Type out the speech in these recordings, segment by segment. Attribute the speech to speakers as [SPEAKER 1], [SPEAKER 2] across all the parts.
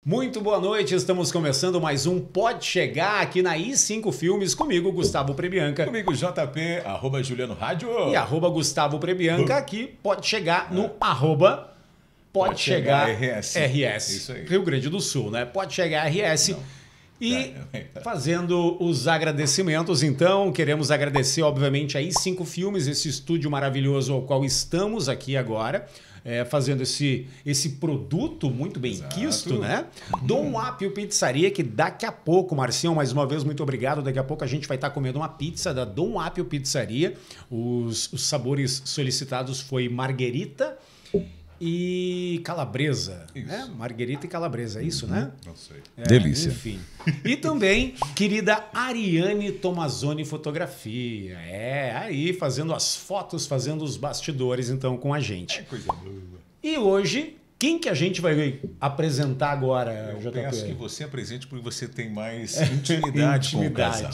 [SPEAKER 1] Muito boa noite, estamos começando mais um Pode Chegar aqui na i5 Filmes, comigo Gustavo Prebianca.
[SPEAKER 2] Comigo JP, @Juliano Rádio.
[SPEAKER 1] E @Gustavo Prebianca, aqui pode chegar no Pode Chegar RS.
[SPEAKER 2] Isso aí.
[SPEAKER 1] Rio Grande do Sul, né? Pode Chegar RS. Não. E fazendo os agradecimentos, então, queremos agradecer, obviamente, a i5 Filmes, esse estúdio maravilhoso ao qual estamos aqui agora. Fazendo esse produto muito bem quisto, né? Dom Apio Pizzaria, que daqui a pouco, Marcião, mais uma vez, muito obrigado. Daqui a pouco a gente vai estar comendo uma pizza da Dom Apio Pizzaria. Os sabores solicitados foi marguerita e calabresa. Né? Marguerita e calabresa, é isso, né?
[SPEAKER 2] Não sei.
[SPEAKER 3] Delícia.
[SPEAKER 1] Enfim. E também, querida Ariane Tomazoni Fotografia. Aí fazendo as fotos, fazendo os bastidores, então, com a gente.
[SPEAKER 2] Coisa boa.
[SPEAKER 1] E hoje, quem que a gente vai apresentar agora,
[SPEAKER 2] Eu
[SPEAKER 1] JP?
[SPEAKER 2] penso que você é presente porque você tem mais intimidade com o casal.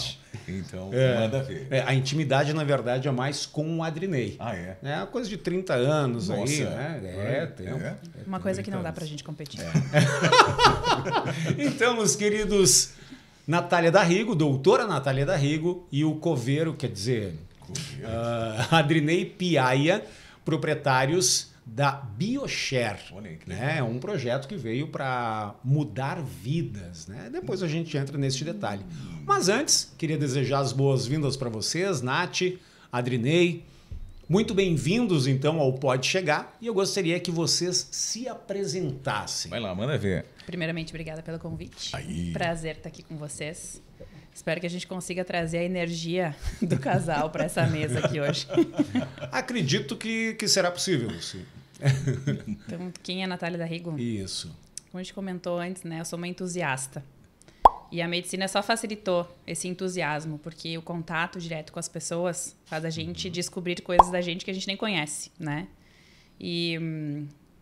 [SPEAKER 2] Então, manda ver.
[SPEAKER 1] A intimidade, na verdade, é mais com o Adrinei.
[SPEAKER 2] Ah, é?
[SPEAKER 1] É uma coisa de 30 anos.
[SPEAKER 2] Nossa.
[SPEAKER 1] Aí, né?
[SPEAKER 4] Uma coisa que não dá pra gente competir.
[SPEAKER 1] Então, meus queridos, Natália Darrigo, doutora Natália Darrigo, e o coveiro, quer dizer, Adrinei Piaia, proprietários da BioShare, né? É um projeto que veio para mudar vidas, né? Depois a gente entra nesse detalhe. Mas antes, queria desejar as boas-vindas para vocês, Nath, Adrinei. Muito bem-vindos, então, ao Pode Chegar. E eu gostaria que vocês se apresentassem.
[SPEAKER 2] Vai lá, manda ver.
[SPEAKER 4] Primeiramente, obrigada pelo convite.
[SPEAKER 2] Aí.
[SPEAKER 4] Prazer estar aqui com vocês. Espero que a gente consiga trazer a energia do casal para essa mesa aqui hoje.
[SPEAKER 1] Acredito que será possível, sim.
[SPEAKER 4] Então, quem é a Natália Darrigo?
[SPEAKER 1] Isso.
[SPEAKER 4] Como a gente comentou antes, né? Eu sou uma entusiasta. E a medicina só facilitou esse entusiasmo, porque o contato direto com as pessoas faz a gente descobrir coisas da gente que a gente nem conhece, né? E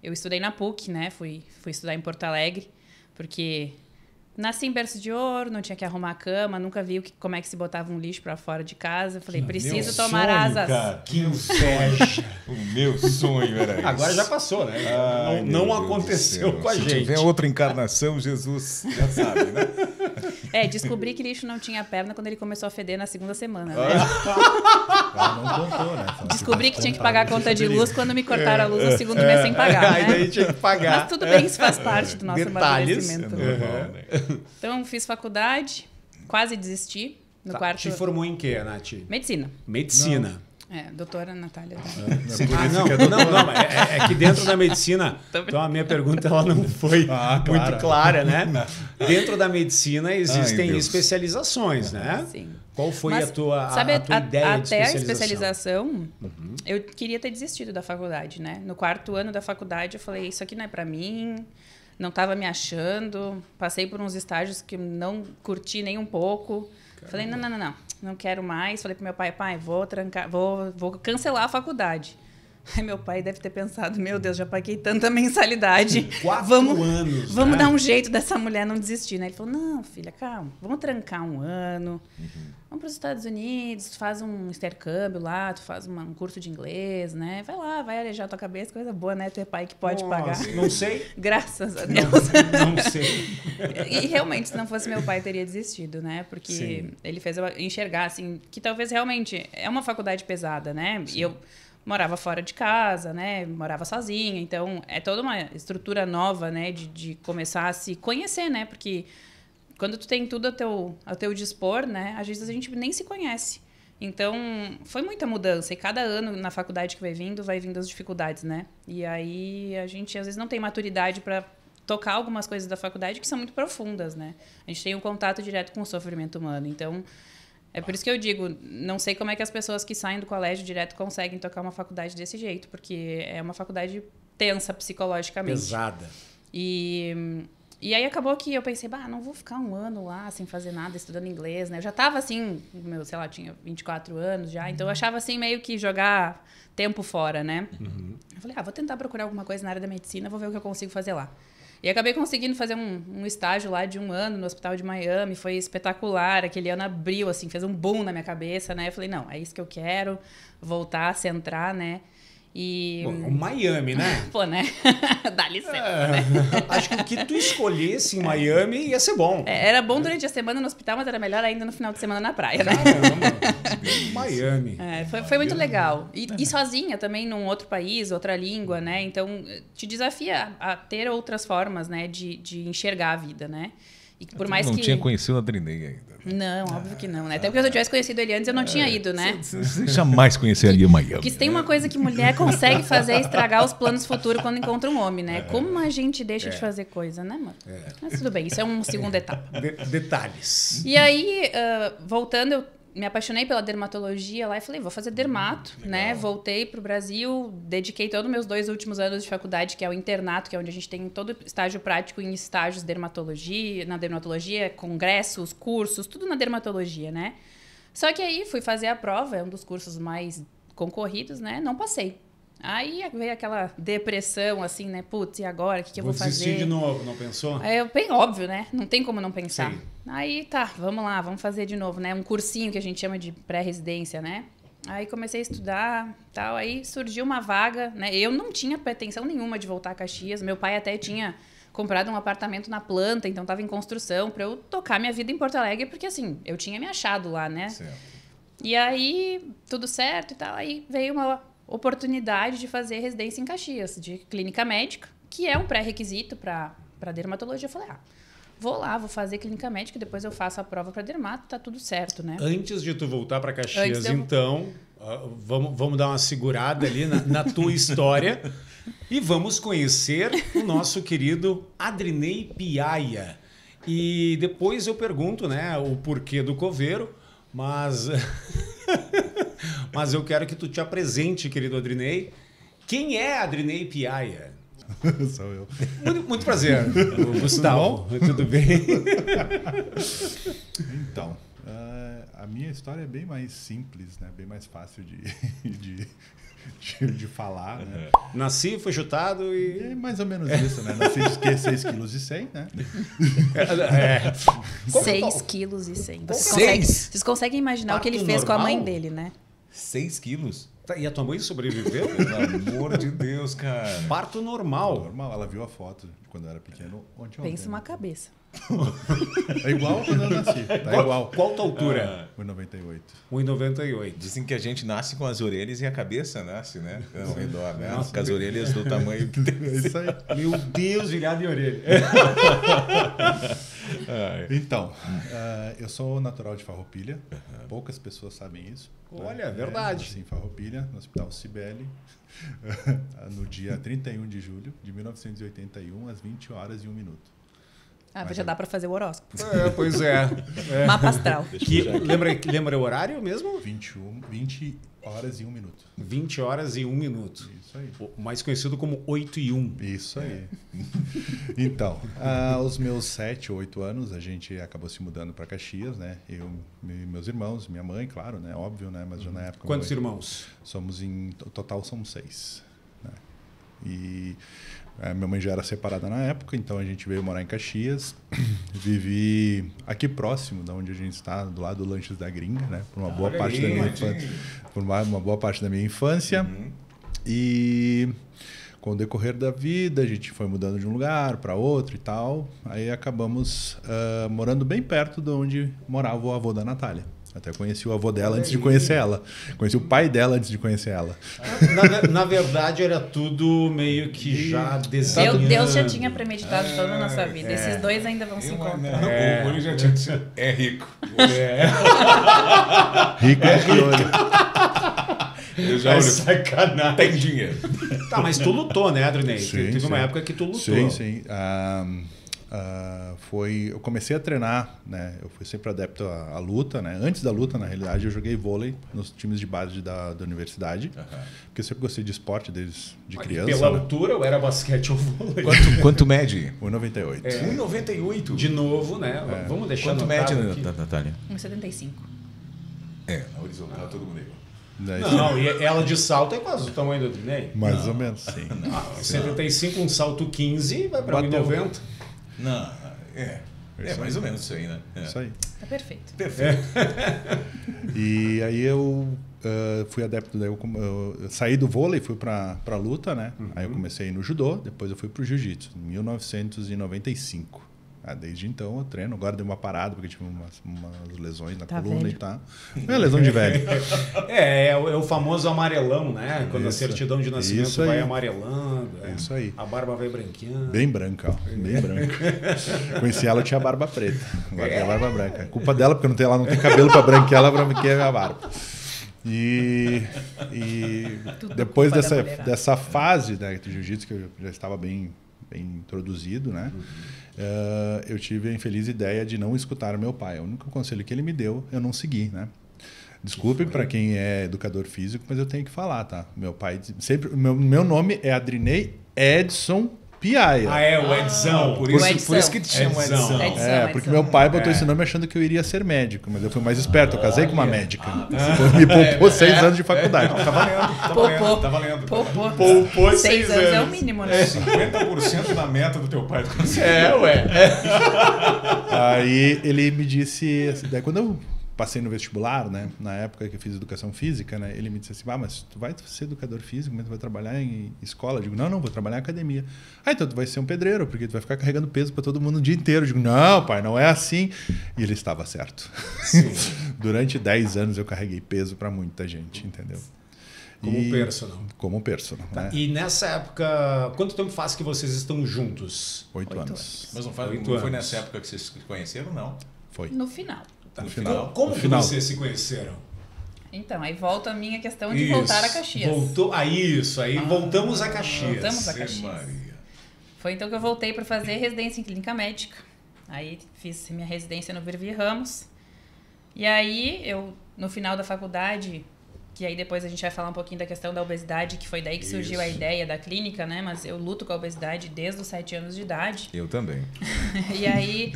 [SPEAKER 4] eu estudei na PUC, né? Fui estudar em Porto Alegre, porque nasci em berço de ouro, não tinha que arrumar a cama, nunca vi como é que se botava um lixo para fora de casa. Falei, preciso tomar asas.
[SPEAKER 2] Cara, que inveja. O meu sonho era isso.
[SPEAKER 1] Agora já passou, né? Não aconteceu com a gente.
[SPEAKER 2] Se tiver outra encarnação, Jesus já sabe, né?
[SPEAKER 4] Descobri que lixo não tinha perna quando ele começou a feder na segunda semana, né?
[SPEAKER 3] Não contou, né?
[SPEAKER 4] Descobri que tinha que pagar a conta de luz quando me cortaram a luz no segundo mês sem pagar, né?
[SPEAKER 1] Aí daí tinha que pagar.
[SPEAKER 4] Mas tudo bem, isso faz parte do nosso
[SPEAKER 1] Detalhes.
[SPEAKER 4] amadurecimento. Então, fiz faculdade, quase desisti. No quarto...
[SPEAKER 1] Te formou em quê, Nath?
[SPEAKER 4] Medicina.
[SPEAKER 1] Medicina.
[SPEAKER 4] Doutora Natália.
[SPEAKER 1] Não, é que dentro da medicina, então a minha pergunta ela não foi muito clara, né? Dentro da medicina existem especializações, né?
[SPEAKER 4] Sim.
[SPEAKER 1] Qual foi
[SPEAKER 4] Mas,
[SPEAKER 1] a tua
[SPEAKER 4] sabe,
[SPEAKER 1] ideia de especialização?
[SPEAKER 4] Até a especialização, eu queria ter desistido da faculdade, né? No quarto ano da faculdade, eu falei, isso aqui não é pra mim, não estava me achando, passei por uns estágios que não curti nem um pouco. Caramba. Falei, não quero mais. Falei pro meu pai, vou cancelar a faculdade. Aí meu pai deve ter pensado, meu Deus, já paguei tanta mensalidade.
[SPEAKER 1] 4 anos.
[SPEAKER 4] Vamos dar um jeito dessa mulher não desistir, né? Ele falou, não, filha, calma, vamos trancar um ano. Vamos para os Estados Unidos, tu faz um intercâmbio lá, tu faz um curso de inglês, né? Vai lá, vai arejar tua cabeça, coisa boa, né? Tu é pai que pode pagar.
[SPEAKER 1] Não sei.
[SPEAKER 4] Graças a Deus.
[SPEAKER 1] Não sei.
[SPEAKER 4] E realmente, se não fosse meu pai, teria desistido, né? Porque ele fez eu enxergar, assim, que talvez realmente é uma faculdade pesada, né? Sim. E eu morava fora de casa, né? Morava sozinha, então é toda uma estrutura nova, né? De começar a se conhecer, né? Porque quando tu tem tudo ao teu dispor, né? Às vezes a gente nem se conhece. Então, foi muita mudança. E cada ano na faculdade que vai vindo as dificuldades, né? E aí a gente às vezes não tem maturidade para tocar algumas coisas da faculdade que são muito profundas, né? A gente tem um contato direto com o sofrimento humano. Então, É por isso que eu digo, não sei como é que as pessoas que saem do colégio direto conseguem tocar uma faculdade desse jeito, porque é uma faculdade tensa psicologicamente.
[SPEAKER 1] Pesada.
[SPEAKER 4] E aí acabou que eu pensei, não vou ficar um ano lá sem fazer nada, estudando inglês, né? Eu já tava assim, sei lá, tinha 24 anos já, então eu achava assim meio que jogar tempo fora, né? Eu falei, vou tentar procurar alguma coisa na área da medicina, vou ver o que eu consigo fazer lá. E acabei conseguindo fazer um estágio lá de 1 ano no Hospital de Miami, foi espetacular, aquele ano abriu, assim, fez um boom na minha cabeça, né? Eu falei, não, é isso que eu quero, voltar, centrar, né? E...
[SPEAKER 1] Bom, Miami, né?
[SPEAKER 4] Pô, né? Dá licença, né?
[SPEAKER 1] Acho que o que tu escolhesse em Miami ia ser bom.
[SPEAKER 4] Era bom durante a semana no hospital, mas era melhor ainda no final de semana na praia, né?
[SPEAKER 1] Caramba! Miami.
[SPEAKER 4] Foi muito legal. E sozinha também num outro país, outra língua, né? Então, te desafia a ter outras formas, né? De enxergar a vida, né? E por mais
[SPEAKER 2] não tinha conhecido a Adrinei ainda.
[SPEAKER 4] Não, óbvio que não, né? Até porque se eu tivesse conhecido ele antes, eu não tinha ido, né?
[SPEAKER 2] Você jamais conheceria Miami.
[SPEAKER 4] Porque se tem uma coisa que mulher consegue fazer é estragar os planos futuros quando encontra um homem, né? Como a gente deixa de fazer coisa, né, mano? Mas tudo bem, isso é uma segunda etapa.
[SPEAKER 1] Detalhes.
[SPEAKER 4] E aí, voltando, eu me apaixonei pela dermatologia lá e falei, vou fazer dermato, né? Voltei pro Brasil, dediquei todos os meus 2 últimos anos de faculdade, que é o internato, que é onde a gente tem todo estágio prático em estágios de dermatologia, na dermatologia, congressos, cursos, tudo na dermatologia, né? Só que aí fui fazer a prova, é um dos cursos mais concorridos, né? Não passei. Aí veio aquela depressão, assim, né? Putz, e agora? O que eu vou fazer?
[SPEAKER 1] Vou desistir de novo, não pensou?
[SPEAKER 4] Bem óbvio, né? Não tem como não pensar.
[SPEAKER 1] Sim.
[SPEAKER 4] Aí, vamos lá, vamos fazer de novo, né? Um cursinho que a gente chama de pré-residência, né? Aí comecei a estudar, tal. Aí surgiu uma vaga, né? Eu não tinha pretensão nenhuma de voltar a Caxias. Meu pai até tinha comprado um apartamento na planta, então estava em construção para eu tocar minha vida em Porto Alegre, porque assim, eu tinha me achado lá, né?
[SPEAKER 2] Certo.
[SPEAKER 4] E aí, tudo certo e tal. Aí veio uma oportunidade de fazer residência em Caxias, de clínica médica, que é um pré-requisito para dermatologia. Eu falei, vou lá, vou fazer clínica médica, depois eu faço a prova para dermato, tá tudo certo, né?
[SPEAKER 1] Antes de tu voltar para Caxias, então, vamos dar uma segurada ali na tua história e vamos conhecer o nosso querido Adrinei Piaia. E depois eu pergunto, né, o porquê do coveiro, mas eu quero que tu te apresente, querido Adrinei. Quem é Adrinei Piaia?
[SPEAKER 3] Sou eu.
[SPEAKER 1] Muito prazer, Gustavo. Tudo bem?
[SPEAKER 3] Então, a minha história é bem mais simples, né? Bem mais fácil de falar, né?
[SPEAKER 1] Nasci, fui chutado e...
[SPEAKER 3] É mais ou menos isso, né? Nasci de 6,1 kg, né?
[SPEAKER 4] 6,1 kg. Vocês conseguem imaginar o que ele fez
[SPEAKER 1] normal?
[SPEAKER 4] com a mãe dele, né?
[SPEAKER 2] 6 quilos?
[SPEAKER 1] E a tua mãe sobreviveu?
[SPEAKER 2] Pelo amor de Deus, cara.
[SPEAKER 1] Parto normal.
[SPEAKER 3] Normal, ela viu a foto de quando eu era pequeno.
[SPEAKER 4] Pensa uma cabeça.
[SPEAKER 3] É igual quando eu nasci. Tá igual.
[SPEAKER 1] Qual tua altura?
[SPEAKER 3] 1,98.
[SPEAKER 1] 1,98.
[SPEAKER 2] Dizem que a gente nasce com as orelhas e a cabeça nasce, né? Ao redor, né? Com as orelhas do tamanho que tem.
[SPEAKER 3] É isso aí.
[SPEAKER 1] Meu Deus, virado em orelha.
[SPEAKER 3] Então, eu sou natural de Farroupilha. Poucas pessoas sabem isso.
[SPEAKER 1] Olha, é verdade.
[SPEAKER 3] Nasci em Farroupilha, no Hospital Cibele, no dia 31 de julho de 1981, às 20h01.
[SPEAKER 4] Já dá para fazer o horóscopo.
[SPEAKER 1] Pois é.
[SPEAKER 4] Mapa astral.
[SPEAKER 1] Lembra o horário mesmo?
[SPEAKER 3] 20h01.
[SPEAKER 1] 20h01.
[SPEAKER 3] Isso aí.
[SPEAKER 1] Mais conhecido como 8h01.
[SPEAKER 3] Isso aí. Então, aos meus 7 ou 8 anos, a gente acabou se mudando para Caxias, né? Eu, meus irmãos, minha mãe, claro, né? Óbvio, né? Mas já na época...
[SPEAKER 1] Quantos irmãos?
[SPEAKER 3] Somos total somos 6. Né? E minha mãe já era separada na época, então a gente veio morar em Caxias. Vivi aqui próximo da onde a gente está, do lado do Lanches da Gringa, né? Por uma boa parte da minha infância. Por uma boa parte da minha infância. E com o decorrer da vida, a gente foi mudando de um lugar para outro e tal. Aí acabamos morando bem perto de onde morava o avô da Natália. Até conheci o avô dela antes de conhecer ela. Conheci o pai dela antes de conhecer ela.
[SPEAKER 1] Na verdade, era tudo meio que já desenhado.
[SPEAKER 4] Deus já tinha premeditado toda a nossa vida. Esses dois ainda vão se encontrar.
[SPEAKER 2] O olho já tinha dito, é rico.
[SPEAKER 3] Rico de olho.
[SPEAKER 2] Eu já olho,
[SPEAKER 1] sacanagem.
[SPEAKER 2] tem dinheiro.
[SPEAKER 1] Tá, mas tu lutou, né, Adrinei?
[SPEAKER 3] Sim,
[SPEAKER 1] Teve uma
[SPEAKER 3] sim.
[SPEAKER 1] época que tu lutou.
[SPEAKER 3] Sim. eu comecei a treinar, né? Eu fui sempre adepto à luta, né? Antes da luta, na realidade, eu joguei vôlei nos times de base da universidade, porque eu sempre gostei de esporte desde criança.
[SPEAKER 1] Pela altura, ou era basquete ou vôlei?
[SPEAKER 2] Quanto mede?
[SPEAKER 3] 1,98.
[SPEAKER 2] 1,98.
[SPEAKER 1] De novo, né? Vamos deixar
[SPEAKER 2] Quanto mede, Natália?
[SPEAKER 4] 1,75.
[SPEAKER 2] Na horizontal todo mundo é igual.
[SPEAKER 1] Não, e ela de salto é quase o tamanho do Adrinei.
[SPEAKER 3] Mais ou menos, sim.
[SPEAKER 1] 75, um salto 15, vai para 1,90.
[SPEAKER 2] Não, é mais ou menos isso aí, né?
[SPEAKER 3] Isso aí.
[SPEAKER 4] Tá perfeito.
[SPEAKER 2] Perfeito.
[SPEAKER 3] E aí eu fui adepto, daí eu saí do vôlei, fui para a luta, né? Aí eu comecei no judô, depois eu fui para o jiu-jitsu, em 1995. Desde então eu treino. Agora dei uma parada porque tive umas lesões na coluna
[SPEAKER 4] velho.
[SPEAKER 3] e tal. É lesão de velho.
[SPEAKER 1] É o famoso amarelão, né? Quando
[SPEAKER 3] Isso.
[SPEAKER 1] A certidão de nascimento
[SPEAKER 3] Isso aí.
[SPEAKER 1] vai amarelando.
[SPEAKER 3] Isso aí.
[SPEAKER 1] A barba vai branqueando.
[SPEAKER 3] Bem branca, ó. Bem branca. Conheci ela, tinha barba preta. Agora tem a barba branca. É culpa dela, porque ela não tem cabelo para branquear, ela branqueia a barba. E depois dessa fase, né, do jiu-jitsu, que eu já estava bem introduzido, né? Eu tive a infeliz ideia de não escutar o meu pai. O único conselho que ele me deu, eu não segui, né? Desculpe para quem é educador físico, mas eu tenho que falar, tá? Meu pai sempre, meu nome é Adrinei Edson Piaia.
[SPEAKER 1] O Edzão.
[SPEAKER 2] Por isso que te chamam Edzão.
[SPEAKER 3] Porque meu pai botou esse nome achando que eu iria ser médico, mas eu fui mais esperto, eu casei com uma médica. Me poupou 6 anos de faculdade.
[SPEAKER 2] Tá valendo.
[SPEAKER 1] Poupou
[SPEAKER 4] 6 anos é o mínimo, né?
[SPEAKER 2] 50% da meta do teu pai.
[SPEAKER 3] Aí ele me disse, daí quando eu passei no vestibular, né? Na época que eu fiz educação física, né? Ele me disse assim, mas tu vai ser educador físico, mas tu vai trabalhar em escola? Eu digo, não, vou trabalhar em academia. Então tu vai ser um pedreiro, porque tu vai ficar carregando peso para todo mundo o dia inteiro. Eu digo, não, pai, não é assim. E ele estava certo. Durante 10 anos eu carreguei peso para muita gente, entendeu? Como personal.
[SPEAKER 1] Tá.
[SPEAKER 3] Né?
[SPEAKER 1] E nessa época, quanto tempo faz que vocês estão juntos?
[SPEAKER 3] 8 anos.
[SPEAKER 2] Mas não foi nessa época que vocês se conheceram, não?
[SPEAKER 3] Foi.
[SPEAKER 4] No final.
[SPEAKER 3] No final.
[SPEAKER 1] Como que vocês se conheceram?
[SPEAKER 4] Então, aí volta a minha questão de voltar a Caxias.
[SPEAKER 1] Voltamos a Caxias.
[SPEAKER 4] Voltamos a Caxias. Foi então que eu voltei para fazer residência em clínica médica. Aí fiz minha residência no Virvi Ramos. E aí, no final da faculdade, que aí depois a gente vai falar um pouquinho da questão da obesidade, que foi daí que surgiu a ideia da clínica, né? Mas eu luto com a obesidade desde os 7 anos de idade.
[SPEAKER 2] Eu também.
[SPEAKER 4] E aí,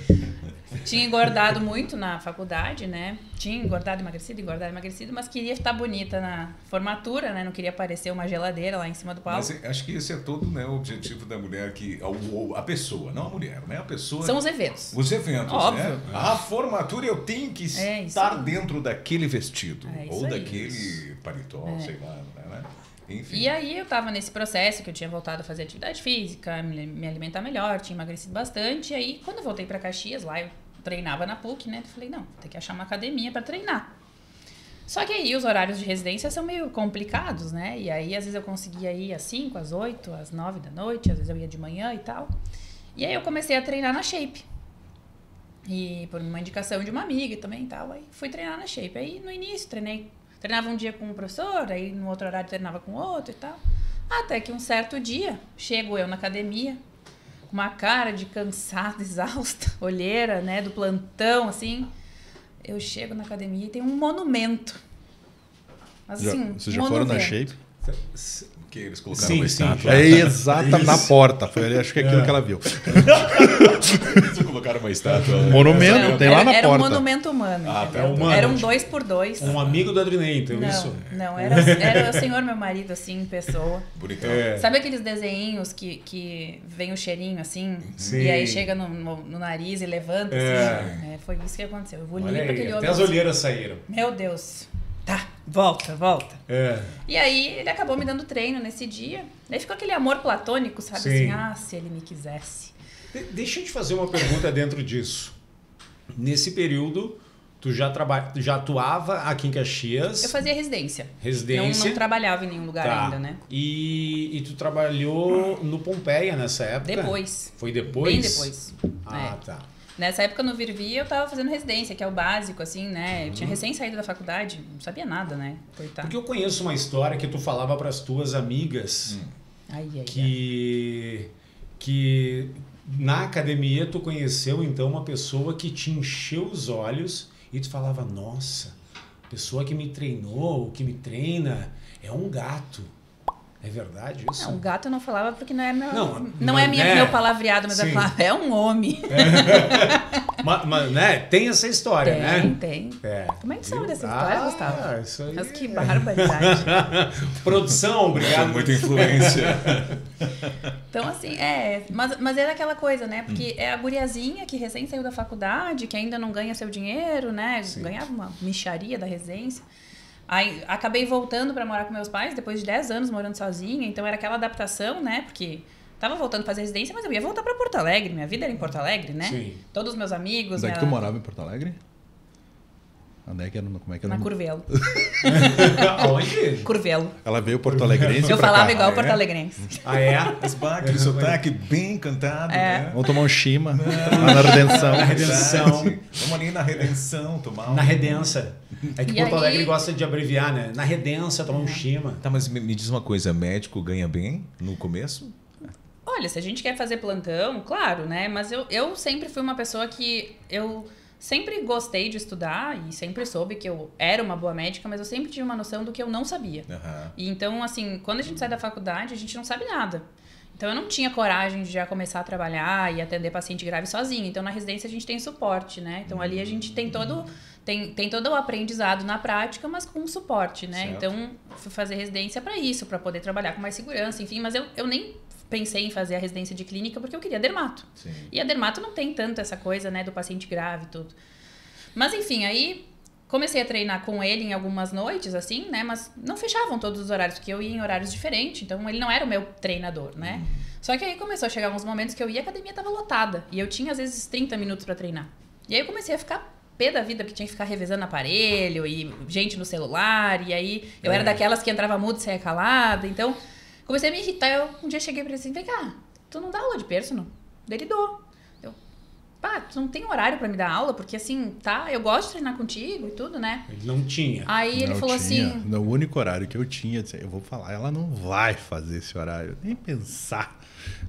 [SPEAKER 4] tinha engordado muito na faculdade, né? Tinha engordado, emagrecido, mas queria estar bonita na formatura, né? Não queria parecer uma geladeira lá em cima do palco.
[SPEAKER 2] Mas acho que esse é todo, né, o objetivo da mulher, a pessoa, não a mulher, né? A pessoa.
[SPEAKER 4] São os eventos.
[SPEAKER 2] Os eventos,
[SPEAKER 4] óbvio.
[SPEAKER 2] Né? A formatura eu tenho que estar dentro daquele vestido. Ou daquele paletó, sei lá, né? Enfim.
[SPEAKER 4] E aí eu tava nesse processo que eu tinha voltado a fazer atividade física, me alimentar melhor, tinha emagrecido bastante. E aí, quando eu voltei para Caxias, lá eu treinava na PUC, né? Eu falei, não, vou ter que achar uma academia para treinar. Só que aí os horários de residência são meio complicados, né? E aí, às vezes eu conseguia ir às 5, às 8, às 9 da noite, às vezes eu ia de manhã e tal. E aí eu comecei a treinar na Shape. E por uma indicação de uma amiga também e tal, aí fui treinar na Shape. Aí no início treinava um dia com um professor, aí no outro horário treinava com outro e tal. Até que um certo dia, chego eu na academia, com uma cara de cansada, exausta, olheira, né, do plantão, assim. Eu chego na academia e tem um monumento. Mas assim,
[SPEAKER 3] vocês já foram na Shape?
[SPEAKER 2] Que eles colocaram uma estátua.
[SPEAKER 3] É exata na porta. Foi ali, acho que é aquilo que ela viu.
[SPEAKER 2] Eles colocaram uma estátua.
[SPEAKER 3] Monumento, tem lá na porta.
[SPEAKER 4] Era um monumento humano.
[SPEAKER 1] Humano.
[SPEAKER 4] Era um 2x2.
[SPEAKER 1] Um amigo do Adrinei, então isso?
[SPEAKER 4] Não, era o senhor, meu marido, assim, em pessoa.
[SPEAKER 2] Bonitão.
[SPEAKER 4] Sabe aqueles desenhinhos que vem o cheirinho, assim?
[SPEAKER 1] Sim.
[SPEAKER 4] E aí chega no nariz e levanta, assim? Foi isso que aconteceu. Eu vou limar aquele homem.
[SPEAKER 1] Até as olheiras saíram.
[SPEAKER 4] Meu Deus. Tá, volta. E aí ele acabou me dando treino nesse dia. Daí ficou aquele amor platônico, sabe?
[SPEAKER 1] Sim.
[SPEAKER 4] Assim, se ele me quisesse.
[SPEAKER 1] Deixa eu te fazer uma pergunta dentro disso. Nesse período, tu já atuava aqui em Caxias?
[SPEAKER 4] Eu fazia residência. Não trabalhava em nenhum lugar ainda, né?
[SPEAKER 1] E tu trabalhou no Pompeia nessa época?
[SPEAKER 4] Depois.
[SPEAKER 1] Foi depois?
[SPEAKER 4] Bem depois.
[SPEAKER 1] Tá.
[SPEAKER 4] Nessa época no Virvi eu tava fazendo residência, que é o básico, assim, né? Eu tinha recém saído da faculdade, não sabia nada, né? Coitado.
[SPEAKER 1] Porque eu conheço uma história que tu falava para as tuas amigas que na academia tu conheceu então uma pessoa que te encheu os olhos e tu falava, nossa, a pessoa que me treinou, que me treina, é um gato. É verdade isso?
[SPEAKER 4] Não, o gato eu não falava porque não é meu palavreado, mas eu falava, é um homem.
[SPEAKER 1] Mas, né, tem essa história, né?
[SPEAKER 4] Tem. Como é que sabe dessa história, Gustavo?
[SPEAKER 1] Isso aí...
[SPEAKER 4] Mas que barbaridade.
[SPEAKER 1] Produção, obrigado.
[SPEAKER 2] Muita influência.
[SPEAKER 4] Então, assim, mas era aquela coisa, né? Porque é a guriazinha que recém saiu da faculdade, que ainda não ganha seu dinheiro, né? Sim. Ganhava uma mixaria da residência. Aí acabei voltando para morar com meus pais, depois de 10 anos morando sozinha. Então era aquela adaptação, né? Porque tava voltando a fazer residência, mas eu ia voltar para Porto Alegre. Minha vida era em Porto Alegre, né?
[SPEAKER 1] Sim.
[SPEAKER 4] Todos os meus amigos...
[SPEAKER 3] Onde é que tu morava em Porto Alegre? Onde é que era? Como é que era?
[SPEAKER 4] Na Curvelo.
[SPEAKER 1] Aonde?
[SPEAKER 4] Curvelo.
[SPEAKER 3] Ela veio porto-alegrense.
[SPEAKER 4] Eu falava igual porto-alegrense.
[SPEAKER 1] Ah, é?
[SPEAKER 2] Aquele sotaque bem cantado, né?
[SPEAKER 3] Vamos tomar um chima lá na Redenção.
[SPEAKER 1] Na Redenção.
[SPEAKER 2] Vamos ali na Redenção, tomar um...
[SPEAKER 1] Na Redença. É que Porto Alegre gosta de abreviar, né? Na Redença, tomar um chima.
[SPEAKER 2] Tá, mas me diz uma coisa, médico ganha bem no começo?
[SPEAKER 4] Olha, se a gente quer fazer plantão, claro, né? Mas eu sempre fui uma pessoa que... Eu sempre gostei de estudar e sempre soube que eu era uma boa médica, mas eu sempre tive uma noção do que eu não sabia. E então, assim, quando a gente sai da faculdade, a gente não sabe nada. Então, eu não tinha coragem de já começar a trabalhar e atender paciente grave sozinha. Então, na residência, a gente tem suporte, né? Então, ali a gente tem todo o aprendizado na prática, mas com suporte, né? Certo. Então, fui fazer residência para isso, para poder trabalhar com mais segurança, enfim. Mas eu nem pensei em fazer a residência de clínica porque eu queria dermato.
[SPEAKER 2] Sim.
[SPEAKER 4] E a dermato não tem tanto essa coisa, né, do paciente grave e tudo. Mas, enfim, aí comecei a treinar com ele em algumas noites, assim, né? Mas não fechavam todos os horários, porque eu ia em horários diferentes. Então, ele não era o meu treinador, né? Só que aí começou a chegar alguns momentos que eu ia e a academia estava lotada. E eu tinha, às vezes, 30 minutos para treinar. E aí eu comecei a ficar pé da vida, porque tinha que ficar revezando aparelho e gente no celular. E aí eu era daquelas que entrava mudo e saía calada. Então, comecei a me irritar. Eu um dia cheguei para ele assim, vem cá, tu não dá aula de personal? Dele dou. Pá, tu não tem horário pra me dar aula? Porque assim, tá, eu gosto de treinar contigo e tudo, né?
[SPEAKER 1] Ele não tinha.
[SPEAKER 4] Aí ele falou assim...
[SPEAKER 3] No único horário que eu tinha, eu vou falar, ela não vai fazer esse horário, nem pensar.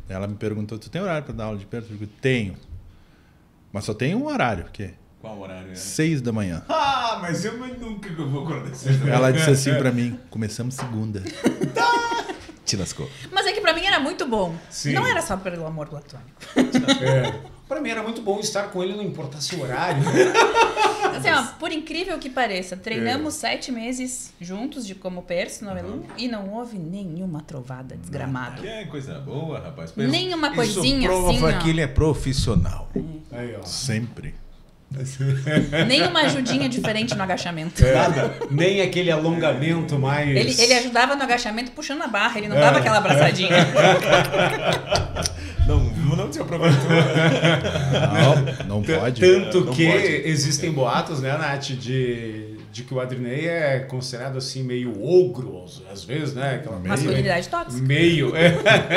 [SPEAKER 3] Ela me perguntou, tu tem horário pra dar aula de perto? Eu digo, tenho. Mas só tem um horário, o quê?
[SPEAKER 2] Qual horário é?
[SPEAKER 3] 6 da manhã.
[SPEAKER 2] Ah, mas eu nunca vou acordar 6 da manhã.
[SPEAKER 3] Ela disse assim pra mim, começamos segunda.
[SPEAKER 2] Te lascou.
[SPEAKER 4] Mas é que pra mim era muito bom.
[SPEAKER 1] Sim.
[SPEAKER 4] Não era só pelo amor platônico.
[SPEAKER 1] Pra mim era muito bom estar com ele, não importasse o horário.
[SPEAKER 4] Assim, ó, por incrível que pareça, treinamos 7 meses juntos como personal e não houve nenhuma trovada desgramada.
[SPEAKER 2] Que coisa boa, rapaz.
[SPEAKER 4] Nenhuma coisinha
[SPEAKER 2] isso prova
[SPEAKER 4] assim, ó.
[SPEAKER 2] que ele é profissional.
[SPEAKER 1] Aí, ó.
[SPEAKER 3] Sempre.
[SPEAKER 4] Nem uma ajudinha diferente no agachamento.
[SPEAKER 1] Nada. Nem aquele alongamento mais...
[SPEAKER 4] Ele ajudava no agachamento puxando a barra, ele não dava aquela abraçadinha.
[SPEAKER 2] Não se aproveitou.
[SPEAKER 3] Não pode.
[SPEAKER 1] Tanto
[SPEAKER 2] não
[SPEAKER 1] que
[SPEAKER 2] pode.
[SPEAKER 1] existem boatos, né, Nath, de que o Adrinei é considerado assim meio ogro, às vezes, né? Aquela
[SPEAKER 4] masculinidade tóxica.
[SPEAKER 1] Meio.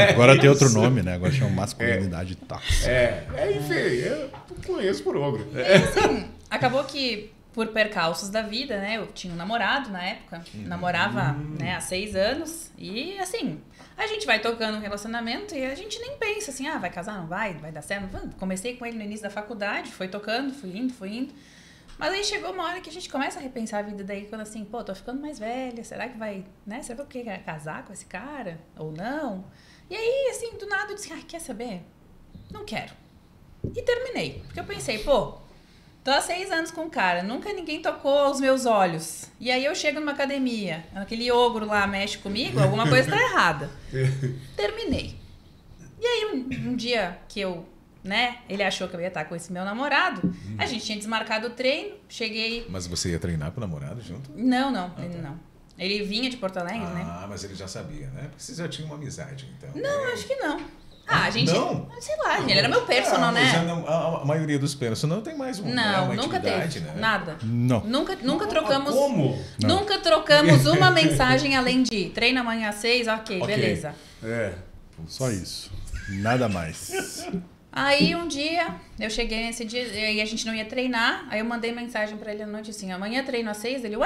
[SPEAKER 3] Agora tem outro nome, né? Agora chama masculinidade tóxica.
[SPEAKER 1] Enfim, eu conheço por ogro.
[SPEAKER 4] Assim, acabou que, por percalços da vida, né? Eu tinha um namorado na época, namorava, né, há 6 anos, e assim... A gente vai tocando um relacionamento e a gente nem pensa assim, vai casar, não vai dar certo. Comecei com ele no início da faculdade, foi tocando, fui indo. Mas aí chegou uma hora que a gente começa a repensar a vida daí, quando assim, pô, tô ficando mais velha, será que vai, né? Será que eu quero casar com esse cara? Ou não? E aí, assim, do nada eu disse, quer saber? Não quero. E terminei. Porque eu pensei, pô, tô há 6 anos com o cara, nunca ninguém tocou os meus olhos. E aí eu chego numa academia, aquele ogro lá mexe comigo, alguma coisa tá errada. Terminei. E aí um dia que eu, né, ele achou que eu ia estar com esse meu namorado, a gente tinha desmarcado o treino, cheguei...
[SPEAKER 2] Mas você ia treinar com o namorado junto?
[SPEAKER 4] Não, ele não. Ele vinha de Porto Alegre, né?
[SPEAKER 2] Ah, mas ele já sabia, né? Porque vocês já tinham uma amizade, então.
[SPEAKER 4] Não, acho que não. A gente...
[SPEAKER 2] Não?
[SPEAKER 4] Sei lá, ele era meu personal, né?
[SPEAKER 2] A maioria dos personal tem mais uma
[SPEAKER 4] nunca
[SPEAKER 2] intimidade,
[SPEAKER 4] teve.
[SPEAKER 2] Né?
[SPEAKER 4] Nada.
[SPEAKER 3] Não.
[SPEAKER 4] Nunca trocamos...
[SPEAKER 1] Como?
[SPEAKER 4] Nunca trocamos uma mensagem além de treina amanhã às 6, ok, beleza.
[SPEAKER 3] Só isso. Nada mais.
[SPEAKER 4] Aí um dia, eu cheguei nesse dia e a gente não ia treinar, aí eu mandei mensagem pra ele à noite assim, amanhã treino às 6, ele,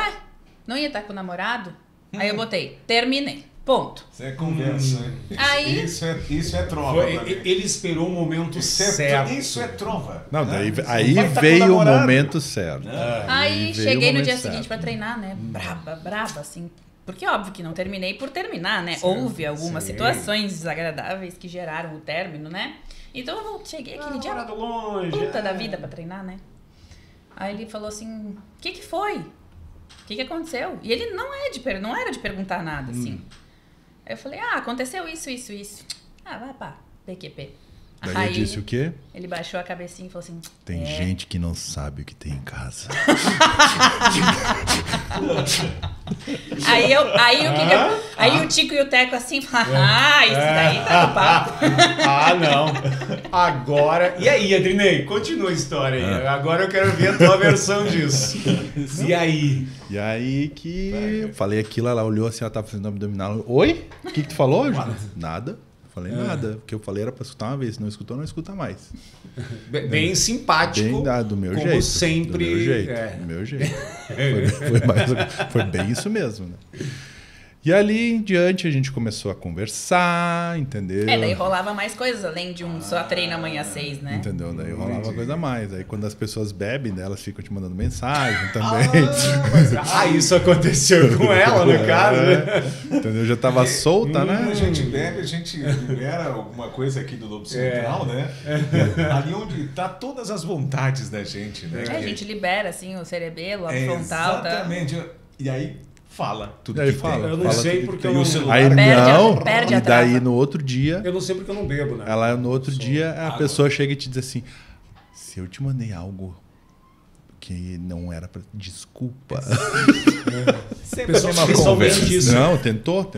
[SPEAKER 4] não ia estar com o namorado? Aí eu botei, terminei. Ponto.
[SPEAKER 2] Isso é conversa.
[SPEAKER 4] Aí,
[SPEAKER 2] isso é trova.
[SPEAKER 1] Ele esperou o momento certo.
[SPEAKER 2] Isso é trova.
[SPEAKER 3] Não, daí, aí veio o momento certo.
[SPEAKER 4] Aí cheguei no dia seguinte pra treinar, né? Braba, assim. Porque óbvio que não terminei por terminar, né? Houve algumas situações desagradáveis que geraram o término, né? Então eu cheguei aquele dia puta da vida pra treinar, né? Aí ele falou assim, o que foi? O que aconteceu? E ele não era de perguntar nada, assim. Aí eu falei, aconteceu isso. Vai pá, PQP.
[SPEAKER 3] Daí
[SPEAKER 4] Aí
[SPEAKER 3] eu disse o quê?
[SPEAKER 4] ele baixou a cabecinha e falou assim...
[SPEAKER 3] Tem gente que não sabe o que tem em casa.
[SPEAKER 4] Aí o Tico e o Teco assim falaram, isso daí tá no papo.
[SPEAKER 1] Não. Agora... E aí, Adrinei? Continua a história aí. Agora eu quero ver a tua versão disso. E aí?
[SPEAKER 3] E aí que eu falei aquilo, ela olhou assim, ela tava fazendo abdominal. Oi? O que tu falou? Nada. Falei nada. O que eu falei era pra escutar uma vez. Se não escutou, não escuta mais.
[SPEAKER 1] Bem simpático.
[SPEAKER 3] Bem do meu
[SPEAKER 1] como
[SPEAKER 3] jeito.
[SPEAKER 1] sempre.
[SPEAKER 3] Do meu jeito. Do meu jeito. Foi bem isso mesmo, né? E ali em diante a gente começou a conversar, entendeu?
[SPEAKER 4] Daí rolava mais coisas, além de um só treino amanhã às 6, né?
[SPEAKER 3] Entendeu? Daí rolava coisa a mais. Aí quando as pessoas bebem, né, elas ficam te mandando mensagem também.
[SPEAKER 1] Isso aconteceu com ela, no caso, né?
[SPEAKER 3] Entendeu? Já tava solta, né?
[SPEAKER 2] A gente bebe, a gente libera alguma coisa aqui do lobo central, né? Ali onde tá todas as vontades da gente, né?
[SPEAKER 4] A gente libera, assim, o cerebelo, a frontal.
[SPEAKER 2] Exatamente. Tá? E aí... Fala tudo
[SPEAKER 3] Aí
[SPEAKER 2] que
[SPEAKER 3] fala,
[SPEAKER 2] tem.
[SPEAKER 1] Eu não sei porque eu não...
[SPEAKER 3] Aí
[SPEAKER 4] perde
[SPEAKER 3] e
[SPEAKER 4] a
[SPEAKER 3] daí
[SPEAKER 4] trava.
[SPEAKER 3] no outro dia...
[SPEAKER 1] Eu não sei porque eu não bebo, né?
[SPEAKER 3] Ela no outro dia a pessoa chega e te diz assim, se eu te mandei algo que não era pra... Desculpa.
[SPEAKER 2] Sempre uma conversa.
[SPEAKER 1] Isso.
[SPEAKER 3] Não, tentou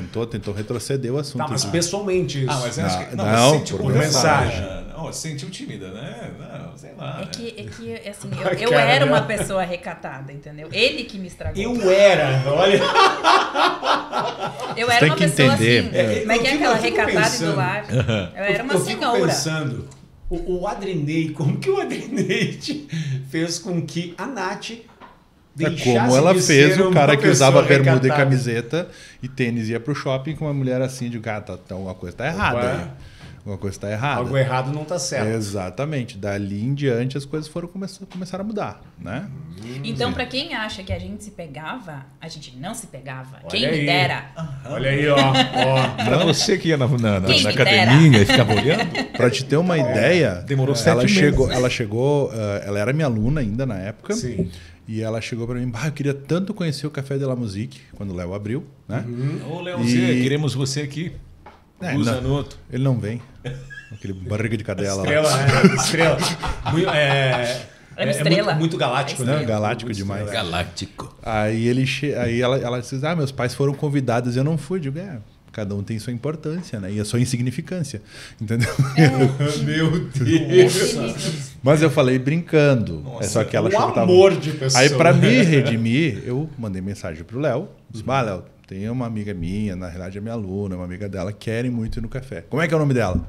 [SPEAKER 3] retroceder o assunto.
[SPEAKER 1] Tá, mas pessoalmente isso.
[SPEAKER 2] Mas acho que...
[SPEAKER 3] Não,
[SPEAKER 2] sentiu
[SPEAKER 3] por
[SPEAKER 2] mensagem. Não, sentiu tímida, né? Não, sei lá.
[SPEAKER 4] É que assim, eu era uma pessoa recatada, entendeu? Ele que me estragou.
[SPEAKER 1] Eu era, olha...
[SPEAKER 4] Eu era uma pessoa
[SPEAKER 3] entender.
[SPEAKER 4] assim, como é que é aquela recatada e do lar? Eu era uma senhora.
[SPEAKER 1] Eu fico pensando, o Adrinei, como que o Adrinei fez com que a Nath deixasse
[SPEAKER 3] como ela
[SPEAKER 1] de
[SPEAKER 3] fez
[SPEAKER 1] ser
[SPEAKER 3] o cara
[SPEAKER 1] uma
[SPEAKER 3] que usava
[SPEAKER 1] pessoa
[SPEAKER 3] bermuda e
[SPEAKER 1] recatada.
[SPEAKER 3] camiseta e tênis ia pro shopping com uma mulher assim de gata. Então alguma coisa tá errada aí. Alguma coisa tá errada.
[SPEAKER 1] Algo errado não tá certo.
[SPEAKER 3] Exatamente. Dali em diante as coisas começaram a mudar, né?
[SPEAKER 4] Então, pra quem acha que a gente se pegava, a gente não se pegava.
[SPEAKER 1] Olha
[SPEAKER 4] Quem
[SPEAKER 1] aí.
[SPEAKER 4] me dera.
[SPEAKER 1] Olha aí, ó.
[SPEAKER 2] Pra você que ia na
[SPEAKER 4] Quem me
[SPEAKER 2] academia e ficava olhando.
[SPEAKER 3] Pra te ter uma ideia,
[SPEAKER 2] Demorou
[SPEAKER 3] ela
[SPEAKER 2] 7
[SPEAKER 3] chegou,
[SPEAKER 2] meses.
[SPEAKER 3] ela chegou, ela era minha aluna ainda na época.
[SPEAKER 1] Sim.
[SPEAKER 3] E ela chegou pra mim, eu queria tanto conhecer o Café de la Musique, quando o Léo abriu, né?
[SPEAKER 2] Ô, Leãozinho, queremos você aqui.
[SPEAKER 3] Não,
[SPEAKER 2] Zanuto.
[SPEAKER 3] ele não vem. Aquele barriga de cadela lá.
[SPEAKER 1] Estrela.
[SPEAKER 4] Estrela.
[SPEAKER 1] Muito galáctico,
[SPEAKER 3] Não,
[SPEAKER 1] né?
[SPEAKER 3] galáctico demais.
[SPEAKER 2] Galáctico.
[SPEAKER 3] Aí ela disse, meus pais foram convidados e eu não fui. Eu digo, cada um tem sua importância, né? E a sua insignificância. Entendeu?
[SPEAKER 1] Meu Deus.
[SPEAKER 3] Mas eu falei brincando. Só que ela achou que
[SPEAKER 1] amor de pessoa.
[SPEAKER 3] Aí, pra me redimir, eu mandei mensagem pro Léo. Disse, Léo, tem uma amiga minha, na realidade é minha aluna, uma amiga dela, querem muito ir no café. Como é que é o nome dela?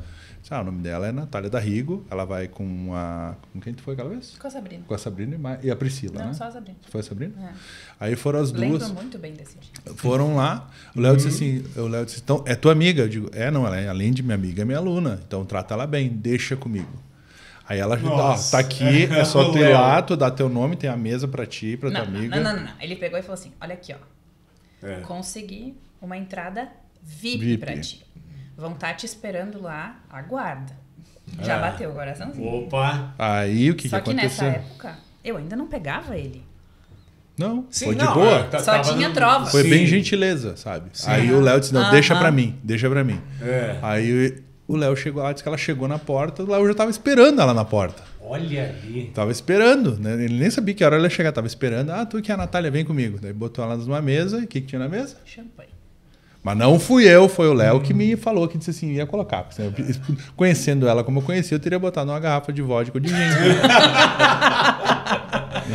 [SPEAKER 3] O nome dela é Natália Darrigo. Ela vai com a... Com quem tu foi aquela vez?
[SPEAKER 4] Com a Sabrina.
[SPEAKER 3] Com a Sabrina e a Priscila, né?
[SPEAKER 4] Não, só a Sabrina.
[SPEAKER 3] Foi a Sabrina?
[SPEAKER 4] É.
[SPEAKER 3] Aí foram as duas.
[SPEAKER 4] Lembro muito bem desse dia.
[SPEAKER 3] Foram lá. O Léo disse assim, então, é tua amiga? Eu digo, não, ela é, além de minha amiga, é minha aluna. Então trata ela bem, deixa comigo. Aí ela, tá aqui, é só tu ir lá, tu dá teu nome, tem a mesa pra ti, pra tua amiga.
[SPEAKER 4] Não. Ele pegou e falou assim, olha aqui, ó. Consegui uma entrada VIP pra ti. Vão estar te esperando lá, aguarda. Já bateu o coraçãozinho.
[SPEAKER 1] Opa!
[SPEAKER 3] Aí o que
[SPEAKER 4] Só que
[SPEAKER 3] aconteceu?
[SPEAKER 4] nessa época, eu ainda não pegava ele.
[SPEAKER 3] Não,
[SPEAKER 1] Sim,
[SPEAKER 3] foi de
[SPEAKER 1] não,
[SPEAKER 3] boa.
[SPEAKER 4] Só tinha trova.
[SPEAKER 3] Foi
[SPEAKER 1] Sim.
[SPEAKER 3] bem gentileza, sabe? Aí o Léo disse, não, deixa pra mim.
[SPEAKER 1] É.
[SPEAKER 3] Aí o Léo chegou lá, disse que ela chegou na porta, o Léo já tava esperando ela na porta.
[SPEAKER 1] Olha ali.
[SPEAKER 3] Tava esperando, né? Ele nem sabia que hora ela ia chegar, tava esperando. Tu que é a Natália, vem comigo. Daí botou ela numa mesa, e o que tinha na mesa?
[SPEAKER 4] Champanhe.
[SPEAKER 3] Mas não fui eu, foi o Léo que me falou, que disse assim, ia colocar. Porque, conhecendo ela como eu conhecia, eu teria botado uma garrafa de vodka ou de gin.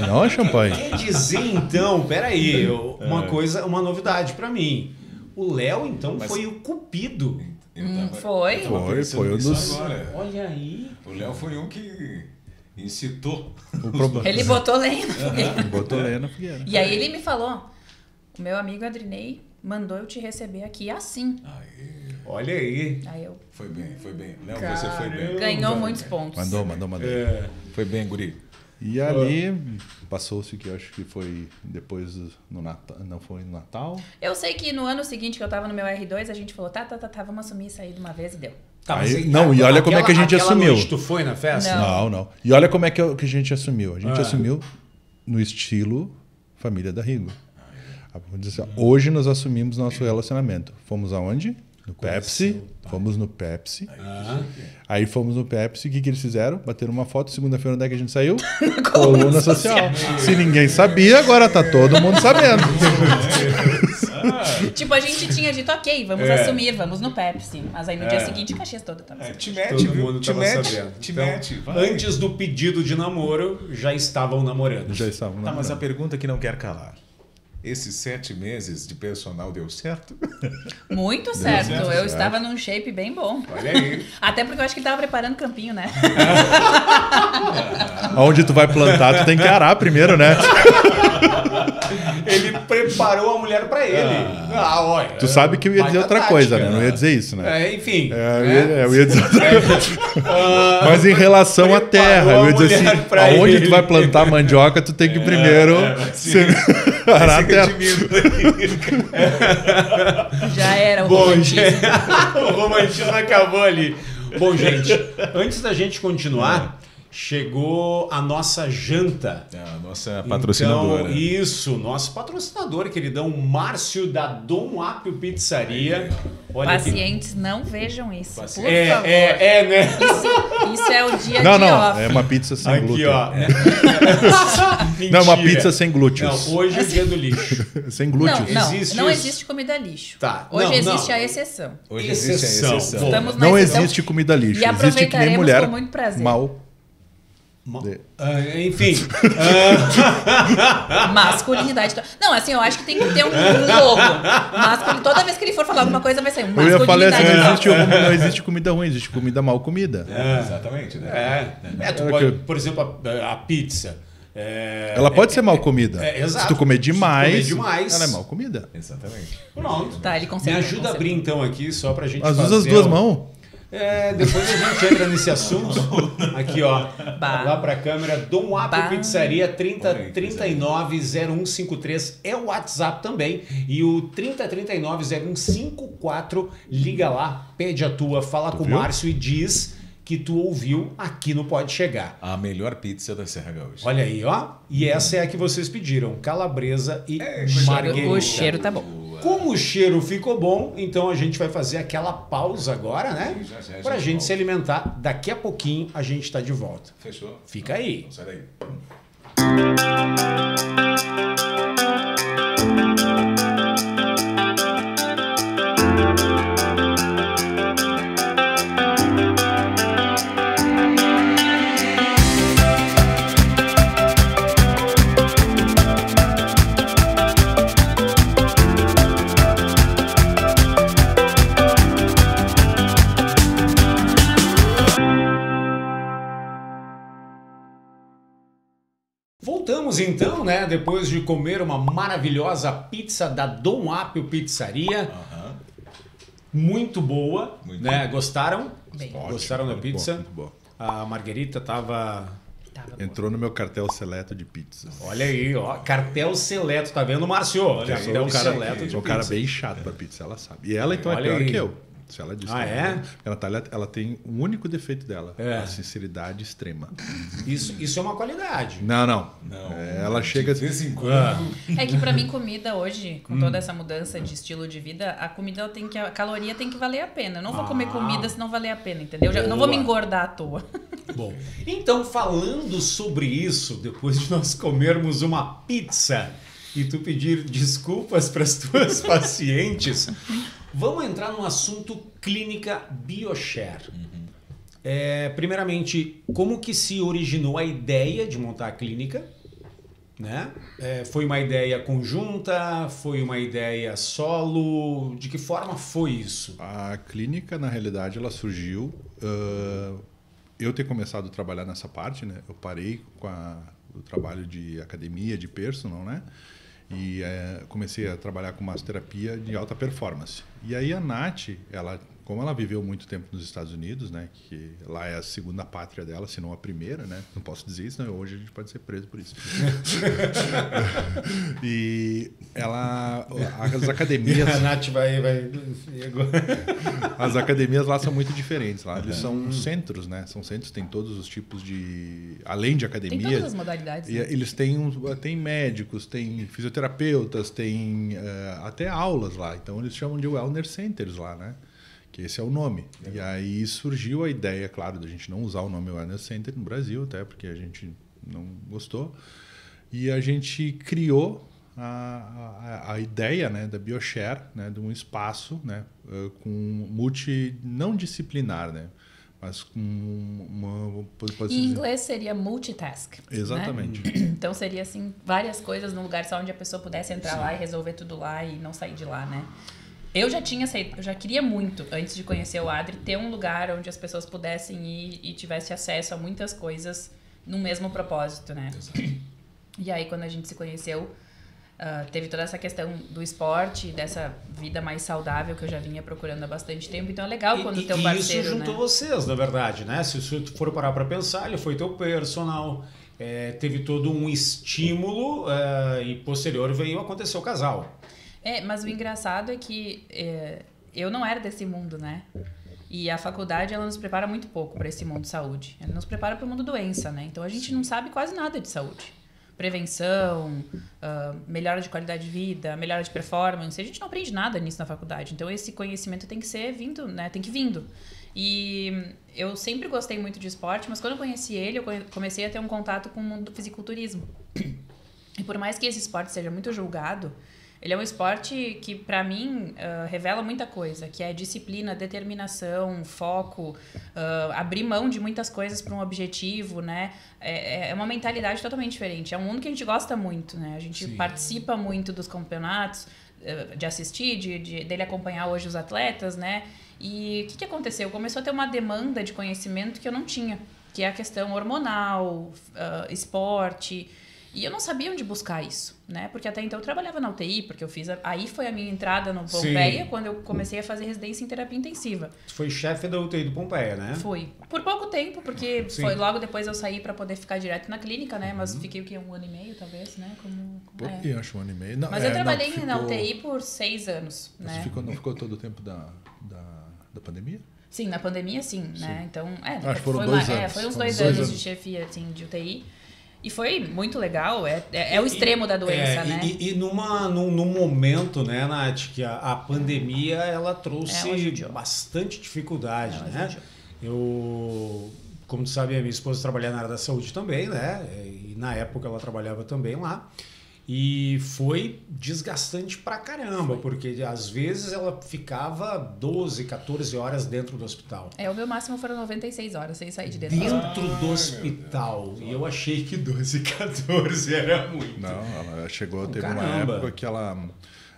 [SPEAKER 3] Não é champanhe.
[SPEAKER 1] Quer dizer, então, peraí, uma novidade pra mim. O Léo, então, foi o cupido.
[SPEAKER 4] Foi.
[SPEAKER 3] Foi um dos...
[SPEAKER 1] Olha aí.
[SPEAKER 2] O Léo foi um que incitou.
[SPEAKER 3] O problema.
[SPEAKER 4] Ele botou lenha na fogueira.
[SPEAKER 3] Botou lenha na fogueira.
[SPEAKER 4] E aí ele me falou, o meu amigo Adrinei mandou eu te receber aqui assim.
[SPEAKER 1] Olha aí.
[SPEAKER 2] Foi bem. Não, você foi bem.
[SPEAKER 4] Ganhou muitos pontos.
[SPEAKER 3] Mandou.
[SPEAKER 2] Foi bem, guri.
[SPEAKER 3] E ali passou-se que eu acho que foi depois no Natal, não foi no Natal.
[SPEAKER 4] Eu sei que no ano seguinte que eu tava no meu R2, a gente falou, tá, vamos assumir isso aí de uma vez e deu.
[SPEAKER 1] Tá,
[SPEAKER 3] aí, não, e olha como é que a gente assumiu.
[SPEAKER 1] Noite tu foi na festa?
[SPEAKER 3] Não. E olha como é que a gente assumiu. A gente assumiu no estilo família da Rigo. Vamos dizer assim, hoje nós assumimos nosso relacionamento. Fomos aonde? No Pepsi. Fomos no Pepsi. Aí fomos no Pepsi. O que eles fizeram? Bateram uma foto. Segunda-feira, onde é que a gente saiu? Coluna social. Se ninguém sabia, agora tá todo mundo sabendo.
[SPEAKER 4] Tipo, a gente tinha dito, ok, vamos assumir, vamos no Pepsi. Mas aí no dia seguinte, Caxias toda tava sabendo.
[SPEAKER 1] Todo mundo tava sabendo. Então, antes do pedido de namoro, já estavam namorando.
[SPEAKER 2] Tá, mas a pergunta que não quer calar. Esses 7 meses de personal deu certo?
[SPEAKER 4] Muito certo. Eu estava num shape bem bom.
[SPEAKER 2] Olha aí.
[SPEAKER 4] Até porque eu acho que ele estava preparando campinho, né?
[SPEAKER 3] Onde tu vai plantar, tu tem que arar primeiro, né?
[SPEAKER 1] Ele preparou a mulher pra ele. Olha.
[SPEAKER 3] Tu sabe que eu ia dizer outra coisa, né? Não ia dizer isso, né?
[SPEAKER 1] Enfim.
[SPEAKER 3] Eu ia dizer outra coisa. Mas em relação à terra, eu ia dizer assim, aonde tu vai plantar mandioca, tu tem que primeiro arar a terra.
[SPEAKER 4] Já era o romantismo.
[SPEAKER 1] O romantismo acabou ali. Bom, gente, antes da gente continuar, chegou a nossa janta.
[SPEAKER 2] A nossa patrocinadora.
[SPEAKER 1] Então, isso, nosso patrocinador, queridão Márcio da Dom Apio Pizzaria. Olha
[SPEAKER 4] pacientes, não vejam isso, por favor.
[SPEAKER 1] Né?
[SPEAKER 4] Isso é o dia de
[SPEAKER 3] off. É uma pizza sem glúten.
[SPEAKER 1] Ó.
[SPEAKER 3] Não, uma pizza sem glúteos.
[SPEAKER 1] Não, hoje é o dia do lixo.
[SPEAKER 3] Sem glúteos.
[SPEAKER 4] Não existe comida lixo.
[SPEAKER 1] Tá.
[SPEAKER 4] Hoje existe a exceção.
[SPEAKER 2] Hoje existe a exceção.
[SPEAKER 3] Não existe comida lixo.
[SPEAKER 4] E
[SPEAKER 3] existe que nem mulher
[SPEAKER 4] com muito prazer.
[SPEAKER 3] mal.
[SPEAKER 1] Enfim.
[SPEAKER 4] Masculinidade. Não, assim, eu acho que tem que ter um logo. Toda vez que ele for falar alguma coisa, vai sair masculinidade.
[SPEAKER 3] Eu ia falar assim, não existe comida ruim, existe comida mal comida.
[SPEAKER 2] Exatamente. Né?
[SPEAKER 1] Tu pode, por exemplo, a pizza.
[SPEAKER 3] Ela pode ser mal comida. Se tu comer demais, ela é mal comida.
[SPEAKER 2] Exatamente.
[SPEAKER 1] Pronto.
[SPEAKER 4] Tá, ele consegue.
[SPEAKER 1] Me ajuda a abrir então aqui, só pra gente
[SPEAKER 3] fazer. Usa as duas mãos.
[SPEAKER 1] Depois a gente entra nesse assunto. Aqui, ó. Lá pra câmera. Dom Apio Pizzaria 3039-0153 é o WhatsApp também. E o 3039-0154. Liga lá, pede a tua, fala com o Márcio e diz que tu ouviu aqui no Pode Chegar.
[SPEAKER 2] A melhor pizza da Serra Gaúcha.
[SPEAKER 1] Olha aí, ó. E essa é a que vocês pediram. Calabresa e marguerita.
[SPEAKER 4] O cheiro tá bom.
[SPEAKER 1] Como o cheiro ficou bom, então a gente vai fazer aquela pausa agora, né? Pra gente se alimentar. Daqui a pouquinho a gente tá de volta.
[SPEAKER 2] Fechou?
[SPEAKER 1] Fica aí.
[SPEAKER 2] Então, sai daí.
[SPEAKER 1] Voltamos então, né? Depois de comer uma maravilhosa pizza da Dom Apio Pizzaria. Muito boa, né? Gostaram?
[SPEAKER 4] Bem.
[SPEAKER 1] Gostaram da pizza?
[SPEAKER 3] Muito boa.
[SPEAKER 1] A Marguerita
[SPEAKER 3] entrou no meu cartel seleto de pizzas.
[SPEAKER 1] Olha aí, ó. Cartel seleto, tá vendo, Márcio? Cartel seleto de pizza.
[SPEAKER 3] Sou um cara bem chato pra pizza, ela sabe. E ela então é pior que eu. Se ela disse a Natália, ela tem um único defeito dela, a sinceridade extrema.
[SPEAKER 1] Isso é uma qualidade.
[SPEAKER 3] Não. Ela chega
[SPEAKER 2] de vez em quando.
[SPEAKER 4] É que pra mim comida hoje, com toda essa mudança de estilo de vida, a comida a caloria tem que valer a pena. Eu não vou comer comida se não valer a pena, entendeu? Eu não vou me engordar à toa.
[SPEAKER 1] Bom, então falando sobre isso, depois de nós comermos uma pizza e tu pedir desculpas para as tuas pacientes, vamos entrar no assunto clínica BioShare. Primeiramente, como que se originou a ideia de montar a clínica? Né? Foi uma ideia conjunta? Foi uma ideia solo? De que forma foi isso?
[SPEAKER 3] A clínica, na realidade, ela surgiu... eu ter começado a trabalhar nessa parte, né? Eu parei com o trabalho de academia, de personal, né? E comecei a trabalhar com massoterapia de alta performance. E aí a Nath, como ela viveu muito tempo nos Estados Unidos, né, que lá é a segunda pátria dela, se não a primeira, né? Não posso dizer isso, não, hoje a gente pode ser preso por isso. E as academias...
[SPEAKER 1] A Nath vai...
[SPEAKER 3] As academias lá são muito diferentes. Lá eles são centros, né? São centros, tem todos os tipos de... Além de academia...
[SPEAKER 4] Tem todas as modalidades.
[SPEAKER 3] Né? Eles têm médicos, têm fisioterapeutas, têm até aulas lá. Então eles chamam de wellness centers lá, né? Que esse é o nome. E aí surgiu a ideia, claro, da gente não usar o nome Wellness Center no Brasil, até porque a gente não gostou. E a gente criou a ideia, né, da BioShare, né, de um espaço, né, com não disciplinar, né, mas com
[SPEAKER 4] em inglês seria multitask.
[SPEAKER 3] Exatamente.
[SPEAKER 4] Né? Então seria assim, várias coisas num lugar só onde a pessoa pudesse entrar lá e resolver tudo lá e não sair de lá, né? Eu já queria muito, antes de conhecer o Adri, ter um lugar onde as pessoas pudessem ir e tivesse acesso a muitas coisas no mesmo propósito, né? Exato. E aí, quando a gente se conheceu, teve toda essa questão do esporte, dessa vida mais saudável que eu já vinha procurando há bastante tempo. Então é legal quando teu parceiro,
[SPEAKER 1] isso juntou, né, vocês, na verdade, né? Se você for parar para pensar, ele foi teu personal, teve todo um estímulo e posterior veio acontecer o casal.
[SPEAKER 4] Mas o engraçado é que eu não era desse mundo, né? E a faculdade, ela nos prepara muito pouco para esse mundo de saúde. Ela nos prepara para o mundo doença, né? Então a gente não sabe quase nada de saúde. Prevenção, melhora de qualidade de vida, melhora de performance. A gente não aprende nada nisso na faculdade. Então esse conhecimento tem que ser vindo, né? Tem que vindo. E eu sempre gostei muito de esporte, mas quando eu conheci ele, eu comecei a ter um contato com o mundo do fisiculturismo. E por mais que esse esporte seja muito julgado, ele é um esporte que, para mim, revela muita coisa, que é disciplina, determinação, foco, abrir mão de muitas coisas para um objetivo, né? É uma mentalidade totalmente diferente. É um mundo que a gente gosta muito, né? A gente participa muito dos campeonatos, de assistir, dele acompanhar hoje os atletas, né? E o que aconteceu? Começou a ter uma demanda de conhecimento que eu não tinha, que é a questão hormonal, esporte... E eu não sabia onde buscar isso, né? Porque até então eu trabalhava na UTI, porque eu fiz... Aí foi a minha entrada no Pompeia, quando eu comecei a fazer residência em terapia intensiva.
[SPEAKER 1] Tu foi chefe da UTI do Pompeia, né?
[SPEAKER 4] Fui. Por pouco tempo, porque foi logo depois eu saí para poder ficar direto na clínica, né? Mas fiquei o quê? 1 ano e meio, talvez, né?
[SPEAKER 3] Eu acho 1 ano e meio. Não,
[SPEAKER 4] mas eu trabalhei na UTI por 6 anos, né?
[SPEAKER 3] Não ficou todo o tempo da pandemia?
[SPEAKER 4] Sim, na pandemia sim, né? Então,
[SPEAKER 3] acho que foram 2 anos.
[SPEAKER 4] Foi uns 2 anos de chefia, assim, de UTI. E foi muito legal, é o extremo da doença, né?
[SPEAKER 1] E num momento, né, Nath, que a pandemia, ela trouxe bastante dificuldade, né? Eu, como tu sabe, a minha esposa trabalha na área da saúde também, né? E na época ela trabalhava também lá. E foi desgastante pra caramba, porque às vezes ela ficava 12, 14 horas dentro do hospital.
[SPEAKER 4] O meu máximo foram 96 horas sem sair de dentro
[SPEAKER 1] do hospital. E eu achei que 12, 14 era muito.
[SPEAKER 3] Não, ela chegou, teve uma época que ela...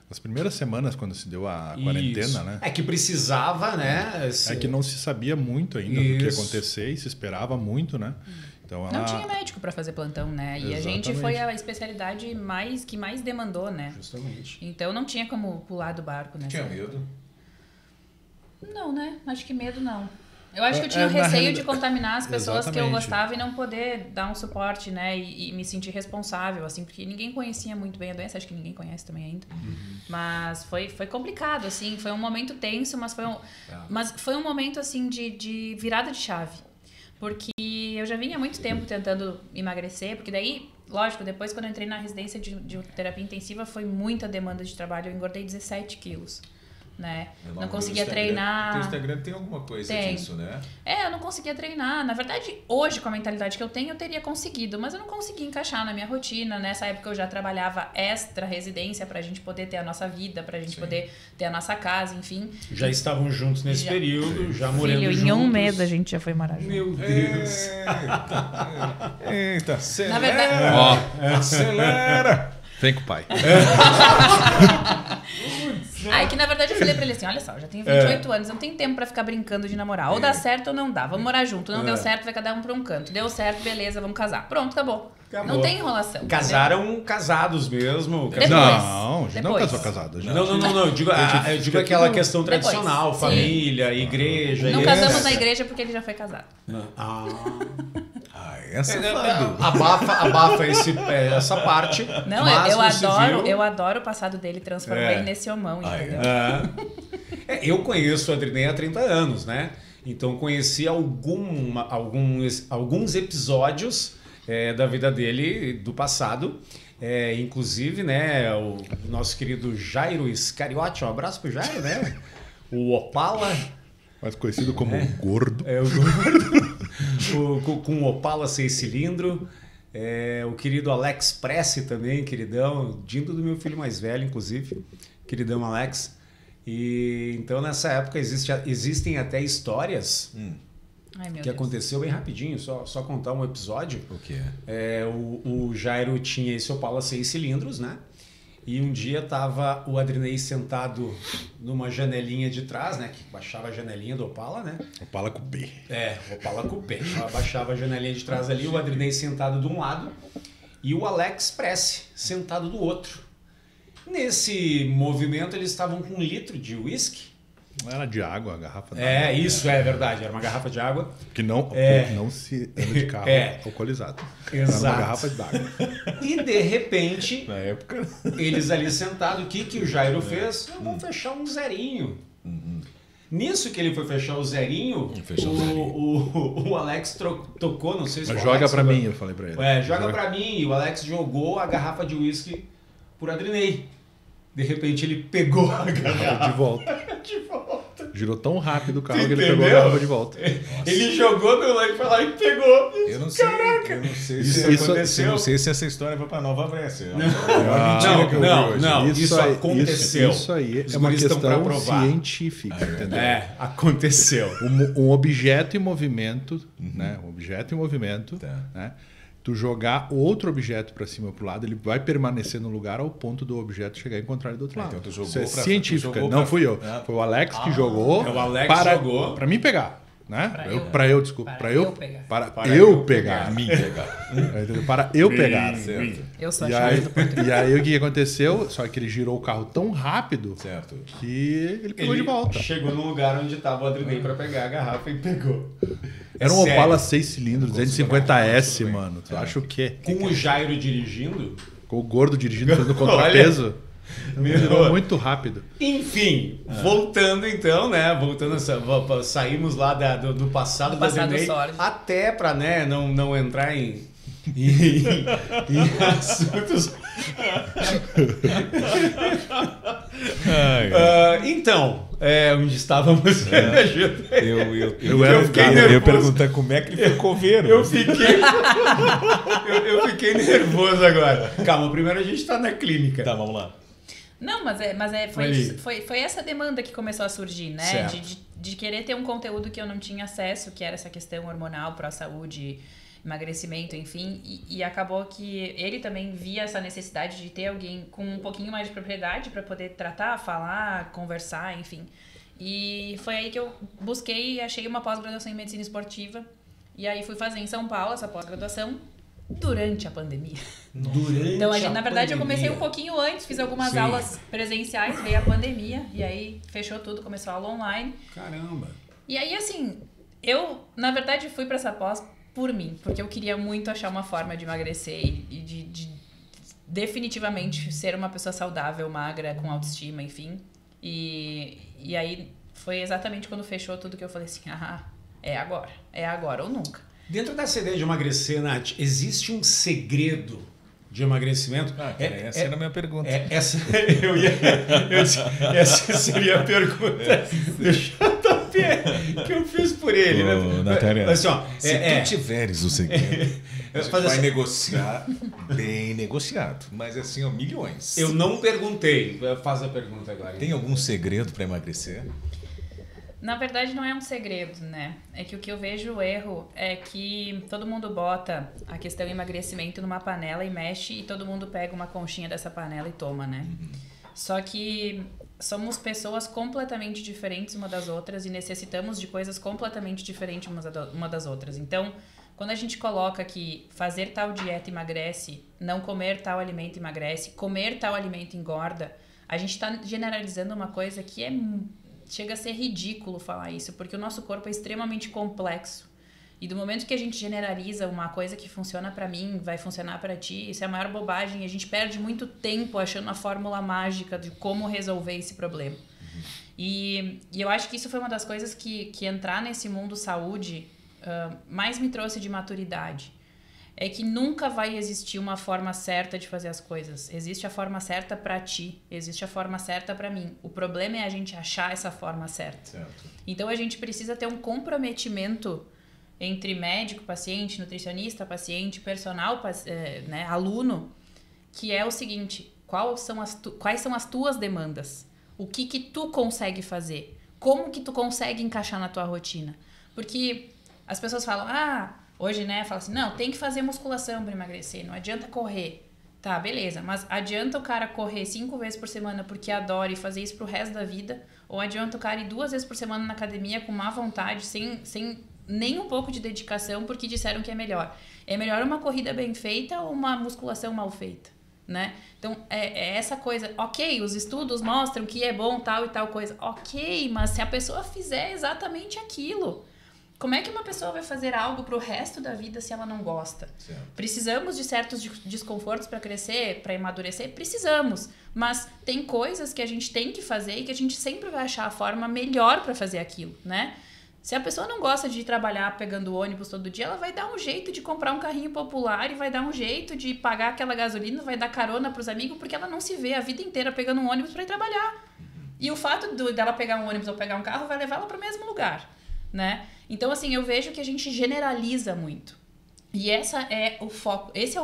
[SPEAKER 3] As primeiras semanas, quando se deu a quarentena, né?
[SPEAKER 1] É que precisava, né?
[SPEAKER 3] É que não se sabia muito ainda do que ia acontecer e se esperava muito, né? Então
[SPEAKER 4] não tinha médico para fazer plantão, né? E a gente foi a especialidade que mais demandou, né?
[SPEAKER 1] Justamente.
[SPEAKER 4] Então não tinha como pular do barco, né?
[SPEAKER 2] Tinha medo?
[SPEAKER 4] Não, né? Acho que medo não. Eu acho que eu tinha o receio de contaminar as pessoas que eu gostava e não poder dar um suporte, né? E me sentir responsável, assim, porque ninguém conhecia muito bem a doença, acho que ninguém conhece também ainda. Mas foi complicado, assim, foi um momento tenso, mas foi um momento, assim, de virada de chave. Porque eu já vinha há muito tempo tentando emagrecer, porque daí, lógico, depois quando eu entrei na residência de terapia intensiva, foi muita demanda de trabalho, eu engordei 17 quilos. Né? Não conseguia treinar.
[SPEAKER 2] O Instagram tem alguma coisa disso, né?
[SPEAKER 4] Eu não conseguia treinar. Na verdade, hoje, com a mentalidade que eu tenho, eu teria conseguido, mas eu não conseguia encaixar na minha rotina. Nessa época eu já trabalhava extra residência pra gente poder ter a nossa vida, pra gente poder ter a nossa casa, enfim.
[SPEAKER 1] Já estavam juntos nesse período, já morando juntos.
[SPEAKER 4] Em 1 mês a gente já foi morar junto.
[SPEAKER 1] Meu Deus!
[SPEAKER 2] Eita, acelera!
[SPEAKER 4] Na verdade...
[SPEAKER 2] Acelera!
[SPEAKER 3] Vem com o pai.
[SPEAKER 4] que na verdade eu falei pra ele assim, olha só, eu já tenho 28 anos, eu não tenho tempo pra ficar brincando de namorar. Ou dá certo ou não dá, vamos morar junto. Não deu certo, vai cada um pra um canto. Deu certo, beleza, vamos casar. Pronto, acabou. Não tem enrolação.
[SPEAKER 1] Casaram casados mesmo.
[SPEAKER 4] Depois.
[SPEAKER 3] Não casou casado.
[SPEAKER 1] Não. Eu digo aquela questão tradicional, família, igreja.
[SPEAKER 4] Não casamos na igreja porque ele já foi casado.
[SPEAKER 1] Abafa essa parte.
[SPEAKER 4] Não, eu adoro o passado dele, transformar ele nesse homão, entendeu?
[SPEAKER 1] Eu conheço o Adrinei há 30 anos, né? Então conheci alguns episódios da vida dele, do passado. Inclusive, né, o nosso querido Jairo Iscariote, um abraço pro Jairo, né? O Opala.
[SPEAKER 3] Mais conhecido como o Gordo.
[SPEAKER 1] O Gordo. Com o Opala 6 cilindros. O querido Alex Pressi também, queridão. Dindo do meu filho mais velho, inclusive. Queridão Alex. E então, nessa época, existem até histórias...
[SPEAKER 4] Ai, meu
[SPEAKER 1] que
[SPEAKER 4] Deus.
[SPEAKER 1] Aconteceu bem rapidinho, só contar um episódio.
[SPEAKER 2] O quê?
[SPEAKER 1] O Jairo tinha esse Opala 6 cilindros, né? E um dia tava o Adrinei sentado numa janelinha de trás, né? Que baixava a janelinha do Opala, né?
[SPEAKER 3] Opala Coupé.
[SPEAKER 1] Opala Coupé. Baixava a janelinha de trás ali, o Adrinei sentado de um lado e o Alex Pressi sentado do outro. Nesse movimento, eles estavam com 1 litro de uísque.
[SPEAKER 3] Não era de água, a garrafa d'água.
[SPEAKER 1] Isso é verdade. Era uma garrafa de água.
[SPEAKER 3] Que não se anda de carro alcoolizado.
[SPEAKER 1] Exato.
[SPEAKER 3] Era uma garrafa d'água.
[SPEAKER 1] E de repente,
[SPEAKER 2] Na época...
[SPEAKER 1] eles ali sentados, o que o Jairo fez? Vamos fechar um zerinho. Nisso que ele foi fechar o zerinho, o Alex tocou, não sei se
[SPEAKER 3] Mas
[SPEAKER 1] o
[SPEAKER 3] joga
[SPEAKER 1] Alex
[SPEAKER 3] pra mim, eu falei pra ele.
[SPEAKER 1] Joga pra mim. E o Alex jogou a garrafa de uísque por Adrinei. De repente ele pegou a garrafa
[SPEAKER 3] de volta. Girou tão rápido o carro que ele
[SPEAKER 1] Entendeu?
[SPEAKER 3] pegou a garrafa de volta.
[SPEAKER 1] Ele jogou do lado e foi lá e pegou.
[SPEAKER 2] Eu não sei.
[SPEAKER 1] Caraca!
[SPEAKER 2] Eu não sei
[SPEAKER 1] Isso
[SPEAKER 2] eu não sei se essa história vai pra Nova Brécia.
[SPEAKER 1] Não, isso aconteceu.
[SPEAKER 3] Isso aí
[SPEAKER 1] Os
[SPEAKER 3] é uma
[SPEAKER 1] guris estão pra
[SPEAKER 3] questão
[SPEAKER 1] provar.
[SPEAKER 3] científica, entendeu?
[SPEAKER 1] Aconteceu.
[SPEAKER 3] Um objeto em movimento, né? Um objeto em movimento, né? Tu jogar outro objeto para cima ou pro lado, ele vai permanecer no lugar ao ponto do objeto chegar e encontrar ele do outro lado.
[SPEAKER 2] Então tu jogou
[SPEAKER 3] Isso é científica. Não fui eu. Foi o Alex que jogou.
[SPEAKER 1] O Alex jogou
[SPEAKER 3] para mim pegar, né? Para eu pegar.
[SPEAKER 2] Mim pegar.
[SPEAKER 3] Para eu pegar.
[SPEAKER 4] Eu sou a chave do português.
[SPEAKER 3] E aí o que aconteceu? Só que ele girou o carro tão rápido que ele pegou de volta.
[SPEAKER 1] Chegou num lugar onde estava o Adrinei para pegar a garrafa e pegou.
[SPEAKER 3] Era um Opala 6 cilindros, 250S, mano. Tu acha o quê?
[SPEAKER 1] Com o Jairo dirigindo?
[SPEAKER 3] Com o Gordo dirigindo, fazendo contrapeso. Virou muito rápido.
[SPEAKER 1] Enfim, voltando então, né? Saímos lá do passado do Adrinei até para, né, não entrar em assuntos. Então, onde estávamos?
[SPEAKER 2] Eu perguntei como é que ele foi coveiro.
[SPEAKER 1] Eu fiquei nervoso agora. Calma, primeiro a gente tá na clínica.
[SPEAKER 2] Tá, vamos lá.
[SPEAKER 4] Não, foi essa demanda que começou a surgir, né? De querer ter um conteúdo que eu não tinha acesso, que era essa questão hormonal, pró-saúde, emagrecimento, enfim. E acabou que ele também via essa necessidade de ter alguém com um pouquinho mais de propriedade para poder tratar, falar, conversar, enfim. E foi aí que eu busquei e achei uma pós-graduação em medicina esportiva. E aí fui fazer em São Paulo essa pós-graduação durante a pandemia. Então, na verdade, eu comecei um pouquinho antes, fiz algumas aulas presenciais, veio a pandemia, e aí fechou tudo, começou a aula online.
[SPEAKER 1] Caramba!
[SPEAKER 4] E aí, assim, eu, na verdade, fui para essa pós por mim, porque eu queria muito achar uma forma de emagrecer e de definitivamente ser uma pessoa saudável, magra, com autoestima, enfim. E aí foi exatamente quando fechou tudo que eu falei assim, é agora ou nunca.
[SPEAKER 1] Dentro dessa ideia de emagrecer, Nath, existe um segredo de emagrecimento?
[SPEAKER 2] Essa era a minha pergunta.
[SPEAKER 1] Essa seria a pergunta do JP que eu fiz por ele.
[SPEAKER 2] Natália,
[SPEAKER 1] assim,
[SPEAKER 2] se tu tiveres o segredo, a gente vai negociar bem negociado. Mas assim, milhões.
[SPEAKER 1] Eu não perguntei. Faz a pergunta agora.
[SPEAKER 2] Tem algum segredo para emagrecer?
[SPEAKER 4] Na verdade, não é um segredo, né? É que o que eu vejo o erro é que todo mundo bota a questão emagrecimento numa panela e mexe e todo mundo pega uma conchinha dessa panela e toma, né? Só que somos pessoas completamente diferentes uma das outras e necessitamos de coisas completamente diferentes uma das outras. Então, quando a gente coloca que fazer tal dieta emagrece, não comer tal alimento emagrece, comer tal alimento engorda, a gente está generalizando uma coisa que chega a ser ridículo falar isso, porque o nosso corpo é extremamente complexo. E do momento que a gente generaliza uma coisa que funciona para mim, vai funcionar para ti, isso é a maior bobagem. A gente perde muito tempo achando a fórmula mágica de como resolver esse problema. E eu acho que isso foi uma das coisas que entrar nesse mundo saúde mais me trouxe de maturidade. É que nunca vai existir uma forma certa de fazer as coisas. Existe a forma certa para ti, existe a forma certa para mim. O problema é a gente achar essa forma certa. Certo. Então a gente precisa ter um comprometimento entre médico, paciente, nutricionista, paciente, personal, né, aluno, que é o seguinte: quais são as tuas demandas? O que tu consegue fazer? Como que tu consegue encaixar na tua rotina? Porque as pessoas falam, hoje, né, fala assim, não, tem que fazer musculação para emagrecer, não adianta correr. Tá, beleza, mas adianta o cara correr 5 vezes por semana porque adora e fazer isso pro resto da vida? Ou adianta o cara ir 2 vezes por semana na academia com má vontade, sem nem um pouco de dedicação, porque disseram que é melhor? É melhor uma corrida bem feita ou uma musculação mal feita, né? Então, é essa coisa, ok, os estudos mostram que é bom tal e tal coisa, ok, mas se a pessoa fizer exatamente aquilo, como é que uma pessoa vai fazer algo pro resto da vida se ela não gosta? Certo. Precisamos de certos desconfortos para crescer, para amadurecer? Precisamos, mas tem coisas que a gente tem que fazer e que a gente sempre vai achar a forma melhor para fazer aquilo, né? Se a pessoa não gosta de trabalhar pegando ônibus todo dia, ela vai dar um jeito de comprar um carrinho popular e vai dar um jeito de pagar aquela gasolina, vai dar carona pros amigos, porque ela não se vê a vida inteira pegando um ônibus para ir trabalhar. E o fato dela pegar um ônibus ou pegar um carro vai levá-la para o mesmo lugar, né? Então, assim, eu vejo que a gente generaliza muito. E esse é o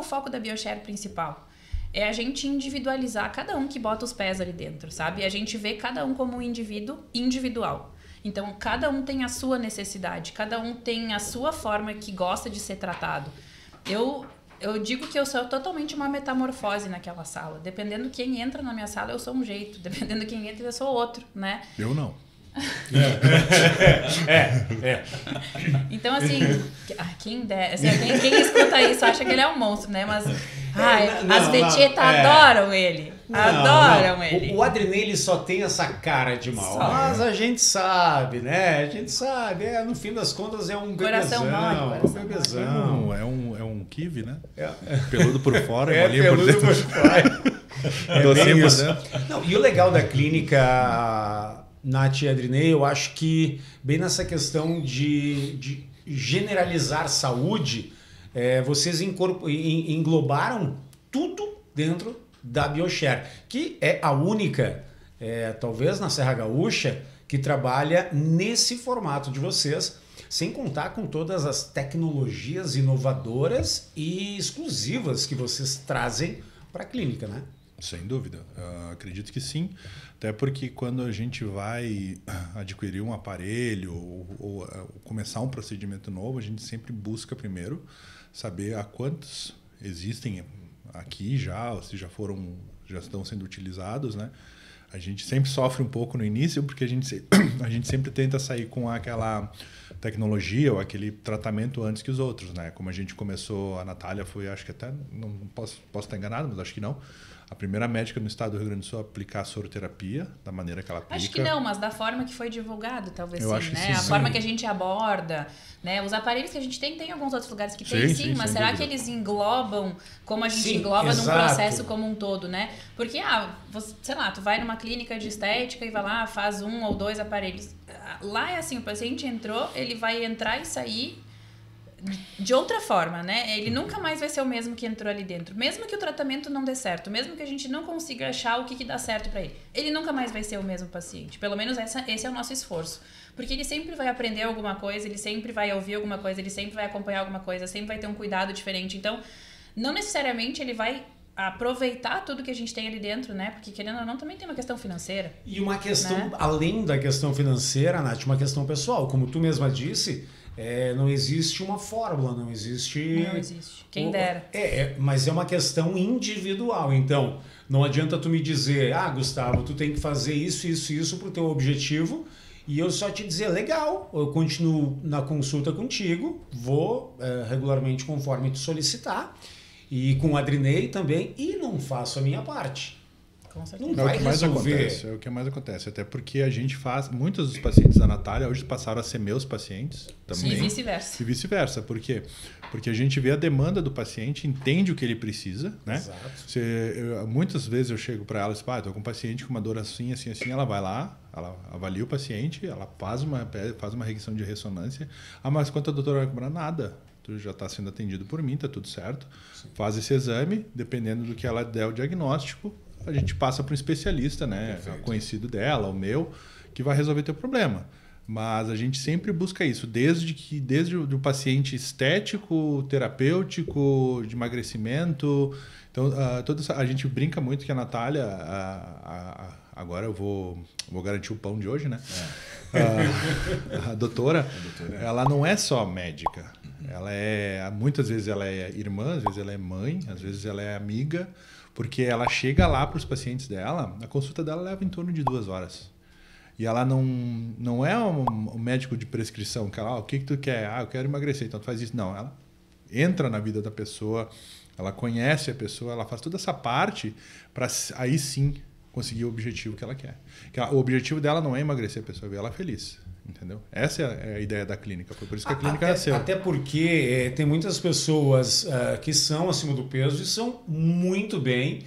[SPEAKER 4] foco da BioShare principal. É a gente individualizar cada um que bota os pés ali dentro, sabe? A gente vê cada um como um indivíduo individual. Então, cada um tem a sua necessidade, cada um tem a sua forma que gosta de ser tratado. Eu digo que eu sou totalmente uma metamorfose naquela sala. Dependendo de quem entra na minha sala, eu sou um jeito. Dependendo de quem entra, eu sou outro, né?
[SPEAKER 3] Eu não.
[SPEAKER 4] Então, assim, quem escuta isso acha que ele é um monstro, né? Mas as vetietas adoram ele. Adoram ele.
[SPEAKER 1] O Adrinei, ele só tem essa cara de mal. Mas a gente sabe, né? A gente sabe. No fim das contas, é um
[SPEAKER 4] coração
[SPEAKER 1] bebezão.
[SPEAKER 3] É um kiwi, né? Peludo por fora, bolinha por
[SPEAKER 1] peludo
[SPEAKER 3] dentro.
[SPEAKER 1] Por fora. Docinho por dentro. Não, e o legal da clínica Nath e Adrinei, eu acho que bem nessa questão de generalizar saúde, vocês englobaram tudo dentro da BioShare, que é a única, talvez na Serra Gaúcha, que trabalha nesse formato de vocês, sem contar com todas as tecnologias inovadoras e exclusivas que vocês trazem para a clínica, né?
[SPEAKER 3] Sem dúvida, acredito que sim, até porque quando a gente vai adquirir um aparelho ou começar um procedimento novo, a gente sempre busca primeiro saber a quantos existem aqui já, ou se já estão sendo utilizados, né? A gente sempre sofre um pouco no início, porque a gente sempre tenta sair com aquela tecnologia ou aquele tratamento antes que os outros, né? Como a gente começou, a Natália foi, acho que até, não posso estar enganado, mas acho que não, a primeira médica no estado do Rio Grande do Sul a aplicar a soroterapia, da maneira que ela aplica.
[SPEAKER 4] Acho que não, mas da forma que foi divulgado, talvez
[SPEAKER 3] eu
[SPEAKER 4] sim,
[SPEAKER 3] acho que
[SPEAKER 4] né?
[SPEAKER 3] sim,
[SPEAKER 4] a forma que a gente aborda, né? Os aparelhos que a gente tem alguns outros lugares que tem sim, mas será que eles englobam como a gente engloba num processo como um todo, né? Porque, sei lá, tu vai numa clínica de estética e vai lá, faz 1 ou 2 aparelhos. Lá é assim, o paciente entrou, ele vai entrar e sair de outra forma, né? Ele nunca mais vai ser o mesmo que entrou ali dentro. Mesmo que o tratamento não dê certo, mesmo que a gente não consiga achar o que dá certo para ele, ele nunca mais vai ser o mesmo paciente. Pelo menos esse é o nosso esforço. Porque ele sempre vai aprender alguma coisa, ele sempre vai ouvir alguma coisa, ele sempre vai acompanhar alguma coisa, sempre vai ter um cuidado diferente. Então, não necessariamente ele vai aproveitar tudo que a gente tem ali dentro, né? Porque, querendo ou não, também tem uma questão financeira.
[SPEAKER 1] E uma questão, né? Além da questão financeira, Nath, uma questão pessoal. Como tu mesma disse, não existe uma fórmula, não existe...
[SPEAKER 4] Não existe. Quem dera.
[SPEAKER 1] Mas é uma questão individual. Então, não adianta tu me dizer, Gustavo, tu tem que fazer isso pro teu objetivo, e eu só te dizer, legal, eu continuo na consulta contigo, vou regularmente conforme tu solicitar, e com o Adrinei também, e não faço a minha parte. Não vai resolver.
[SPEAKER 3] É o que mais acontece. Até porque a gente faz... Muitos dos pacientes da Natália hoje passaram a ser meus pacientes também.
[SPEAKER 4] E vice-versa.
[SPEAKER 3] E vice-versa. Por quê? Porque a gente vê a demanda do paciente, entende o que ele precisa, né?
[SPEAKER 1] Exato.
[SPEAKER 3] Muitas vezes eu chego para ela e digo, estou com um paciente com uma dor assim, ela vai lá, ela avalia o paciente, ela faz uma regressão de ressonância. Mas quanto a doutora vai cobrar? Nada. Tu já está sendo atendido por mim, está tudo certo. Sim. Faz esse exame, dependendo do que ela der o diagnóstico, a gente passa para um especialista, né, conhecido dela, o meu, que vai resolver teu problema. Mas a gente sempre busca isso, desde o paciente estético, terapêutico, de emagrecimento. Então, a gente brinca muito que a Natália, agora eu vou garantir o pão de hoje, né? A doutora, ela não é só médica. Muitas vezes ela é irmã, às vezes ela é mãe, às vezes ela é amiga. Porque ela chega lá para os pacientes dela, a consulta dela leva em torno de 2 horas. E ela não é um médico de prescrição, que ela, o que tu quer? Eu quero emagrecer, então tu faz isso. Não, ela entra na vida da pessoa, ela conhece a pessoa, ela faz toda essa parte para aí sim conseguir o objetivo que ela quer. O objetivo dela não é emagrecer a pessoa, é ver ela feliz. Entendeu? Essa é a ideia da clínica. Foi por isso que a clínica nasceu.
[SPEAKER 1] Até porque tem muitas pessoas que são acima do peso e são muito bem,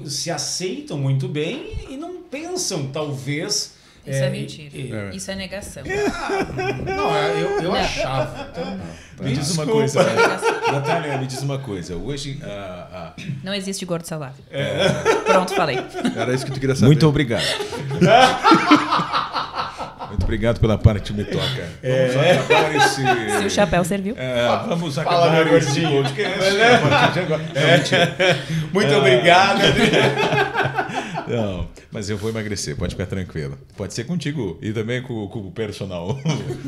[SPEAKER 1] se aceitam muito bem e não pensam, talvez...
[SPEAKER 4] Isso é mentira. Isso é negação.
[SPEAKER 1] Eu achava. Então,
[SPEAKER 2] me diz uma coisa. Natália, me diz uma coisa. Hoje...
[SPEAKER 4] Não existe gordo saudável. Pronto, falei.
[SPEAKER 3] Era isso que tu queria saber.
[SPEAKER 2] Muito obrigado. Muito obrigado pela parte que me toca. Vamos acabar esse...
[SPEAKER 4] Se o chapéu serviu.
[SPEAKER 2] Vamos acabar esse podcast.
[SPEAKER 1] Muito obrigado,
[SPEAKER 2] Não, mas eu vou emagrecer, pode ficar tranquilo. Pode ser contigo e também com o personal.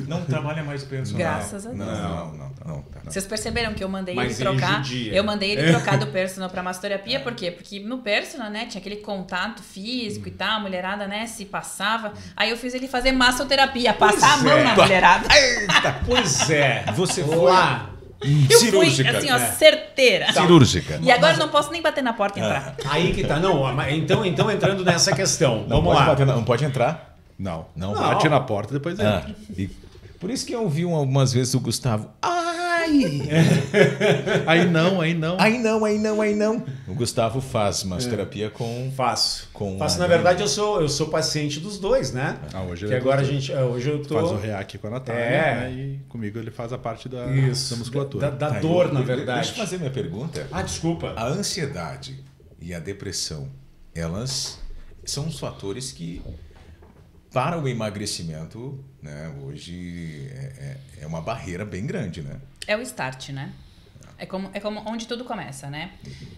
[SPEAKER 2] Não trabalha mais o personal.
[SPEAKER 4] Graças a Deus.
[SPEAKER 2] Não.
[SPEAKER 4] Vocês perceberam que eu mandei ele trocar? Eu mandei ele trocar do personal para massoterapia, por quê? Porque no personal, né, tinha aquele contato físico e tal, a mulherada, né, se passava. Aí eu fiz ele fazer massoterapia, passar a mão na mulherada.
[SPEAKER 1] Eita, pois é.
[SPEAKER 2] Você foi lá.
[SPEAKER 4] Eu cirúrgica. Fui, assim, ó, certeira.
[SPEAKER 2] Cirúrgica.
[SPEAKER 4] E agora eu não posso nem bater na porta e entrar.
[SPEAKER 1] Aí que tá. Não, então entrando nessa questão. Vamos lá.
[SPEAKER 2] Não pode entrar?
[SPEAKER 3] Não. Bate na porta, depois entra.
[SPEAKER 2] Por isso que eu ouvi algumas vezes o Gustavo...
[SPEAKER 3] Aí não.
[SPEAKER 2] O Gustavo faz massoterapia com...
[SPEAKER 1] Faço. Na verdade, eu sou paciente dos dois, né?
[SPEAKER 3] Hoje
[SPEAKER 1] que agora hoje eu tô...
[SPEAKER 3] Faz o reac com a Natália, né? E comigo ele faz a parte da musculatura.
[SPEAKER 1] Da dor, na verdade.
[SPEAKER 2] Deixa eu fazer minha pergunta.
[SPEAKER 1] Desculpa.
[SPEAKER 2] A ansiedade e a depressão, elas são os fatores que... Para o emagrecimento, né, hoje é uma barreira bem grande, né?
[SPEAKER 4] É o start, né? É como onde tudo começa, né?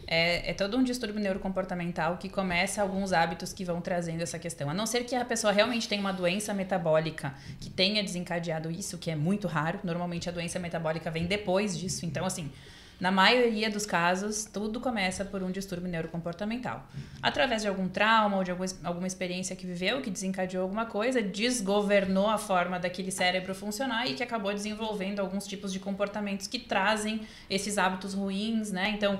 [SPEAKER 4] É todo um distúrbio neurocomportamental que começa alguns hábitos que vão trazendo essa questão. A não ser que a pessoa realmente tenha uma doença metabólica que tenha desencadeado isso, que é muito raro. Normalmente a doença metabólica vem depois disso. Então, assim... Na maioria dos casos, tudo começa por um distúrbio neurocomportamental. Através de algum trauma ou de alguma experiência que viveu, que desencadeou alguma coisa, desgovernou a forma daquele cérebro funcionar e que acabou desenvolvendo alguns tipos de comportamentos que trazem esses hábitos ruins, né? Então,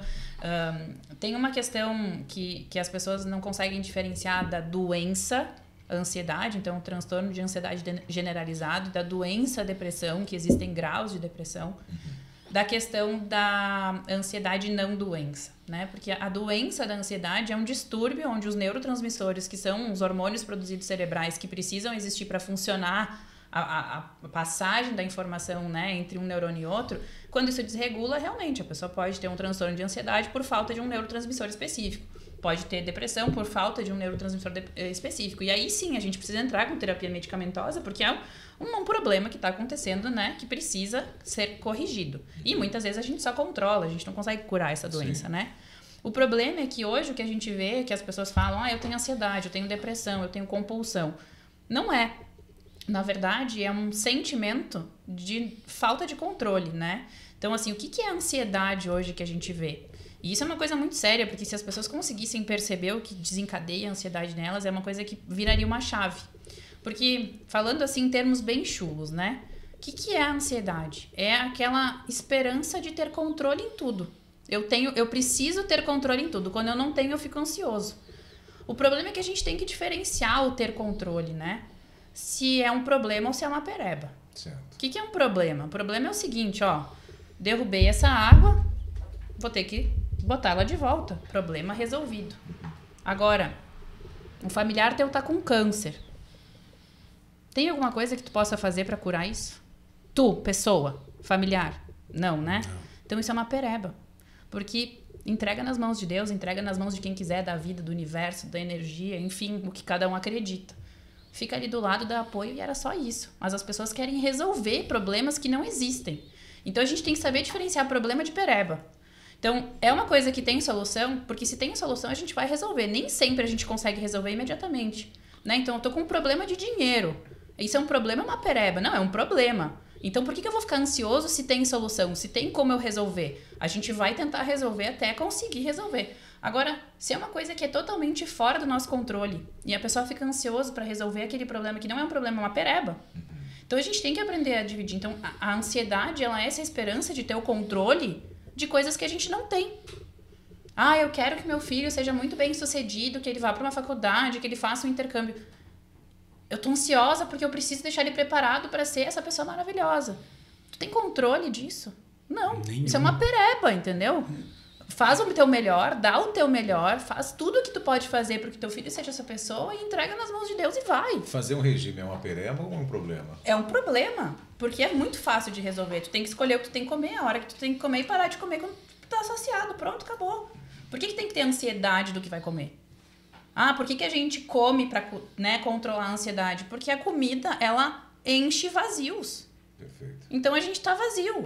[SPEAKER 4] tem uma questão que as pessoas não conseguem diferenciar da doença, a ansiedade, então o transtorno de ansiedade generalizado, da doença, a depressão, que existem graus de depressão, da questão da ansiedade não doença, né? Porque a doença da ansiedade é um distúrbio onde os neurotransmissores, que são os hormônios produzidos cerebrais que precisam existir para funcionar a passagem da informação, né, entre um neurônio e outro, quando isso desregula, realmente a pessoa pode ter um transtorno de ansiedade por falta de um neurotransmissor específico. Pode ter depressão por falta de um neurotransmissor específico. E aí sim, a gente precisa entrar com terapia medicamentosa, porque é um problema que está acontecendo, né? Que precisa ser corrigido. E muitas vezes a gente só controla, a gente não consegue curar essa doença, né? O problema é que hoje o que a gente vê é que as pessoas falam, eu tenho ansiedade, eu tenho depressão, eu tenho compulsão. Não é. na verdade, é um sentimento de falta de controle, né? Então, assim, o que é a ansiedade hoje que a gente vê? E isso é uma coisa muito séria, porque se as pessoas conseguissem perceber o que desencadeia a ansiedade nelas, é uma coisa que viraria uma chave. Porque, falando assim em termos bem chulos, né? O que é a ansiedade? É aquela esperança de ter controle em tudo. Eu preciso ter controle em tudo. Quando eu não tenho, eu fico ansioso. O problema é que a gente tem que diferenciar o ter controle, né? Se é um problema ou se é uma pereba.
[SPEAKER 2] Certo.
[SPEAKER 4] O que é um problema? O problema é o seguinte, ó. Derrubei essa água, vou ter que botar ela de volta. Problema resolvido. Agora, um familiar teu tá com câncer. Tem alguma coisa que tu possa fazer para curar isso? Tu, pessoa, familiar? Não, né? Não. Então isso é uma pereba. Porque entrega nas mãos de Deus, entrega nas mãos de quem quiser, da vida, do universo, da energia, enfim, o que cada um acredita. Fica ali do lado, dá apoio e era só isso. Mas as pessoas querem resolver problemas que não existem. Então a gente tem que saber diferenciar problema de pereba. Então é uma coisa que tem solução, porque se tem solução a gente vai resolver. Nem sempre a gente consegue resolver imediatamente, né? Então eu tô com um problema de dinheiro. Isso é um problema, é uma pereba? Não, é um problema. Então por que eu vou ficar ansioso se tem solução? Se tem como eu resolver? A gente vai tentar resolver até conseguir resolver. Agora, se é uma coisa que é totalmente fora do nosso controle e a pessoa fica ansiosa para resolver aquele problema que não é um problema, é uma pereba. Então a gente tem que aprender a dividir. Então a ansiedade, ela é essa esperança de ter o controle de coisas que a gente não tem. Ah, eu quero que meu filho seja muito bem sucedido, que ele vá para uma faculdade, que ele faça um intercâmbio. Eu tô ansiosa porque eu preciso deixar ele preparado para ser essa pessoa maravilhosa. Tu tem controle disso? Não. Nenhum. Isso é uma pereba, entendeu? Faz o teu melhor, dá o teu melhor, faz tudo o que tu pode fazer para que teu filho seja essa pessoa e entrega nas mãos de Deus e vai.
[SPEAKER 2] Fazer um regime é uma pereba ou é um problema?
[SPEAKER 4] É um problema, porque é muito fácil de resolver. Tu tem que escolher o que tu tem que comer, a hora que tu tem que comer e parar de comer quando tu tá saciado. Pronto, acabou. Por que tem que ter ansiedade do que vai comer? Ah, por que a gente come para, né, controlar a ansiedade? Porque a comida, ela enche vazios.
[SPEAKER 2] Perfeito.
[SPEAKER 4] Então a gente tá vazio.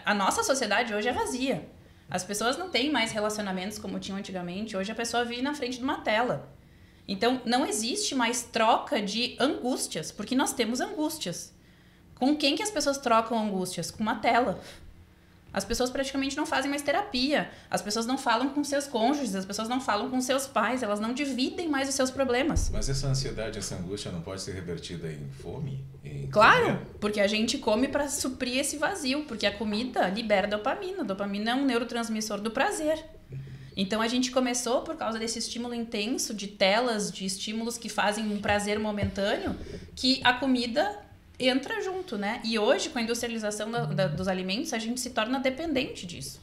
[SPEAKER 4] A nossa sociedade hoje é vazia. As pessoas não têm mais relacionamentos como tinham antigamente. Hoje a pessoa vive na frente de uma tela. Então não existe mais troca de angústias, porque nós temos angústias. Com quem que as pessoas trocam angústias? Com uma tela. As pessoas praticamente não fazem mais terapia. As pessoas não falam com seus cônjuges, as pessoas não falam com seus pais, elas não dividem mais os seus problemas.
[SPEAKER 2] Mas essa ansiedade, essa angústia não pode ser revertida em fome?
[SPEAKER 4] Claro, porque a gente come para suprir esse vazio, porque a comida libera dopamina. A dopamina é um neurotransmissor do prazer. Então a gente começou por causa desse estímulo intenso de telas, de estímulos que fazem um prazer momentâneo, que a comida entra junto, né? E hoje, com a industrialização dos alimentos, a gente se torna dependente disso.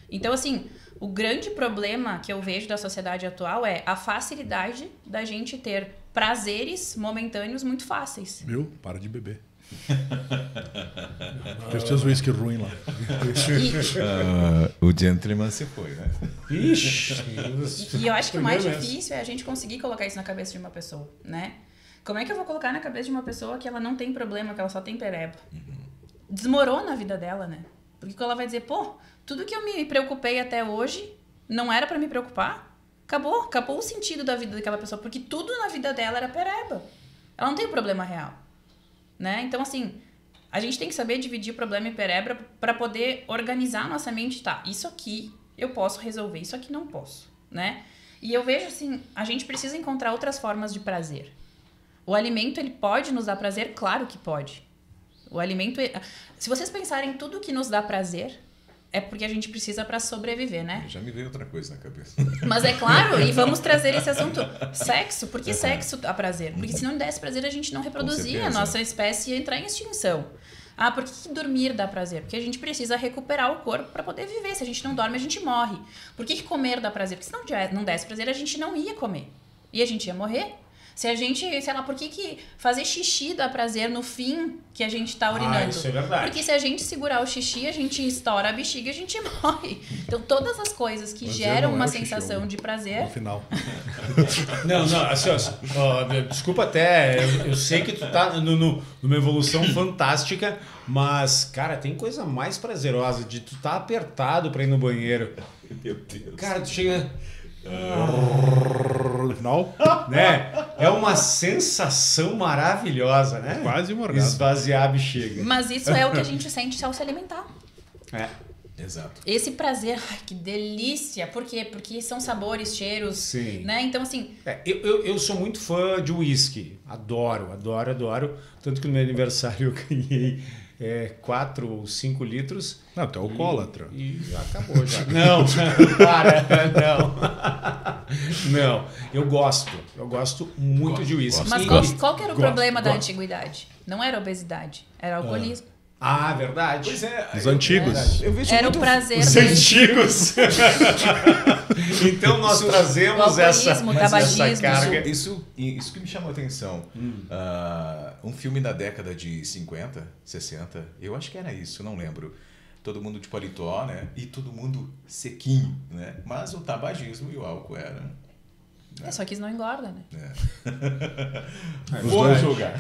[SPEAKER 4] Então, assim, o grande problema que eu vejo da sociedade atual é a facilidade da gente ter prazeres momentâneos muito fáceis.
[SPEAKER 3] Viu? Para de beber. Tem seus whisky ruim lá.
[SPEAKER 2] O gentleman se foi, né?
[SPEAKER 1] Ixi.
[SPEAKER 4] E eu acho que o mais difícil é a gente conseguir colocar isso na cabeça de uma pessoa, né? Como é que eu vou colocar na cabeça de uma pessoa que ela não tem problema, que ela só tem pereba? Desmorona a vida dela, né? Porque ela vai dizer, pô, tudo que eu me preocupei até hoje não era pra me preocupar? Acabou o sentido da vida daquela pessoa, porque tudo na vida dela era pereba. Ela não tem problema real, né? Então, assim, a gente tem que saber dividir o problema em pereba para poder organizar a nossa mente. Tá, isso aqui eu posso resolver, isso aqui não posso, né? E eu vejo, assim, a gente precisa encontrar outras formas de prazer. O alimento, ele pode nos dar prazer? Claro que pode. O alimento... Se vocês pensarem em tudo que nos dá prazer, é porque a gente precisa para sobreviver, né?
[SPEAKER 2] Já me veio outra coisa na cabeça.
[SPEAKER 4] Mas é claro, e vamos trazer esse assunto. Sexo. Por que sexo dá prazer? Porque se não desse prazer, a gente não reproduzia. A nossa espécie ia entrar em extinção. Ah, por que dormir dá prazer? Porque a gente precisa recuperar o corpo para poder viver. Se a gente não dorme, a gente morre. Por que comer dá prazer? Porque se não desse prazer, a gente não ia comer. E a gente ia morrer. Se a gente, sei lá, por que fazer xixi dá prazer no fim que a gente tá urinando?
[SPEAKER 1] Isso é verdade.
[SPEAKER 4] Porque se a gente segurar o xixi, a gente estoura a bexiga e a gente morre. Então, todas as coisas que geram uma sensação de prazer...
[SPEAKER 3] No final.
[SPEAKER 1] Não, assim, desculpa até, eu sei que tu tá numa evolução fantástica, mas, cara, tem coisa mais prazerosa de tu tá apertado pra ir no banheiro.
[SPEAKER 2] Meu Deus.
[SPEAKER 1] Cara, tu chega...
[SPEAKER 3] no final.
[SPEAKER 1] Né? É uma sensação maravilhosa, né?
[SPEAKER 3] Quase um orgasmo.
[SPEAKER 1] Esvaziar a bexiga.
[SPEAKER 4] Mas isso é o que a gente sente ao se alimentar.
[SPEAKER 1] É.
[SPEAKER 2] Exato.
[SPEAKER 4] Esse prazer, ai, que delícia. Por quê? Porque são sabores, cheiros,
[SPEAKER 1] Sim.
[SPEAKER 4] né? Então, assim...
[SPEAKER 1] Eu sou muito fã de uísque. Adoro. Tanto que no meu aniversário eu ganhei 4 ou 5 litros.
[SPEAKER 3] Não, tu é alcoólatra.
[SPEAKER 1] E acabou já. Não, para, não. Não, eu gosto muito de uísque.
[SPEAKER 4] Mas qual que era o problema da antiguidade? Não era obesidade, era alcoolismo.
[SPEAKER 1] Ah, verdade.
[SPEAKER 2] Pois é.
[SPEAKER 3] Os antigos.
[SPEAKER 2] Eu vejo
[SPEAKER 4] Era
[SPEAKER 2] muito
[SPEAKER 4] o prazer.
[SPEAKER 1] Os antigos. Então nós trazemos essa
[SPEAKER 4] tabagismo,
[SPEAKER 1] carga.
[SPEAKER 2] Isso que me chamou a atenção. Um filme da década de 50, 60, eu acho que era isso, não lembro. Todo mundo de paletó, né? E todo mundo sequinho, né? Mas o tabagismo e o álcool eram...
[SPEAKER 4] Só que isso não engorda, né?
[SPEAKER 2] Vou julgar.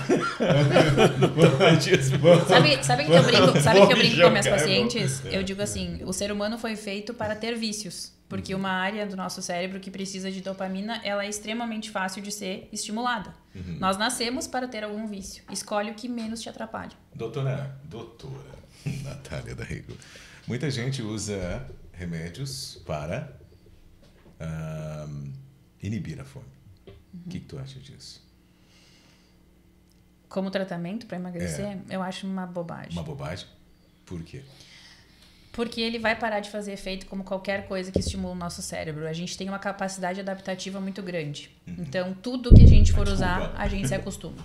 [SPEAKER 4] Sabe que eu brinco com minhas pacientes? Eu digo assim, o ser humano foi feito para ter vícios. Porque uma área do nosso cérebro que precisa de dopamina, ela é extremamente fácil de ser estimulada. Nós nascemos para ter algum vício. Escolhe o que menos te atrapalha.
[SPEAKER 2] Doutora Natália da Rego, muita gente usa remédios para inibir a fome. O que tu acha disso?
[SPEAKER 4] Como tratamento para emagrecer, eu acho uma bobagem.
[SPEAKER 2] Uma bobagem? Por quê?
[SPEAKER 4] Porque ele vai parar de fazer efeito como qualquer coisa que estimula o nosso cérebro. A gente tem uma capacidade adaptativa muito grande. Então, tudo que a gente for usar, a gente se acostuma.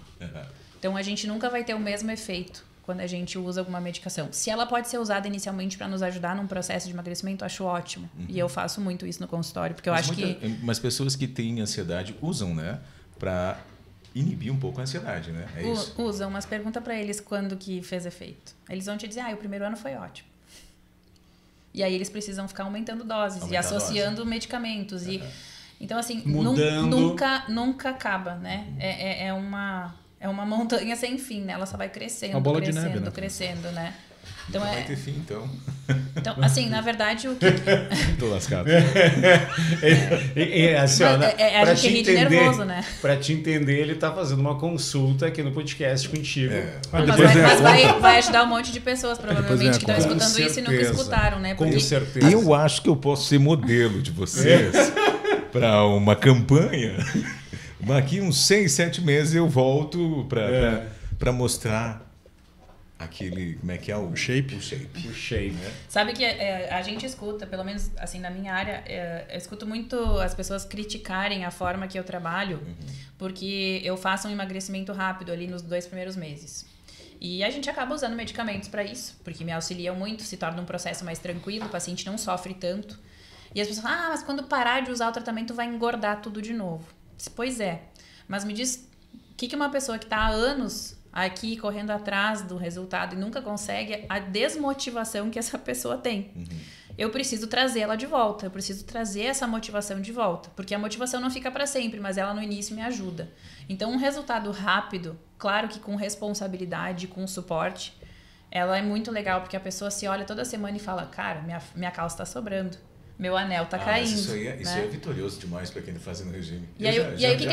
[SPEAKER 4] Então, a gente nunca vai ter o mesmo efeito quando a gente usa alguma medicação. Se ela pode ser usada inicialmente para nos ajudar num processo de emagrecimento, eu acho ótimo. E eu faço muito isso no consultório, porque eu acho que...
[SPEAKER 2] Mas pessoas que têm ansiedade usam, né? Para inibir um pouco a ansiedade, né? É isso.
[SPEAKER 4] Usam, mas pergunta para eles quando que fez efeito. Eles vão te dizer, o primeiro ano foi ótimo. E aí eles precisam ficar aumentando doses e associando medicamentos. E, então, assim, nunca acaba, né? É uma montanha sem fim, né? Ela só vai crescendo,
[SPEAKER 3] uma bola de neve, né?
[SPEAKER 4] crescendo, né? Então,
[SPEAKER 2] vai ter fim, então.
[SPEAKER 4] Então, assim, na verdade, o que...
[SPEAKER 3] Tô lascado.
[SPEAKER 1] Assim,
[SPEAKER 4] a gente ri de nervoso, né?
[SPEAKER 1] Pra te entender, ele tá fazendo uma consulta aqui no podcast contigo.
[SPEAKER 4] Mas vai ajudar um monte de pessoas, provavelmente, que estão escutando isso e nunca escutaram, né?
[SPEAKER 1] Com certeza.
[SPEAKER 2] Eu acho que eu posso ser modelo de vocês para uma campanha. Daqui uns 6, 7 meses eu volto para mostrar aquele, como é que é o shape?
[SPEAKER 1] O shape.
[SPEAKER 4] Sabe que a gente escuta, pelo menos assim na minha área, eu escuto muito as pessoas criticarem a forma que eu trabalho, porque eu faço um emagrecimento rápido ali nos 2 primeiros meses. E a gente acaba usando medicamentos para isso, porque me auxiliam muito, se torna um processo mais tranquilo, o paciente não sofre tanto. E as pessoas falam, mas quando parar de usar o tratamento vai engordar tudo de novo. Pois é, mas me diz o que uma pessoa que está há anos aqui correndo atrás do resultado e nunca consegue, a desmotivação que essa pessoa tem. Eu preciso trazê-la de volta, eu preciso trazer essa motivação de volta, porque a motivação não fica para sempre, mas ela no início me ajuda. Então, um resultado rápido, claro que com responsabilidade, com suporte, ela é muito legal, porque a pessoa se olha toda semana e fala, cara, minha calça está sobrando. Meu anel tá caindo.
[SPEAKER 2] Isso é vitorioso demais para quem está fazendo regime.
[SPEAKER 4] E aí o que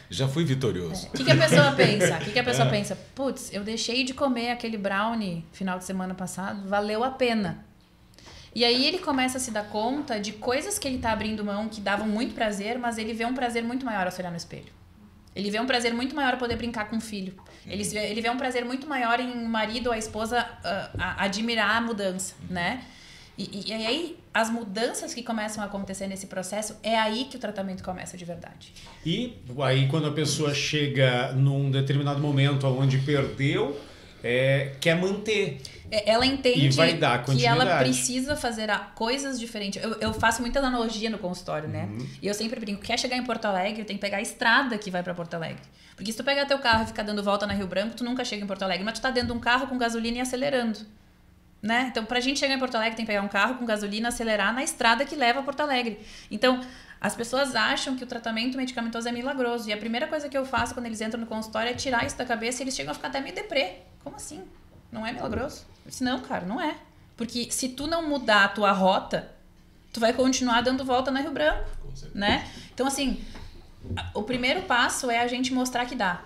[SPEAKER 2] já fui vitorioso.
[SPEAKER 4] O que a pessoa pensa? O que a pessoa pensa? Putz, eu deixei de comer aquele brownie final de semana passado, valeu a pena. E aí ele começa a se dar conta de coisas que ele tá abrindo mão que davam muito prazer, mas ele vê um prazer muito maior ao se olhar no espelho. Ele vê um prazer muito maior poder brincar com o filho. Ele vê um prazer muito maior em o marido ou a esposa admirar a mudança, né? E aí, as mudanças que começam a acontecer nesse processo, é aí que o tratamento começa de verdade.
[SPEAKER 1] E aí, quando a pessoa chega num determinado momento onde perdeu, quer manter.
[SPEAKER 4] Ela entende
[SPEAKER 1] e vai dar
[SPEAKER 4] que ela precisa fazer coisas diferentes. Eu faço muita analogia no consultório, né? E eu sempre brinco, quer chegar em Porto Alegre, tem que pegar a estrada que vai para Porto Alegre. Porque se tu pegar teu carro e ficar dando volta na Rio Branco, tu nunca chega em Porto Alegre. Mas tu tá dentro de um carro com gasolina e acelerando. Né? Então, pra gente chegar em Porto Alegre, tem que pegar um carro com gasolina, acelerar na estrada que leva a Porto Alegre. Então, as pessoas acham que o tratamento medicamentoso é milagroso. E a primeira coisa que eu faço quando eles entram no consultório é tirar isso da cabeça e eles chegam a ficar até meio deprê. Como assim? Não é milagroso? Eu disse, não, cara, não é. Porque se tu não mudar a tua rota, tu vai continuar dando volta na Rio Branco, né? Então, assim, O primeiro passo é a gente mostrar que dá.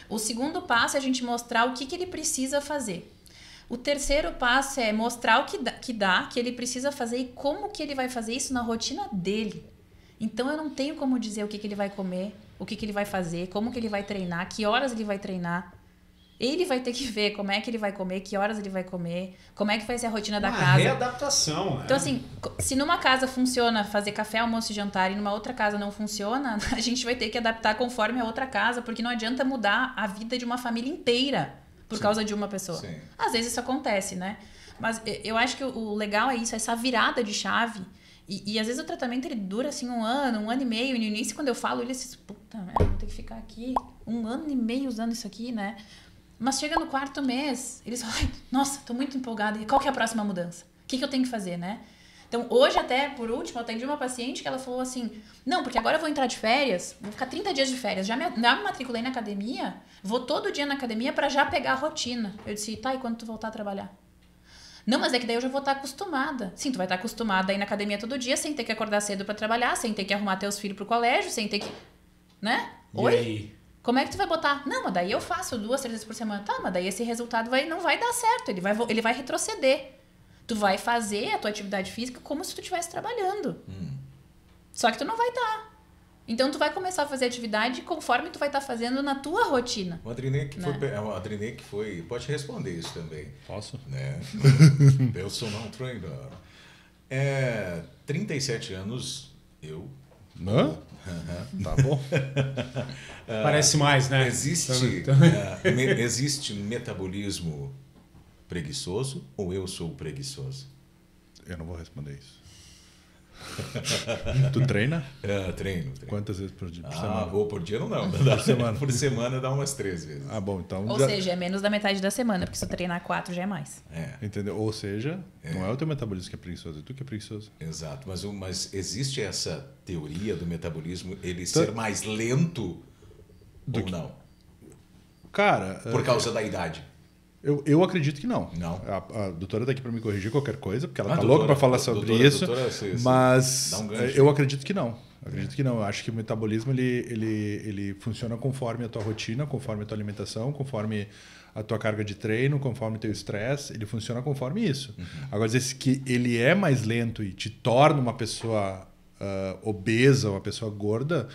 [SPEAKER 4] O segundo passo é a gente mostrar o que ele precisa fazer. O terceiro passo é mostrar o que dá, que ele precisa fazer e como que ele vai fazer isso na rotina dele. Então, eu não tenho como dizer o que ele vai comer, o que ele vai fazer, como que ele vai treinar, que horas ele vai treinar. Ele vai ter que ver como é que ele vai comer, que horas ele vai comer, como é que vai ser a rotina da casa.
[SPEAKER 1] Readaptação, né?
[SPEAKER 4] Então, assim, se numa casa funciona fazer café, almoço e jantar e numa outra casa não funciona, a gente vai ter que adaptar conforme a outra casa, porque não adianta mudar a vida de uma família inteira por causa de uma pessoa.
[SPEAKER 2] Sim.
[SPEAKER 4] Às vezes isso acontece, né? Mas eu acho que o legal é isso, essa virada de chave. E às vezes o tratamento ele dura assim 1 ano, 1 ano e meio. E no início, quando eu falo, ele diz, puta merda, vou ter que ficar aqui 1 ano e meio usando isso aqui, né? Mas chega no 4º mês, eles falam, ai, nossa, tô muito empolgada. E qual que é a próxima mudança? O que eu tenho que fazer, né? Então, hoje até, por último, eu atendi uma paciente que ela falou assim, não, porque agora eu vou entrar de férias, vou ficar 30 dias de férias, já me matriculei na academia, vou todo dia na academia para já pegar a rotina. Eu disse, tá, e quando tu voltar a trabalhar? Não, mas é que daí eu já vou estar acostumada. Sim, tu vai estar acostumada a ir na academia todo dia, sem ter que acordar cedo para trabalhar, sem ter que arrumar teus filhos pro colégio, sem ter que... Né? Oi?
[SPEAKER 1] E aí?
[SPEAKER 4] Como é que tu vai botar? Não, mas daí eu faço 2, 3 vezes por semana. Tá, mas daí esse resultado não vai dar certo. Ele vai retroceder. Tu vai fazer a tua atividade física como se tu estivesse trabalhando. Só que tu não vai estar. Então, tu vai começar a fazer atividade conforme tu vai estar fazendo na tua rotina.
[SPEAKER 2] O Adriane que foi... Pode responder isso também.
[SPEAKER 3] Posso?
[SPEAKER 2] Né? Personal trainer. 37 anos, eu...
[SPEAKER 3] Hã? Tá bom.
[SPEAKER 1] Parece mais, né?
[SPEAKER 2] Existe metabolismo preguiçoso ou eu sou preguiçoso?
[SPEAKER 3] Eu não vou responder isso. Tu treina?
[SPEAKER 2] Treino.
[SPEAKER 3] Quantas vezes por semana?
[SPEAKER 2] Vou por dia não.
[SPEAKER 3] Por semana.
[SPEAKER 2] Por semana dá umas 3 vezes.
[SPEAKER 3] Ah, bom, então...
[SPEAKER 4] Ou seja, é menos da metade da semana, porque se tu treinar 4 já é mais.
[SPEAKER 3] Entendeu? Ou seja, não é o teu metabolismo que é preguiçoso, é tu que é preguiçoso.
[SPEAKER 2] Exato, mas existe essa teoria do metabolismo, ele ser mais lento ou não?
[SPEAKER 3] Cara...
[SPEAKER 2] Por causa da idade.
[SPEAKER 3] Eu acredito que não.
[SPEAKER 2] Não.
[SPEAKER 3] A doutora está aqui para me corrigir qualquer coisa, porque ela está louca para falar sobre isso. Mas eu acredito que não. Eu acho que o metabolismo ele funciona conforme a tua rotina, conforme a tua alimentação, conforme a tua carga de treino, conforme o teu estresse. Ele funciona conforme isso. Agora, dizer que ele é mais lento e te torna uma pessoa obesa, uma pessoa gorda,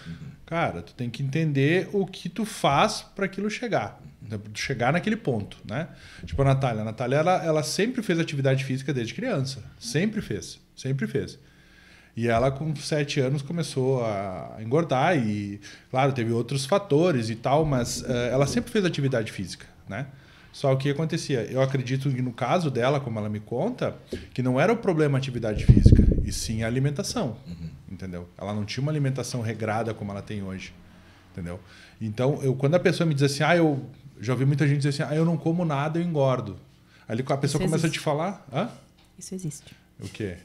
[SPEAKER 3] cara, tu tem que entender o que tu faz para aquilo chegar naquele ponto, né? Tipo a Natália. A Natália, ela sempre fez atividade física desde criança. Sempre fez. E ela, com 7 anos, começou a engordar e, claro, teve outros fatores e tal, mas ela sempre fez atividade física, né? Só o que acontecia? Eu acredito que no caso dela, como ela me conta, que não era o problema a atividade física, e sim a alimentação, entendeu? Ela não tinha uma alimentação regrada como ela tem hoje, entendeu? Então, quando a pessoa me diz assim, eu já ouvi muita gente dizer assim, eu não como nada, eu engordo. Aí a pessoa começa a te falar... Hã?
[SPEAKER 4] Isso existe.
[SPEAKER 3] O quê?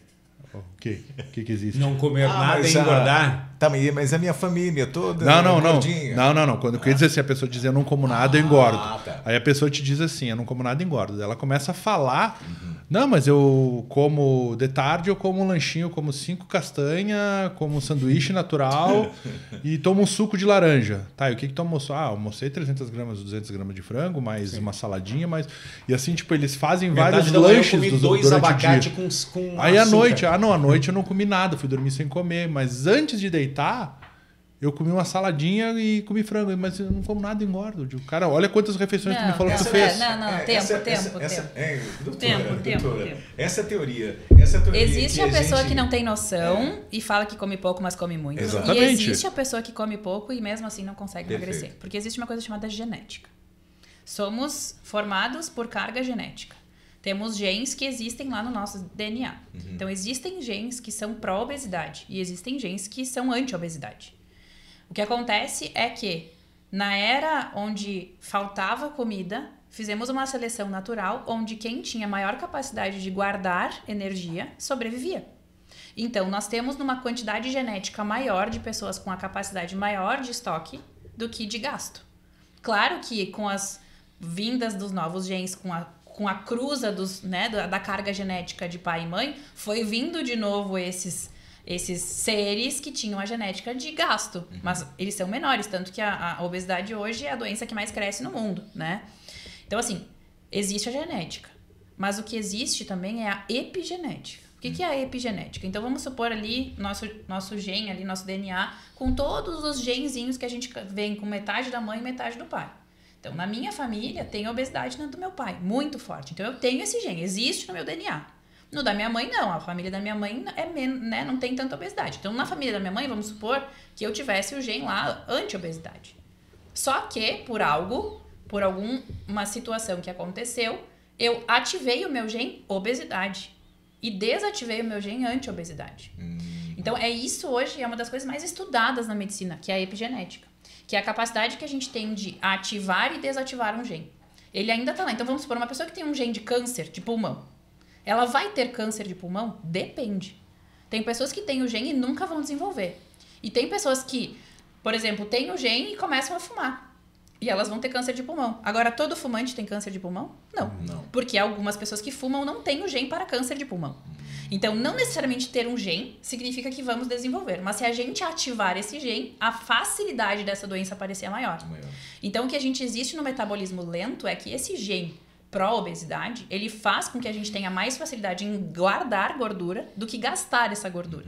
[SPEAKER 3] O que existe?
[SPEAKER 1] Não comer nada e engordar?
[SPEAKER 2] Tá, mas a minha família toda...
[SPEAKER 3] Não. Quando eu queria dizer assim, a pessoa diz, eu não como nada, eu engordo.
[SPEAKER 2] Tá.
[SPEAKER 3] Aí a pessoa te diz assim, eu não como nada, eu engordo. Ela começa a falar, não, mas eu como de tarde, eu como um lanchinho, eu como 5 castanhas, como um sanduíche natural e tomo um suco de laranja. Tá, e o que tu almoçou? Almocei 300 gramas, 200 gramas de frango, mais uma saladinha, mais... E assim, tipo, eles fazem vários lanches
[SPEAKER 1] eu comi 2 abacate com
[SPEAKER 3] aí à noite,
[SPEAKER 1] açúcar.
[SPEAKER 3] à noite eu não comi nada, fui dormir sem comer, mas antes de deitar, eu comi uma saladinha e comi frango, mas eu não como nada e engordo. Digo, cara, olha quantas refeições tu me falou que tu fez.
[SPEAKER 4] Tempo.
[SPEAKER 2] Essa teoria
[SPEAKER 4] existe a pessoa que não tem noção e fala que come pouco, mas come muito.
[SPEAKER 3] Exatamente.
[SPEAKER 4] E existe a pessoa que come pouco e mesmo assim não consegue emagrecer. Porque existe uma coisa chamada genética. Somos formados por carga genética. Temos genes que existem lá no nosso DNA. Então, existem genes que são pró-obesidade e existem genes que são anti-obesidade. O que acontece é que, na era onde faltava comida, fizemos uma seleção natural onde quem tinha maior capacidade de guardar energia sobrevivia. Então, nós temos uma quantidade genética maior de pessoas com a capacidade maior de estoque do que de gasto. Claro que com as vindas dos novos genes, com a cruza da carga genética de pai e mãe, foi vindo de novo esses esses seres que tinham a genética de gasto, mas eles são menores, tanto que a obesidade hoje é a doença que mais cresce no mundo, né? Então, assim, existe a genética, mas o que existe também é a epigenética. O que é a epigenética? Então, vamos supor ali nosso gene, ali, nosso DNA, com todos os genzinhos que a gente vem com metade da mãe e metade do pai. Então, na minha família, tem obesidade do meu pai, muito forte. Então, eu tenho esse gene, existe no meu DNA. No da minha mãe, não. A família da minha mãe né, não tem tanta obesidade. Então, na família da minha mãe, vamos supor que eu tivesse o gene lá anti-obesidade. Só que, por alguma situação que aconteceu, eu ativei o meu gene obesidade e desativei o meu gene anti-obesidade. Então, isso hoje é uma das coisas mais estudadas na medicina, que é a epigenética. Que é a capacidade que a gente tem de ativar e desativar um gene. Ele ainda está lá. Então, vamos supor, uma pessoa que tem um gene de câncer de pulmão, ela vai ter câncer de pulmão? Depende. Tem pessoas que têm o gene e nunca vão desenvolver. E tem pessoas que, por exemplo, têm o gene e começam a fumar. E elas vão ter câncer de pulmão. Agora, todo fumante tem câncer de pulmão? Não. Porque algumas pessoas que fumam não têm o gene para câncer de pulmão. Então, não necessariamente ter um gene significa que vamos desenvolver. Mas se a gente ativar esse gene, a facilidade dessa doença aparecer é maior. Então, o que a gente existe no metabolismo lento é que esse gene pró-obesidade, ele faz com que a gente tenha mais facilidade em guardar gordura do que gastar essa gordura.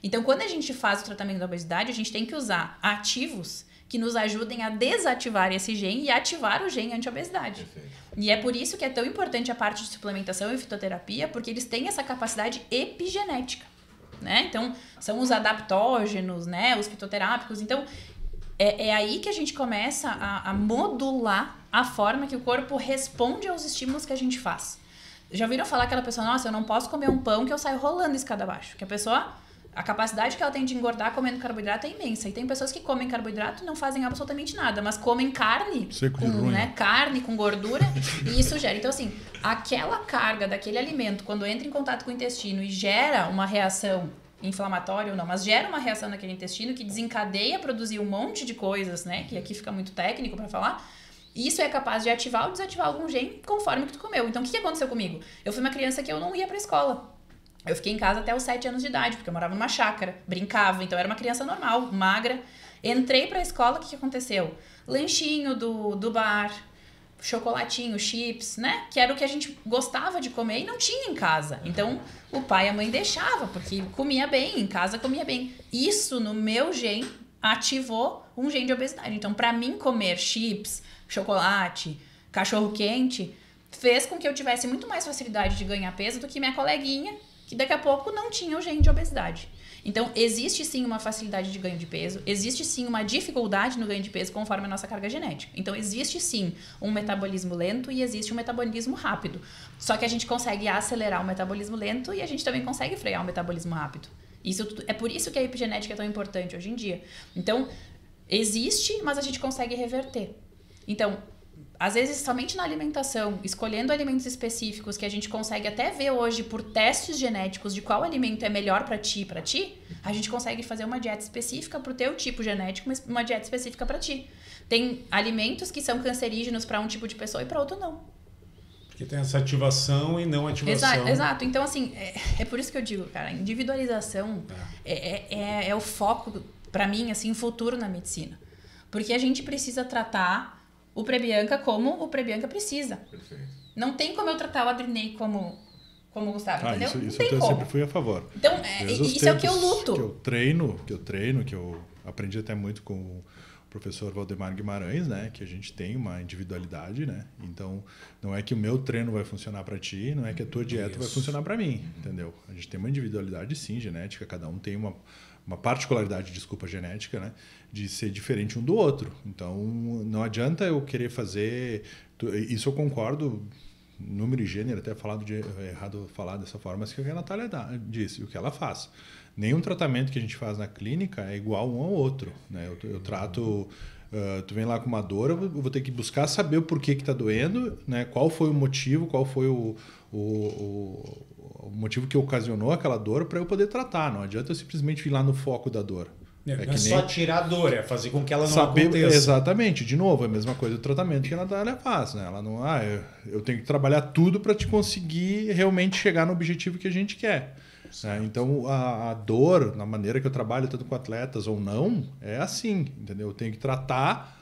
[SPEAKER 4] Então, quando a gente faz o tratamento da obesidade, a gente tem que usar ativos que nos ajudem a desativar esse gene e ativar o gene anti-obesidade. E é por isso que é tão importante a parte de suplementação e fitoterapia, porque eles têm essa capacidade epigenética, né? Então, são os adaptógenos, né? Os fitoterápicos. Então, é aí que a gente começa a modular a forma que o corpo responde aos estímulos que a gente faz. Já ouviram falar aquela pessoa, nossa, eu não posso comer um pão que eu saio rolando escada abaixo. Que a pessoa, a capacidade que ela tem de engordar comendo carboidrato é imensa. E tem pessoas que comem carboidrato e não fazem absolutamente nada, mas comem carne, carne com gordura, e isso gera. Então, assim, aquela carga daquele alimento, quando entra em contato com o intestino e gera uma reação inflamatória ou não, mas gera uma reação naquele intestino que desencadeia produzir um monte de coisas, né? Que aqui fica muito técnico para falar. Isso é capaz de ativar ou desativar algum gene conforme que tu comeu. Então, o que aconteceu comigo? Eu fui uma criança que eu não ia pra escola. Eu fiquei em casa até os 7 anos de idade, porque eu morava numa chácara, brincava, então eu era uma criança normal, magra. Entrei pra escola, o que aconteceu? Lanchinho do bar, chocolatinho, chips, né? Que era o que a gente gostava de comer e não tinha em casa. Então, o pai e a mãe deixavam, porque comia bem, em casa comia bem. Isso, no meu gene, ativou um gene de obesidade. Então, pra mim, comer chips, chocolate, cachorro-quente, fez com que eu tivesse muito mais facilidade de ganhar peso do que minha coleguinha, que daqui a pouco não tinha o gene de obesidade. Então, existe sim uma facilidade de ganho de peso, existe sim uma dificuldade no ganho de peso conforme a nossa carga genética. Então, existe sim um metabolismo lento e existe um metabolismo rápido. Só que a gente consegue acelerar o metabolismo lento e a gente também consegue frear o metabolismo rápido. É por isso que a epigenética é tão importante hoje em dia. Então, existe, mas a gente consegue reverter. Então, às vezes, somente na alimentação, escolhendo alimentos específicos que a gente consegue até ver hoje por testes genéticos de qual alimento é melhor para ti, a gente consegue fazer uma dieta específica para o teu tipo genético, mas uma dieta específica para ti. Tem alimentos que são cancerígenos para um tipo de pessoa e para outro não.
[SPEAKER 1] Porque tem essa ativação e não ativação.
[SPEAKER 4] Exato. Então, assim, é por isso que eu digo, cara, a individualização é o foco, para mim, assim, futuro na medicina. Porque a gente precisa tratar o Prebianca como o Prebianca precisa. Perfeito. Não tem como eu tratar o Adrinei como o Gustavo, entendeu?
[SPEAKER 3] Isso eu sempre fui a favor.
[SPEAKER 4] Então, isso é o que eu luto.
[SPEAKER 3] Que eu aprendi até muito com o professor Valdemar Guimarães, né? Que a gente tem uma individualidade, né? Então, não é que o meu treino vai funcionar para ti, não é que a tua dieta vai funcionar para mim, entendeu? A gente tem uma individualidade, sim, genética, cada um tem uma particularidade, genética, né? De ser diferente um do outro. Então, não adianta eu querer fazer... Isso eu concordo, número e gênero, até errado falar dessa forma, mas que a Natália disse, o que ela faz. Nenhum tratamento que a gente faz na clínica é igual um ao outro, né? Eu trato... tu vem lá com uma dor, eu vou ter que buscar saber o porquê que está doendo, né? Qual foi o motivo, qual foi o motivo que ocasionou aquela dor para eu poder tratar. Não adianta eu simplesmente ir lá no foco da dor.
[SPEAKER 1] Não é só tirar a dor, é fazer com que ela não aconteça.
[SPEAKER 3] Exatamente. De novo, é a mesma coisa do tratamento que a Natália faz, né? Ela não, eu tenho que trabalhar tudo para te conseguir realmente chegar no objetivo que a gente quer. Né? Então, a dor, na maneira que eu trabalho, tanto com atletas ou não, é assim, entendeu? Eu tenho que tratar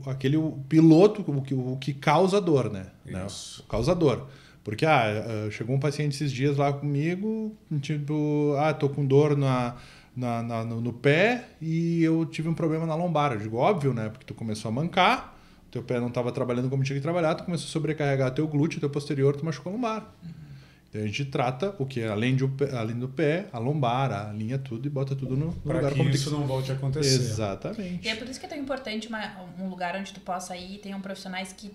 [SPEAKER 3] aquele piloto, o que causa dor, né? O causador. Porque chegou um paciente esses dias lá comigo, tipo, tô com dor no pé e eu tive um problema na lombar. Eu digo, óbvio, né? Porque tu começou a mancar, teu pé não estava trabalhando como tinha que trabalhar, tu começou a sobrecarregar teu glúteo, teu posterior, tu machucou a lombar. Então a gente trata o que além do pé, a lombar, a linha, tudo, e bota tudo no lugar
[SPEAKER 1] como isso não volte a acontecer.
[SPEAKER 3] Exatamente.
[SPEAKER 4] E é por isso que é tão importante um lugar onde tu possa ir e tenham profissionais que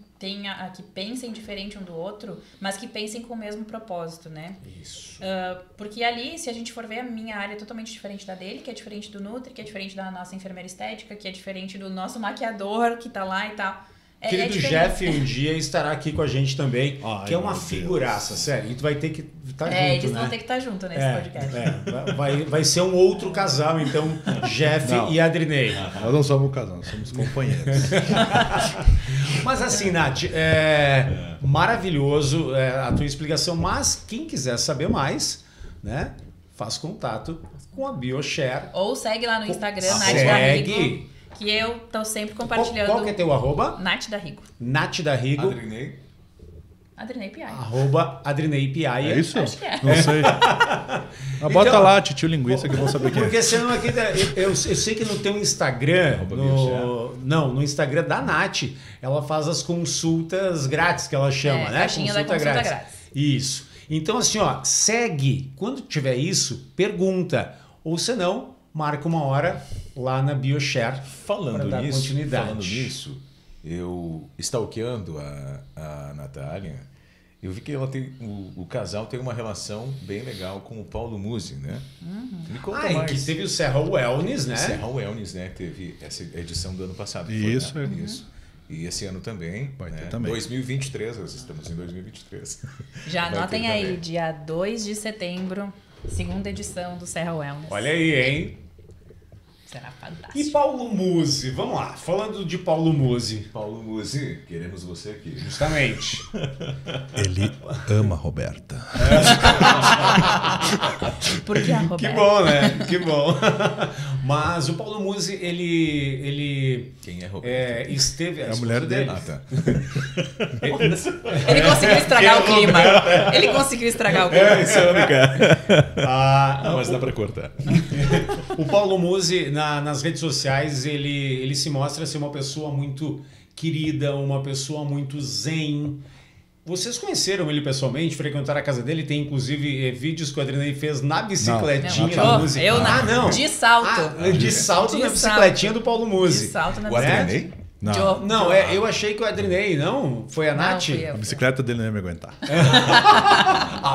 [SPEAKER 4] pensem diferente um do outro, mas que pensem com o mesmo propósito, né?
[SPEAKER 1] Isso.
[SPEAKER 4] Porque ali, se a gente for ver, a minha área é totalmente diferente da dele, que é diferente do Nutri, que é diferente da nossa enfermeira estética, que é diferente do nosso maquiador que tá lá e tal.
[SPEAKER 1] Querido Jeff um dia estará aqui com a gente também, que é uma figuraça, sério. E tu vai ter que estar junto,
[SPEAKER 4] eles vão ter que estar junto nesse podcast.
[SPEAKER 1] Vai ser um outro casal, então, Jeff e Adrinei.
[SPEAKER 3] Nós não somos um casal, nós somos companheiros.
[SPEAKER 1] Mas assim, Nath, maravilhoso a tua explicação, mas quem quiser saber mais, né, faz contato com a BioShare.
[SPEAKER 4] Ou segue lá no Instagram, Nath da Rigo. Que eu tô sempre compartilhando.
[SPEAKER 1] Qual que é teu arroba?
[SPEAKER 4] Nath da Rigo.
[SPEAKER 1] Nath da Rigo.
[SPEAKER 4] Adrinei Piai.
[SPEAKER 1] @Adrinei Piai.
[SPEAKER 3] É isso?
[SPEAKER 4] Acho que é.
[SPEAKER 3] Não sei. Bota lá, titio linguiça, que eu vou saber quem é.
[SPEAKER 1] Porque senão aqui, eu sei que no teu Instagram, no Instagram da Nath, ela faz as consultas grátis, que ela chama, né?
[SPEAKER 4] Caixinha da consulta grátis.
[SPEAKER 1] Isso. Então assim, segue. Quando tiver isso, pergunta. Ou senão, marca uma hora lá na BioShare
[SPEAKER 2] Falando
[SPEAKER 1] continuidade.
[SPEAKER 2] nisso, eu stalkeando a Natália, eu vi que ela tem, o casal tem uma relação bem legal com o Paulo Musi, né? Me conta mais.
[SPEAKER 1] Que teve o Serra Wellness, né?
[SPEAKER 2] Serra Wellness, né? Teve essa edição do ano passado.
[SPEAKER 3] Isso.
[SPEAKER 2] Foi, né? Isso. E esse ano também.
[SPEAKER 3] Vai ter
[SPEAKER 2] né?
[SPEAKER 3] também.
[SPEAKER 2] 2023, nós estamos em 2023.
[SPEAKER 4] Já anotem aí, dia 2 de setembro, segunda edição do Serra Wellness.
[SPEAKER 1] Olha aí, hein?
[SPEAKER 4] Será fantástico.
[SPEAKER 1] E Paulo Musi, vamos lá, falando de Paulo Musi.
[SPEAKER 2] Paulo Musi, queremos você aqui.
[SPEAKER 1] Justamente.
[SPEAKER 3] Ele ama a Roberta.
[SPEAKER 4] Porque a Roberta...
[SPEAKER 1] Que bom, né? Que bom. Mas o Paulo Musi, ele
[SPEAKER 2] Quem é Roberta?
[SPEAKER 1] esteve...
[SPEAKER 3] É a mulher dele.
[SPEAKER 2] Tá.
[SPEAKER 4] Ele conseguiu estragar o clima. Ele conseguiu estragar o clima.
[SPEAKER 3] Isso é única.
[SPEAKER 2] Não, mas dá pra cortar.
[SPEAKER 1] O Paulo Musi, nas redes sociais, ele se mostra ser uma pessoa muito querida, uma pessoa muito zen. Vocês conheceram ele pessoalmente, frequentaram a casa dele? Tem, inclusive, vídeos que o Adrinei fez na bicicletinha
[SPEAKER 4] não.
[SPEAKER 1] do Musi.
[SPEAKER 4] Não. De salto.
[SPEAKER 1] De salto na bicicletinha do Paulo Musi.
[SPEAKER 4] De salto na
[SPEAKER 2] O Adrinei?
[SPEAKER 1] Não, eu achei que o Adrinei, não? Foi a Nath?
[SPEAKER 3] A bicicleta dele não ia me aguentar.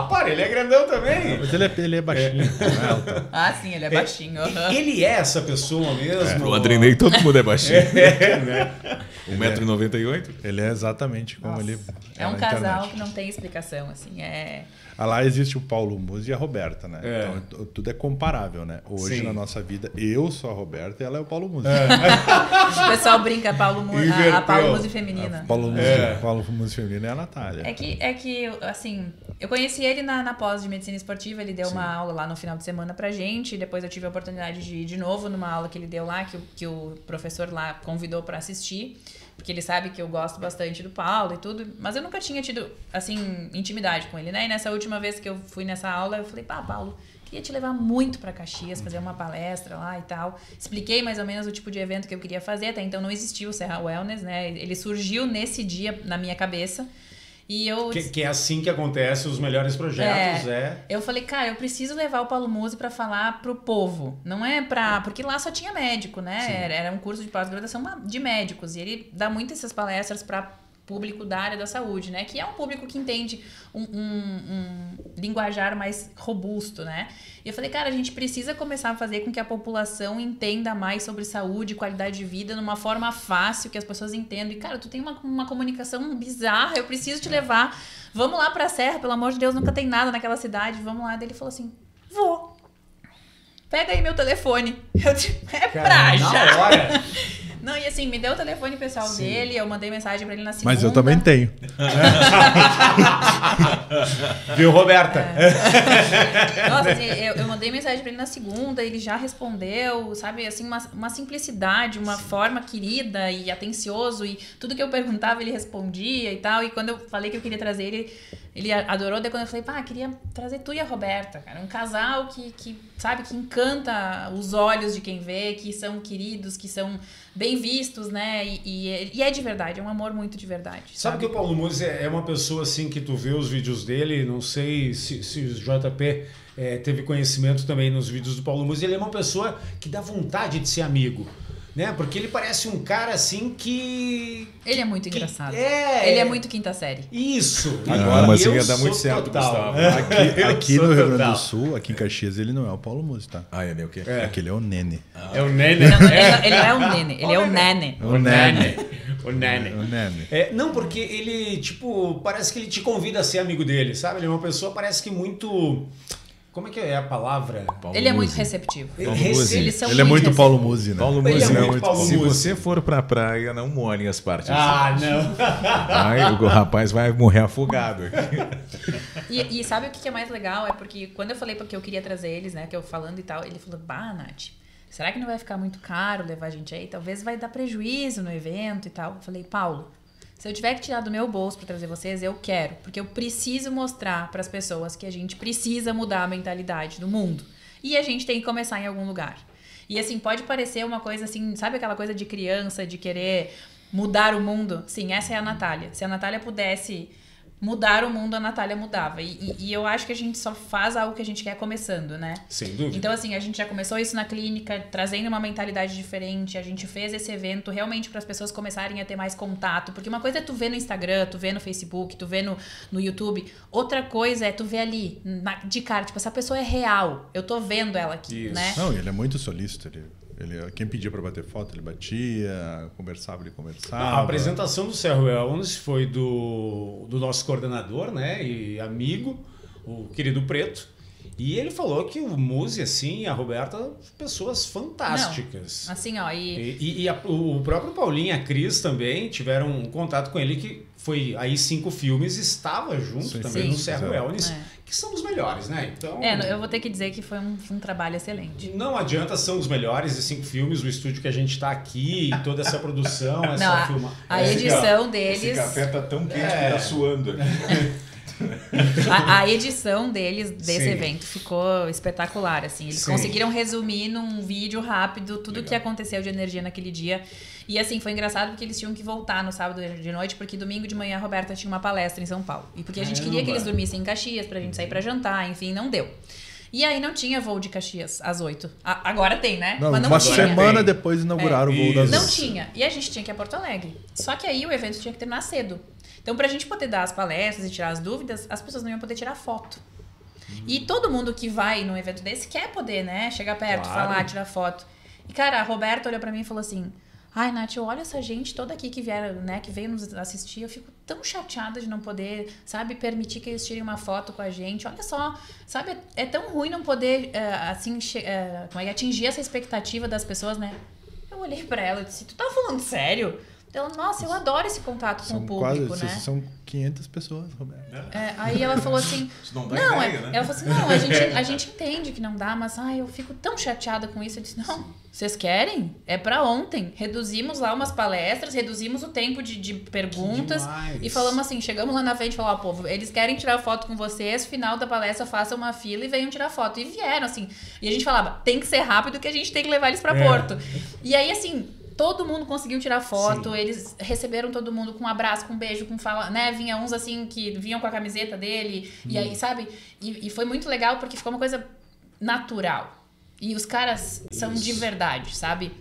[SPEAKER 1] Para, ele é grandão também.
[SPEAKER 3] Mas ele é baixinho.
[SPEAKER 4] Sim, ele é baixinho.
[SPEAKER 1] Ele é essa pessoa mesmo?
[SPEAKER 2] O Adrinei, todo mundo é baixinho.
[SPEAKER 1] Né?
[SPEAKER 2] 1,98 m?
[SPEAKER 3] Ele é exatamente como ele
[SPEAKER 4] É um
[SPEAKER 3] na
[SPEAKER 4] casal
[SPEAKER 3] internet.
[SPEAKER 4] que não tem explicação, assim,
[SPEAKER 3] Lá existe o Paulo Musi e a Roberta, né? Então tudo é comparável, né? Hoje,
[SPEAKER 1] Sim.
[SPEAKER 3] na nossa vida, eu sou a Roberta e ela é o Paulo Musi.
[SPEAKER 4] O pessoal brinca a Paulo Musi feminina.
[SPEAKER 3] Paulo Musi feminina é a Natália.
[SPEAKER 4] É que, assim, eu conheci ele na pós de medicina esportiva, ele deu uma aula lá no final de semana pra gente, depois eu tive a oportunidade de ir de novo numa aula que ele deu lá, que o professor lá convidou pra assistir, porque ele sabe que eu gosto bastante do Paulo e tudo, mas eu nunca tinha tido, assim, intimidade com ele, né? E nessa última vez que eu fui nessa aula, eu falei, Paulo, queria te levar muito pra Caxias, fazer uma palestra lá e tal. Expliquei mais ou menos o tipo de evento que eu queria fazer, até então não existia o Serra Wellness, né? Ele surgiu nesse dia na minha cabeça. E eu...
[SPEAKER 1] Que é assim que acontece os melhores projetos,
[SPEAKER 4] Eu falei, cara, eu preciso levar o Paulo Musi pra falar pro povo. Não é pra... Porque lá só tinha médico, né? Era um curso de pós-graduação de médicos. E ele dá muito essas palestras pra público da área da saúde, né? Que é um público que entende um linguajar mais robusto, né? E eu falei, cara, a gente precisa começar a fazer com que a população entenda mais sobre saúde, qualidade de vida, numa forma fácil, que as pessoas entendam. E, cara, tu tem uma comunicação bizarra, eu preciso te levar. Vamos lá pra Serra, pelo amor de Deus, nunca tem nada naquela cidade, vamos lá. Daí ele falou assim, vou. Pega aí meu telefone. Eu disse, pra já.
[SPEAKER 1] Na hora.
[SPEAKER 4] Não, e assim, me deu o telefone pessoal dele, eu mandei mensagem pra ele na segunda.
[SPEAKER 3] Mas eu também tenho.
[SPEAKER 1] Viu, Roberta?
[SPEAKER 4] Nossa, assim, eu mandei mensagem pra ele na segunda, ele já respondeu, sabe? Assim, uma simplicidade, uma forma querida e atencioso. E tudo que eu perguntava, ele respondia e tal. E quando eu falei que eu queria trazer ele adorou. Daí quando eu falei, queria trazer tu e a Roberta, cara. Um casal que sabe, que encanta os olhos de quem vê, que são queridos, que são bem vistos, né? E é de verdade, é um amor muito de verdade.
[SPEAKER 1] Sabe que o Paulo Musi é uma pessoa assim que tu vê os vídeos dele, não sei se o JP teve conhecimento também nos vídeos do Paulo Musi, ele é uma pessoa que dá vontade de ser amigo. Né? Porque ele parece um cara assim que...
[SPEAKER 4] Ele é muito engraçado. Ele é muito quinta série.
[SPEAKER 1] Isso.
[SPEAKER 2] Agora, mas ia dar muito certo, Gustavo.
[SPEAKER 3] Aqui no Rio Grande do Sul, aqui em Caxias, ele não é o Paulo Musi, tá?
[SPEAKER 2] Ele é o quê?
[SPEAKER 3] Aquele é o Nene.
[SPEAKER 1] É o Nene.
[SPEAKER 4] Ele não é o Nene, ele é o Nene.
[SPEAKER 1] O Nene. O Nene.
[SPEAKER 3] O Nene.
[SPEAKER 1] Não, porque ele, tipo, parece que ele te convida a ser amigo dele, sabe? Ele é uma pessoa, parece que muito... Como é que é a palavra?
[SPEAKER 4] Ele é muito receptivo.
[SPEAKER 3] Ele é muito Paulo Musi, né?
[SPEAKER 2] Paulo
[SPEAKER 1] Musi,
[SPEAKER 2] Musi,
[SPEAKER 1] é muito Paulo
[SPEAKER 2] se
[SPEAKER 1] Musi.
[SPEAKER 2] você for pra praia, não molhe as partes.
[SPEAKER 1] Não.
[SPEAKER 2] O rapaz vai morrer afogado.
[SPEAKER 4] E sabe o que é mais legal? É porque quando eu falei porque eu queria trazer eles, né? Que eu falando e tal, ele falou, Nath, será que não vai ficar muito caro levar a gente aí? Talvez vai dar prejuízo no evento e tal. Eu falei, Paulo, se eu tiver que tirar do meu bolso para trazer vocês, eu quero. Porque eu preciso mostrar para as pessoas que a gente precisa mudar a mentalidade do mundo. E a gente tem que começar em algum lugar. E assim, pode parecer uma coisa assim, sabe aquela coisa de criança, de querer mudar o mundo? Sim, essa é a Natália. Se a Natália pudesse mudar o mundo, a Natália mudava. E eu acho que a gente só faz algo que a gente quer começando, né?
[SPEAKER 1] Sem dúvida.
[SPEAKER 4] Então, assim, a gente já começou isso na clínica, trazendo uma mentalidade diferente. A gente fez esse evento realmente para as pessoas começarem a ter mais contato. Porque uma coisa é tu ver no Instagram, tu ver no Facebook, tu ver no YouTube. Outra coisa é tu ver ali, de cara. Tipo, essa pessoa é real. Eu tô vendo ela aqui, né?
[SPEAKER 3] Não, ele é muito solícito. Quem pedia para bater foto, ele batia, conversava, ele conversava.
[SPEAKER 1] A apresentação do Cerro Wellness foi do nosso coordenador, né, e amigo, o querido Preto. E ele falou que o Musi, assim, e a Roberta, pessoas fantásticas.
[SPEAKER 4] Não, assim, ó,
[SPEAKER 1] o próprio Paulinho e a Cris também tiveram um contato com ele, que foi aí 5 filmes, estava junto também no Cerro Wellness, que são os melhores, né? Então,
[SPEAKER 4] eu vou ter que dizer que foi um trabalho excelente.
[SPEAKER 1] Não adianta, são os melhores, e 5 filmes, o estúdio que a gente está aqui, toda essa produção, essa filma.
[SPEAKER 4] A edição deles...
[SPEAKER 2] Esse café tá tão quente que tá suando aqui.
[SPEAKER 4] A edição deles, desse evento, ficou espetacular, assim. Eles conseguiram resumir num vídeo rápido tudo o que aconteceu de energia naquele dia. E assim, foi engraçado porque eles tinham que voltar no sábado de noite, porque domingo de manhã a Roberta tinha uma palestra em São Paulo. E porque a gente queria que eles dormissem em Caxias pra gente sair pra jantar, enfim, não deu. E aí não tinha voo de Caxias às 8. Agora tem, né?
[SPEAKER 3] Não,
[SPEAKER 4] mas não
[SPEAKER 3] uma
[SPEAKER 4] tinha.
[SPEAKER 3] semana depois inauguraram o voo das 8.
[SPEAKER 4] Não tinha. E a gente tinha que ir a Porto Alegre. Só que aí o evento tinha que terminar cedo. Então, pra gente poder dar as palestras e tirar as dúvidas, as pessoas não iam poder tirar foto. E todo mundo que vai num evento desse quer poder, né? Chegar perto, falar, tirar foto. E, cara, a Roberta olhou pra mim e falou assim... Ai, Nath, olha essa gente toda aqui que vieram, né, que veio nos assistir. Eu fico tão chateada de não poder, sabe, permitir que eles tirem uma foto com a gente. Olha só, sabe, é tão ruim não poder, assim, atingir essa expectativa das pessoas, né? Eu olhei pra ela e disse, tu tá falando sério? Ela, nossa, eu adoro esse contato com o público, né?
[SPEAKER 3] São 500 pessoas, Roberto.
[SPEAKER 4] Aí ela falou assim...
[SPEAKER 2] Isso não dá ideia, né?
[SPEAKER 4] Ela falou assim, não, a gente entende que não dá, mas eu fico tão chateada com isso. Eu disse, não, vocês querem? É pra ontem. Reduzimos lá umas palestras, reduzimos o tempo de perguntas e falamos assim, chegamos lá na frente e falamos, povo, eles querem tirar foto com vocês, final da palestra façam uma fila e venham tirar foto. E vieram, assim. E a gente falava, tem que ser rápido que a gente tem que levar eles pra Porto. E aí, assim... Todo mundo conseguiu tirar foto, eles receberam todo mundo com um abraço, com um beijo, com fala, né? Vinha uns assim que vinham com a camiseta dele, e aí, sabe? E foi muito legal porque ficou uma coisa natural. E os caras são de verdade, sabe?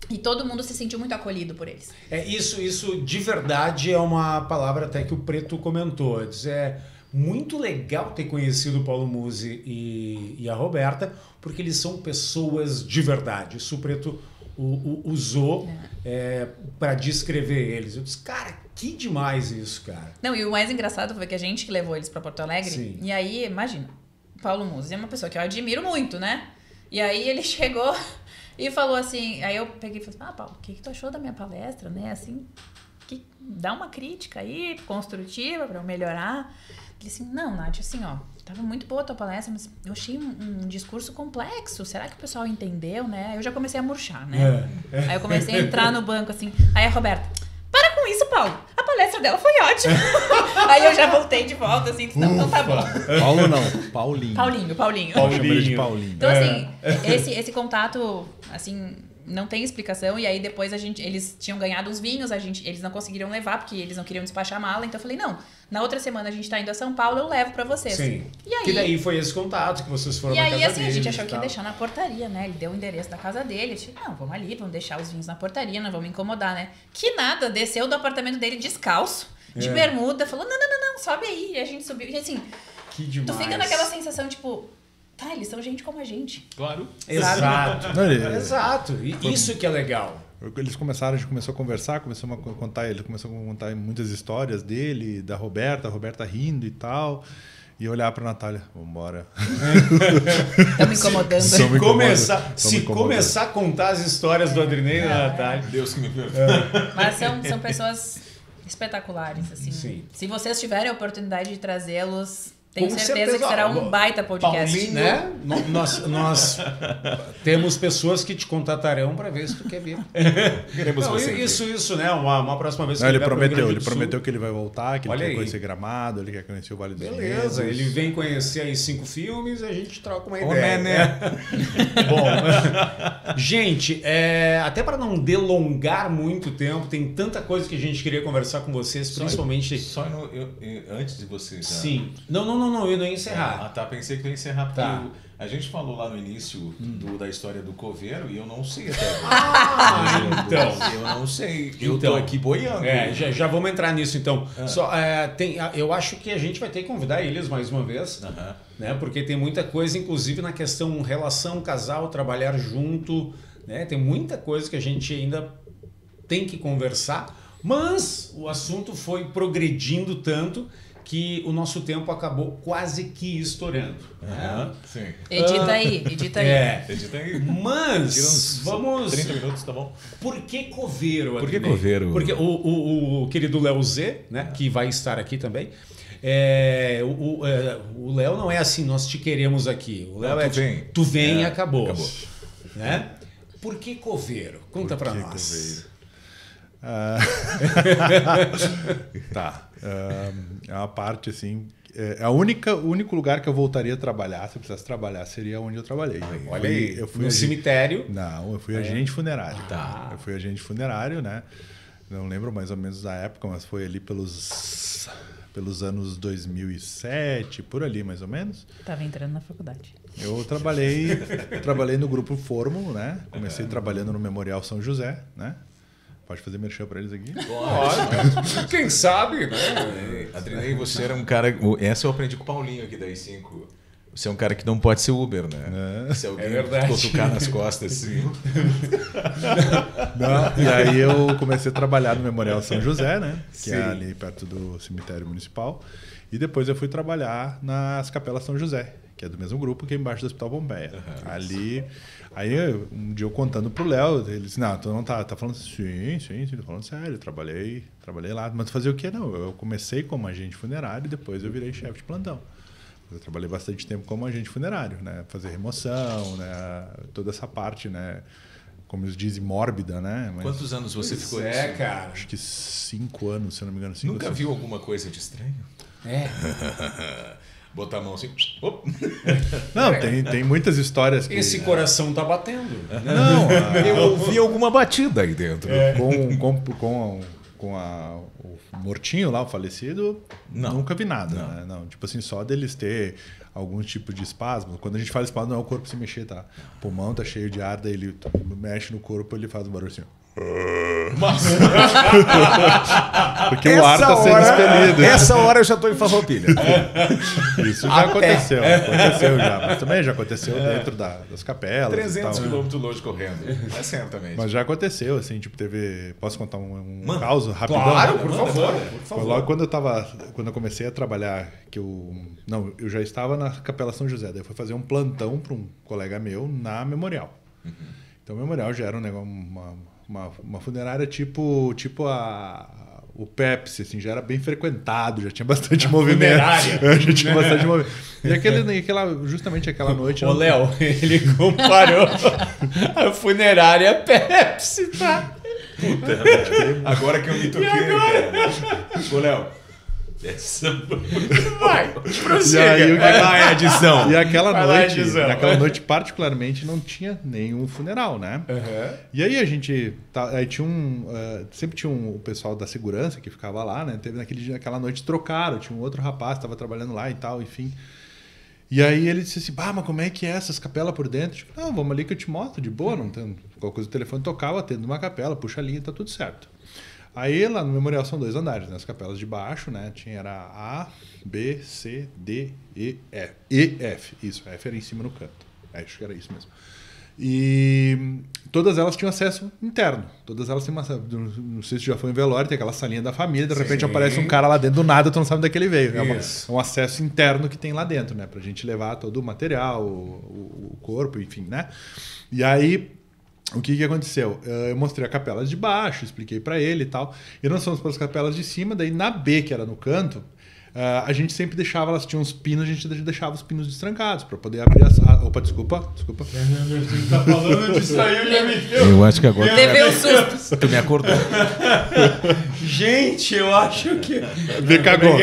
[SPEAKER 4] E todo mundo se sentiu muito acolhido por eles.
[SPEAKER 1] Isso de verdade é uma palavra até que o Preto comentou. É muito legal ter conhecido o Paulo Musi e a Roberta, porque eles são pessoas de verdade. Isso o Preto usou para descrever eles. Eu disse, cara, que demais isso, cara.
[SPEAKER 4] Não, e o mais engraçado foi que a gente que levou eles para Porto Alegre. Sim. E aí, imagina, o Paulo Musi é uma pessoa que eu admiro muito, né? E aí ele chegou E falou assim, aí eu peguei e falei, Paulo, o que tu achou da minha palestra, né? Assim, dá uma crítica aí, construtiva, pra eu melhorar. Ele assim, não, Nath, assim, ó, tava muito boa a tua palestra, mas eu achei um discurso complexo. Será que o pessoal entendeu, né? Aí eu já comecei a murchar, né? Aí eu comecei a entrar no banco, assim. Aí a Roberta, para com isso, Paulo. A palestra dela foi ótima. Aí eu já voltei de volta, assim, não, então tá bom.
[SPEAKER 3] Paulo não, Paulinho.
[SPEAKER 4] Paulinho.
[SPEAKER 3] Chama ele de Paulinho.
[SPEAKER 4] Então, assim, esse contato, assim, não tem explicação. E aí depois eles tinham ganhado uns vinhos, eles não conseguiram levar, porque eles não queriam despachar a mala. Então eu falei, não, na outra semana a gente tá indo a São Paulo, eu levo pra vocês.
[SPEAKER 1] Sim.
[SPEAKER 4] E aí,
[SPEAKER 1] que daí foi esse contato que vocês foram
[SPEAKER 4] na casa
[SPEAKER 1] dele.
[SPEAKER 4] E aí, assim, a gente achou que ia deixar na portaria, né? Ele deu o endereço da casa dele. Eu disse, não, vamos ali, vamos deixar os vinhos na portaria, não vamos incomodar, né? Que nada, desceu do apartamento dele descalço, de bermuda, falou, não, sobe aí. E a gente subiu. E assim,
[SPEAKER 1] que demais.
[SPEAKER 4] Tu fica naquela sensação, tipo, tá, eles são gente como a gente.
[SPEAKER 2] Claro.
[SPEAKER 1] Exato.
[SPEAKER 3] Não,
[SPEAKER 1] Exato. E isso que é legal.
[SPEAKER 3] A gente começou a conversar, ele começou a contar muitas histórias dele, da Roberta, a Roberta rindo e tal. E eu olhar pra Natália, vambora.
[SPEAKER 4] Estamos incomodando.
[SPEAKER 1] Se começar a contar as histórias do Adrinei e da Natália.
[SPEAKER 2] Deus que me perdoe.
[SPEAKER 4] Mas são pessoas espetaculares, assim.
[SPEAKER 1] Sim.
[SPEAKER 4] Se vocês tiverem a oportunidade de trazê-los, tenho
[SPEAKER 1] Com
[SPEAKER 4] certeza que será um baita podcast.
[SPEAKER 1] Paulinho, né? Nós temos pessoas que te contatarão para ver se tu quer vir.
[SPEAKER 2] Queremos você.
[SPEAKER 1] Isso, né? Uma próxima vez que
[SPEAKER 3] Não, ele
[SPEAKER 1] vier
[SPEAKER 3] prometeu que ele vai voltar, que
[SPEAKER 1] Olha
[SPEAKER 3] ele
[SPEAKER 1] aí.
[SPEAKER 3] quer conhecer Gramado, ele quer conhecer o Vale dos Vinhedos.
[SPEAKER 1] Beleza, ele vem conhecer aí 5 filmes e a gente troca uma
[SPEAKER 2] Ô,
[SPEAKER 1] ideia.
[SPEAKER 2] né?
[SPEAKER 1] Bom, gente, até para não delongar muito tempo, tem tanta coisa que a gente queria conversar com vocês, principalmente...
[SPEAKER 2] Antes de você... Já...
[SPEAKER 1] Sim. Não, eu não ia encerrar.
[SPEAKER 2] Ah, tá. Pensei que eu ia encerrar, porque
[SPEAKER 1] Tá.
[SPEAKER 2] a gente falou lá no início da história do coveiro e eu não sei até agora.
[SPEAKER 1] Então.
[SPEAKER 2] Eu não sei. Eu
[SPEAKER 1] Então.
[SPEAKER 2] tô aqui boiando.
[SPEAKER 1] Já vamos entrar nisso então. Eu acho que a gente vai ter que convidar eles mais uma vez, né? Porque tem muita coisa, inclusive na questão relação, casal, trabalhar junto, né? Tem muita coisa que a gente ainda tem que conversar, mas o assunto foi progredindo tanto que o nosso tempo acabou quase que estourando.
[SPEAKER 2] Sim.
[SPEAKER 4] Edita aí.
[SPEAKER 2] Edita aí.
[SPEAKER 1] Mas vamos...
[SPEAKER 2] 30 minutos, tá bom?
[SPEAKER 1] Por que coveiro?
[SPEAKER 2] Por que coveiro?
[SPEAKER 1] Porque o querido Léo Z, né, que vai estar aqui também, o Léo não é assim, nós te queremos aqui. O Léo tu vem e acabou. Né? Por que coveiro? Conta pra nós.
[SPEAKER 3] Tá. É uma parte assim. O único lugar que eu voltaria a trabalhar, se eu precisasse trabalhar, seria onde eu trabalhei.
[SPEAKER 1] Olha aí, eu fui no cemitério.
[SPEAKER 3] Não, eu fui agente funerário.
[SPEAKER 1] Tá.
[SPEAKER 3] Eu fui agente funerário, né? Não lembro mais ou menos da época, mas foi ali pelos anos 2007, por ali mais ou menos.
[SPEAKER 4] Tava entrando na faculdade.
[SPEAKER 3] Eu trabalhei no Grupo Formo, né? Comecei trabalhando no Memorial São José, né? Pode fazer merchan pra eles aqui?
[SPEAKER 1] Pode. Quem sabe, né?
[SPEAKER 2] Adrinei, você era um cara... Essa eu aprendi com o Paulinho aqui da I5. Você é um cara que não pode ser Uber, né? Se alguém tocar nas costas assim...
[SPEAKER 3] Não, e aí eu comecei a trabalhar no Memorial São José, né? Que é ali perto do cemitério municipal. E depois eu fui trabalhar nas Capelas São José, que é do mesmo grupo que é embaixo do Hospital Pompeia. Ali... Aí, um dia eu contando pro Léo, ele disse, não, tu não tá falando assim, sim, tô falando sério, trabalhei lá. Mas tu fazia o quê? Não, eu comecei como agente funerário e depois eu virei chefe de plantão. Eu trabalhei bastante tempo como agente funerário, né? Fazer remoção, né? Toda essa parte, né? Como eles dizem, mórbida, né? Mas
[SPEAKER 2] quantos anos você ficou nisso?
[SPEAKER 1] Cara.
[SPEAKER 3] acho que 5 anos, se eu não me engano.
[SPEAKER 2] Nunca viu alguma coisa de estranho? Botar a mão assim...
[SPEAKER 3] Não, tem muitas histórias que...
[SPEAKER 1] Esse coração tá batendo.
[SPEAKER 3] Não,
[SPEAKER 2] eu ouvi alguma batida aí dentro.
[SPEAKER 3] Com o mortinho lá, o falecido, nunca vi nada.
[SPEAKER 2] Não.
[SPEAKER 3] Né? Não, tipo assim, só deles ter algum tipo de espasmo. Quando a gente fala espasmo, não é o corpo se mexer, tá? O pulmão tá cheio de ar, daí ele mexe no corpo, ele faz um barulho assim. Porque o ar tá sendo expelido.
[SPEAKER 2] Essa hora eu já tô em farroupilha.
[SPEAKER 3] Isso já aconteceu já. Mas também já aconteceu dentro das capelas.
[SPEAKER 2] 300 quilômetros longe correndo. É certamente.
[SPEAKER 3] Mas já aconteceu, assim, tipo, teve... Posso contar um caos rapidão?
[SPEAKER 1] Claro, por favor.
[SPEAKER 3] Foi logo quando eu comecei a trabalhar, que eu já estava na Capela São José, daí eu fui fazer um plantão para um colega meu na Memorial. Então o memorial já era um negócio, uma funerária tipo o Pepsi, assim, já era bem frequentado, já tinha bastante movimento. Já tinha bastante movimento. E justamente aquela noite...
[SPEAKER 1] Ô, Léo, ele comparou a funerária Pepsi, tá?
[SPEAKER 2] Puta, agora que eu me toquei, cara. Ô, Léo.
[SPEAKER 1] Vai, prossiga.
[SPEAKER 2] Vai lá, é edição.
[SPEAKER 3] E naquela noite, particularmente, não tinha nenhum funeral, né?
[SPEAKER 1] Uhum.
[SPEAKER 3] E aí a gente... Aí tinha sempre tinha o pessoal da segurança que ficava lá, né? Teve naquela noite trocaram, tinha um outro rapaz que estava trabalhando lá e tal, enfim. E aí ele disse assim, mas como é que é essas capelas por dentro? Tipo, não, vamos ali que eu te mostro, de boa, não tem... Qualquer coisa o telefone tocava, atendo uma capela, puxa a linha, tá tudo certo. Aí lá no memorial são 2 andares, né? As capelas de baixo, né? Era A, B, C, D, E, F. E, F. Isso, F era em cima no canto. Acho que era isso mesmo. E todas elas tinham acesso interno. Todas elas têm uma... Não sei se já foi em velório, tem aquela salinha da família, de repente aparece um cara lá dentro do nada, tu não sabe onde é que ele veio. É um acesso interno que tem lá dentro, né? Pra gente levar todo o material, o corpo, enfim, né? E aí... O que aconteceu? Eu mostrei a capela de baixo, expliquei para ele e tal. E nós fomos para as capelas de cima, daí na B, que era no canto, a gente sempre deixava, elas tinham uns pinos, a gente deixava os pinos destrancados para poder abrir as... Opa, desculpa.
[SPEAKER 1] Você tá falando disso aí, eu já me deu.
[SPEAKER 2] Eu acho que agora...
[SPEAKER 4] Teve um susto.
[SPEAKER 2] Tu me acordou.
[SPEAKER 1] Gente, eu acho que...
[SPEAKER 3] Te cagou.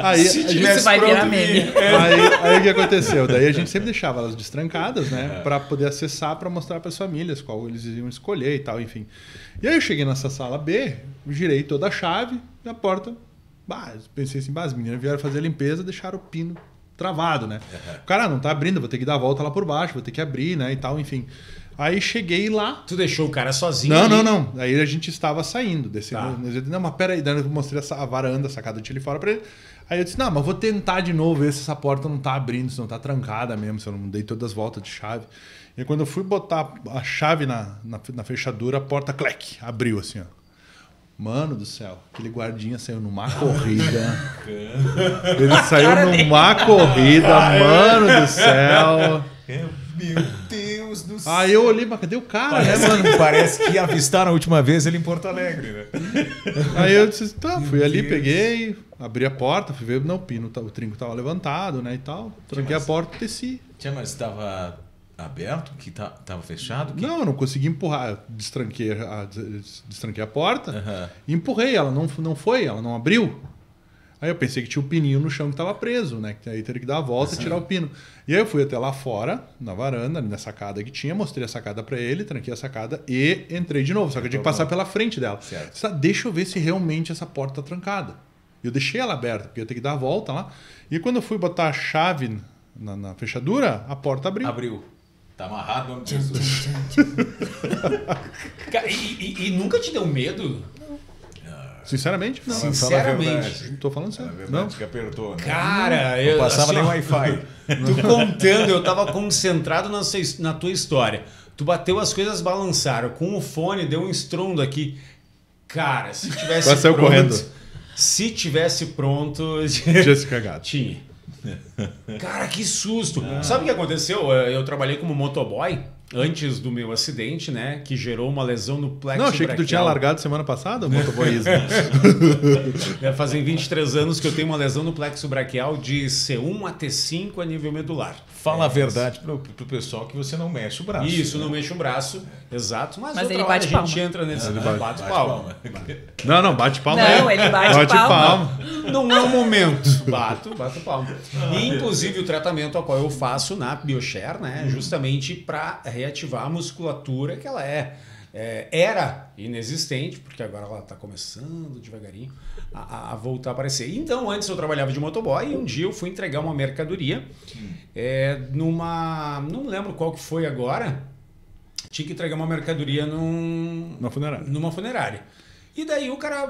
[SPEAKER 3] Aí,
[SPEAKER 1] se tivesse
[SPEAKER 4] vai
[SPEAKER 1] pronto,
[SPEAKER 4] virar meme.
[SPEAKER 3] Aí o que aconteceu? Daí a gente sempre deixava elas destrancadas, né? Para poder acessar, para mostrar para as famílias qual eles iam escolher e tal, enfim. E aí eu cheguei nessa sala B, girei toda a chave e a porta... pensei assim, as meninas vieram fazer a limpeza, deixaram o pino travado, né? O cara, não tá abrindo, vou ter que dar a volta lá por baixo, vou ter que abrir, né? E tal, enfim. Aí cheguei lá...
[SPEAKER 1] Tu deixou o cara sozinho?
[SPEAKER 3] Não. Aí a gente estava saindo, descendo. Tá. Não, mas peraí. Daí eu mostrei a varanda, a sacada de ali fora pra ele. Aí eu disse, não, mas vou tentar de novo ver se essa porta não tá abrindo, se não tá trancada mesmo, se eu não dei todas as voltas de chave. E quando eu fui botar a chave na fechadura, a porta, clec, abriu assim, ó. Mano do céu, aquele guardinha saiu numa corrida. Ele saiu numa corrida, mano do céu.
[SPEAKER 2] Meu Deus do céu.
[SPEAKER 3] Aí eu olhei, mas cadê o cara, né, mano?
[SPEAKER 2] Parece que avistaram a última vez ele em Porto Alegre, né?
[SPEAKER 3] Aí eu disse, tá, fui ali, peguei, abri a porta, fui ver, não, o trinco tava levantado, né, e tal. Tranquei a porta e desci.
[SPEAKER 2] Mas estava aberto? Que tava fechado?
[SPEAKER 3] Não, eu não consegui empurrar. Eu destranquei a porta e empurrei. Ela não foi, ela não abriu. Aí eu pensei que tinha um pininho no chão que estava preso, né? Que aí teria que dar a volta e tirar o pino. E aí eu fui até lá fora, na varanda, na sacada que tinha, mostrei a sacada para ele, tranquei a sacada e entrei de novo. Só que eu tinha que passar pela frente dela. Certo. Deixa eu ver se realmente essa porta tá trancada. Eu deixei ela aberta, porque eu ia ter que dar a volta lá. E quando eu fui botar a chave na fechadura, a porta abriu.
[SPEAKER 2] Abriu. Tá amarrado, nome de Jesus.
[SPEAKER 1] E nunca te deu medo?
[SPEAKER 3] Sinceramente, não.
[SPEAKER 1] Sinceramente.
[SPEAKER 3] Não tô falando sério.
[SPEAKER 2] Não, que apertou, né?
[SPEAKER 1] Cara,
[SPEAKER 2] não passava
[SPEAKER 1] assim,
[SPEAKER 2] nem Wi-Fi.
[SPEAKER 1] Tu contando, eu tava concentrado na tua história. Tu bateu, as coisas balançaram. Com o fone, deu um estrondo aqui. Cara, se tivesse
[SPEAKER 3] pronto... Saiu correndo.
[SPEAKER 1] Se tivesse pronto...
[SPEAKER 3] Tinha se cagado.
[SPEAKER 1] Tinha. Cara, que susto. Sabe o que aconteceu? Eu trabalhei como motoboy antes do meu acidente, né? Que gerou uma lesão no plexo braquial.
[SPEAKER 3] Não, achei que tu tinha largado semana passada o motoboyismo.
[SPEAKER 1] Fazem 23 anos que eu tenho uma lesão no plexo braquial de C1 a T5 a nível medular.
[SPEAKER 2] Fala a verdade pro pessoal que você não mexe o braço.
[SPEAKER 1] Isso, não mexe o braço, exato. Mas
[SPEAKER 4] ele
[SPEAKER 1] hora
[SPEAKER 4] bate
[SPEAKER 1] a gente entra nesse... Bate palma.
[SPEAKER 3] Não, bate palma.
[SPEAKER 4] Não, ele bate palma.
[SPEAKER 1] Não é o momento. Bato palma. E, inclusive, o tratamento ao qual eu faço na BioShare, né? Justamente para reativar a musculatura que ela era inexistente, porque agora ela está começando devagarinho a voltar a aparecer. Então, antes eu trabalhava de motoboy e um dia eu fui entregar uma mercadoria não lembro qual que foi agora, tinha que entregar uma mercadoria numa funerária. E daí o cara,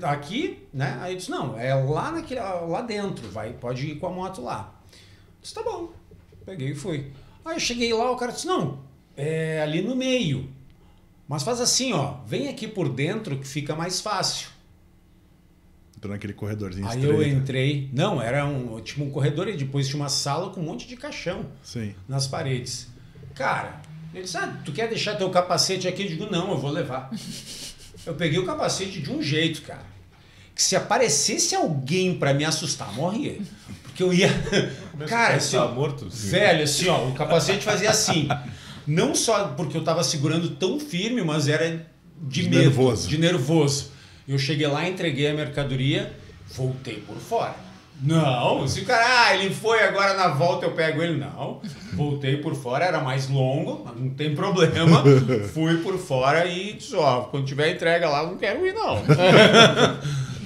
[SPEAKER 1] aqui, né? Aí eu disse, não, é lá dentro, pode ir com a moto lá. Eu disse, tá bom. Peguei e fui. Aí eu cheguei lá, o cara disse, não, é ali no meio. Mas faz assim, ó, vem aqui por dentro que fica mais fácil.
[SPEAKER 3] Entrou naquele corredorzinho
[SPEAKER 1] Aí
[SPEAKER 3] estreito.
[SPEAKER 1] eu entrei, não, era um corredor e depois tinha uma sala com um monte de caixão nas paredes. Cara, Ele disse, tu quer deixar teu capacete aqui? Eu digo, não, eu vou levar. Eu peguei o capacete de um jeito, cara. Que se aparecesse alguém pra me assustar, morria. Porque eu ia... Cara, assim, ó,
[SPEAKER 2] morto.
[SPEAKER 1] velho, assim, ó, o capacete fazia assim. Não só porque eu tava segurando tão firme, mas era de medo,
[SPEAKER 3] nervoso.
[SPEAKER 1] de nervoso. Eu cheguei lá, entreguei a mercadoria, voltei por fora. Não, se o cara, ele foi, agora na volta eu pego ele. Não, voltei por fora, era mais longo, mas não tem problema. Fui por fora e disse, ó, quando tiver entrega lá, não quero ir, não.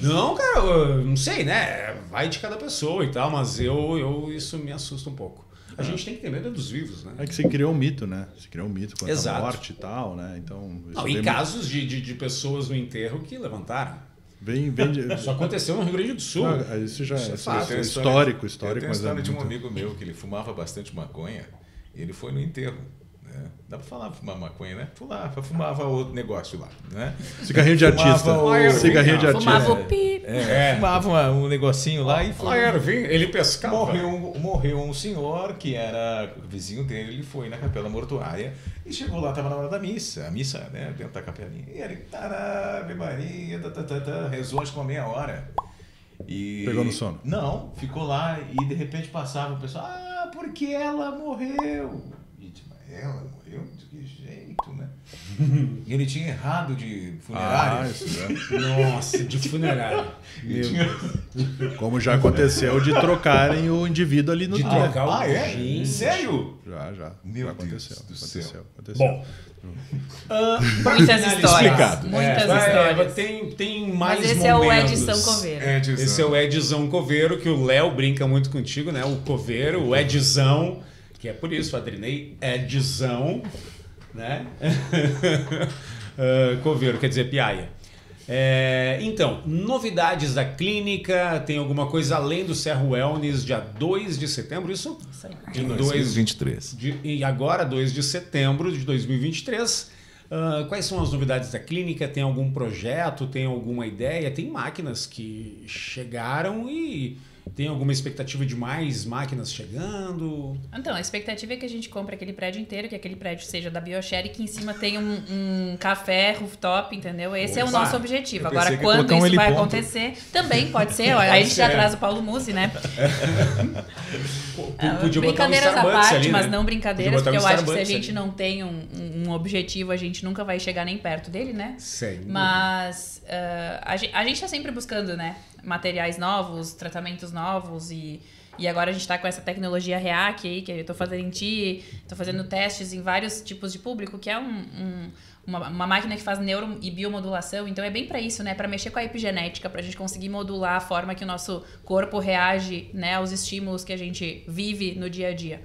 [SPEAKER 1] Não, cara, eu não sei, né? Vai de cada pessoa e tal, mas isso me assusta um pouco. A gente tem que ter medo dos vivos, né?
[SPEAKER 3] É que você criou um mito, né? Você criou um mito quanto
[SPEAKER 1] Exato.
[SPEAKER 3] à morte e tal, né? Então,
[SPEAKER 1] Não, em casos de pessoas no enterro que levantaram.
[SPEAKER 3] Vem
[SPEAKER 1] Isso aconteceu no Rio Grande do Sul.
[SPEAKER 3] Isso já é
[SPEAKER 1] fato.
[SPEAKER 3] histórico,
[SPEAKER 2] Eu tenho a
[SPEAKER 3] mas
[SPEAKER 2] história
[SPEAKER 3] é
[SPEAKER 2] de um
[SPEAKER 3] muito...
[SPEAKER 2] amigo meu que ele fumava bastante maconha e ele foi no enterro. Né? Dá pra falar fumar maconha, né? Fumava outro negócio lá, né?
[SPEAKER 3] Cigarrinho de artista. Cigarrinho de artista.
[SPEAKER 4] Fumava o pi.
[SPEAKER 2] Fumava um negocinho lá e foi.
[SPEAKER 1] Ele pescava.
[SPEAKER 2] Morreu um senhor que era vizinho dele, ele foi na capela mortuária e chegou lá, estava na hora da missa, a missa, né, dentro da capelinha. E ele, Ave Maria, rezou acho que uma meia hora. E
[SPEAKER 3] pegou no sono?
[SPEAKER 2] Não, ficou lá e de repente passava o pessoal, porque ela morreu. E ela morreu? De que jeito, né? E ele tinha errado de funerário.
[SPEAKER 1] Nossa, de funerário.
[SPEAKER 3] Como já aconteceu de trocarem o indivíduo ali no
[SPEAKER 1] De
[SPEAKER 3] túnel.
[SPEAKER 1] trocar
[SPEAKER 2] é?
[SPEAKER 1] Gente.
[SPEAKER 2] Sério?
[SPEAKER 3] Já.
[SPEAKER 2] Meu
[SPEAKER 3] já
[SPEAKER 2] Deus
[SPEAKER 3] aconteceu.
[SPEAKER 2] do céu.
[SPEAKER 1] Bom,
[SPEAKER 4] Muitas histórias.
[SPEAKER 2] Explicado.
[SPEAKER 4] Muitas histórias.
[SPEAKER 1] Tem mais
[SPEAKER 4] Mas esse
[SPEAKER 1] momentos.
[SPEAKER 4] é o Edson Coveiro.
[SPEAKER 1] Esse é o Edzão Coveiro, que o Léo brinca muito contigo, né? O Coveiro, o Edzão, que é por isso, Adrinei Edzão, né? Coveiro, quer dizer, Piaia. Então, novidades da clínica, tem alguma coisa além do Serra Wellness, dia 2 de setembro, isso?
[SPEAKER 4] Isso aí.
[SPEAKER 2] De 2023.
[SPEAKER 1] E agora, 2 de setembro de 2023. Quais são as novidades da clínica? Tem algum projeto? Tem alguma ideia? Tem máquinas que chegaram e tem alguma expectativa de mais máquinas chegando?
[SPEAKER 4] Então, a expectativa é que a gente compre aquele prédio inteiro, que aquele prédio seja da BioShare e que em cima tenha um café rooftop, entendeu? Esse é o nosso objetivo.
[SPEAKER 2] Eu
[SPEAKER 4] Agora,
[SPEAKER 2] pensei que
[SPEAKER 4] quando
[SPEAKER 2] colocar um
[SPEAKER 4] isso vai
[SPEAKER 2] heliponto.
[SPEAKER 4] acontecer, também pode ser. Aí a gente já traz o Paulo Musi, né?
[SPEAKER 1] Podia botar um
[SPEAKER 4] Brincadeiras à
[SPEAKER 1] Starbucks
[SPEAKER 4] parte,
[SPEAKER 1] ali,
[SPEAKER 4] mas
[SPEAKER 1] né?
[SPEAKER 4] não brincadeiras,
[SPEAKER 1] Podia
[SPEAKER 4] porque
[SPEAKER 1] botar
[SPEAKER 4] eu acho que se a
[SPEAKER 1] Starbucks
[SPEAKER 4] gente não tem um objetivo, a gente nunca vai chegar nem perto dele, né?
[SPEAKER 1] Sem
[SPEAKER 4] Mas a gente tá sempre buscando, né? Materiais novos, tratamentos novos e agora a gente tá com essa tecnologia REAC aí, que eu tô fazendo em ti, tô fazendo testes em vários tipos de público, que é uma máquina que faz neuro e biomodulação, então é bem para isso, né? Para mexer com a epigenética, pra gente conseguir modular a forma que o nosso corpo reage, né, aos estímulos que a gente vive no dia a dia.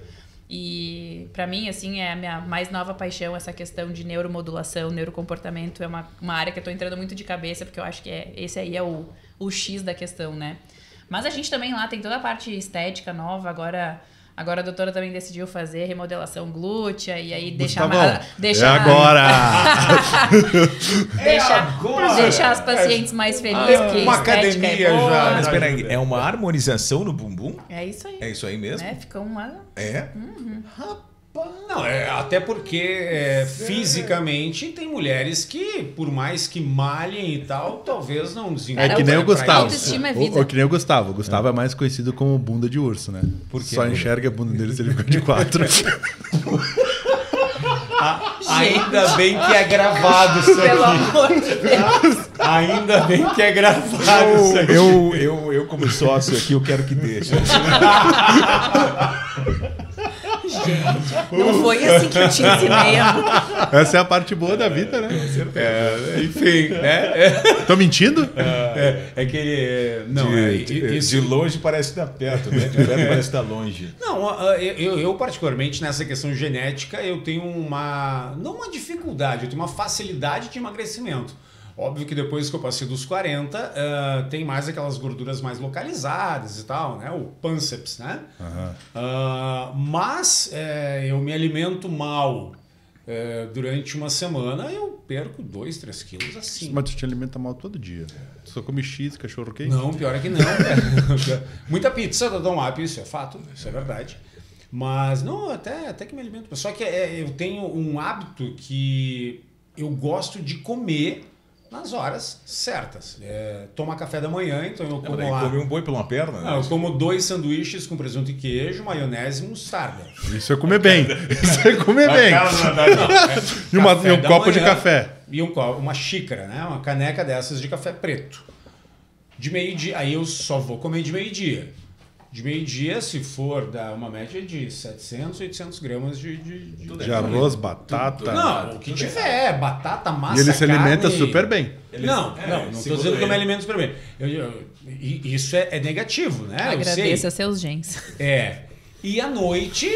[SPEAKER 4] E para mim, assim, é a minha mais nova paixão, essa questão de neuromodulação, neurocomportamento, é uma área que eu tô entrando muito de cabeça, porque eu acho que esse aí é o X da questão, né? Mas a gente também lá tem toda a parte estética nova, agora a doutora também decidiu fazer remodelação glútea e aí deixar deixar as pacientes mais felizes, porque
[SPEAKER 1] uma
[SPEAKER 4] estética
[SPEAKER 1] academia
[SPEAKER 4] é boa.
[SPEAKER 1] já.
[SPEAKER 2] Mas espera aí, é uma harmonização no bumbum?
[SPEAKER 4] É isso aí.
[SPEAKER 2] É isso aí mesmo?
[SPEAKER 4] Né? Fica uma...
[SPEAKER 2] É?
[SPEAKER 1] Não, até porque fisicamente tem mulheres que, por mais que malhem e tal, talvez não desenvolvam.
[SPEAKER 3] É que nem o Gustavo.
[SPEAKER 4] Autoestima é vida.
[SPEAKER 3] Que nem o Gustavo. O Gustavo é mais conhecido como bunda de urso, né?
[SPEAKER 2] Por quê?
[SPEAKER 3] Só enxerga a bunda dele se ele ficar de 4.
[SPEAKER 1] Ainda bem que é gravado isso
[SPEAKER 4] Pelo
[SPEAKER 1] aqui.
[SPEAKER 4] amor de Deus.
[SPEAKER 1] Ainda bem que é gravado isso aqui.
[SPEAKER 2] Eu como sócio aqui, eu quero que deixe.
[SPEAKER 4] Gente, não foi assim que eu te ensinei.
[SPEAKER 3] Essa é a parte boa da vida, né?
[SPEAKER 1] Enfim, né?
[SPEAKER 3] Tô mentindo?
[SPEAKER 1] É que ele... Não,
[SPEAKER 2] De longe parece estar perto, né? De perto parece estar longe.
[SPEAKER 1] Não, eu particularmente nessa questão genética, eu tenho não uma dificuldade, eu tenho uma facilidade de emagrecimento. Óbvio que depois que eu passei dos 40, tem mais aquelas gorduras mais localizadas e tal, né? O pânceps, né? Mas eu me alimento mal durante uma semana, eu perco 2, 3 quilos assim.
[SPEAKER 3] Mas tu te alimenta mal todo dia. Tu só come X, cachorro quente?
[SPEAKER 1] Não, pior é que não. Cara. Muita pizza da Dom Up, isso é fato, isso é verdade. Mas, não, até que me alimento. Só que eu tenho um hábito que eu gosto de comer nas horas certas. Tomar café da manhã, então eu como lá...
[SPEAKER 2] Comer um boi pela uma perna?
[SPEAKER 1] Não, eu como 2 sanduíches com presunto e queijo, maionese e mostarda.
[SPEAKER 3] Isso é comer bem. Isso é comer bem. E um copo de café.
[SPEAKER 1] E uma xícara, né? Uma caneca dessas de café preto. De meio-dia. Aí eu só vou comer de meio-dia. De meio-dia, se for dar uma média de 700, 800 gramas de
[SPEAKER 3] arroz, batata...
[SPEAKER 1] Não, o que tiver. Batata, massa,
[SPEAKER 3] e ele se alimenta
[SPEAKER 1] carne...
[SPEAKER 3] super bem.
[SPEAKER 1] Não estou dizendo que eu me alimento super bem. Isso é negativo, né?
[SPEAKER 4] Agradeça seus genes.
[SPEAKER 1] E à noite,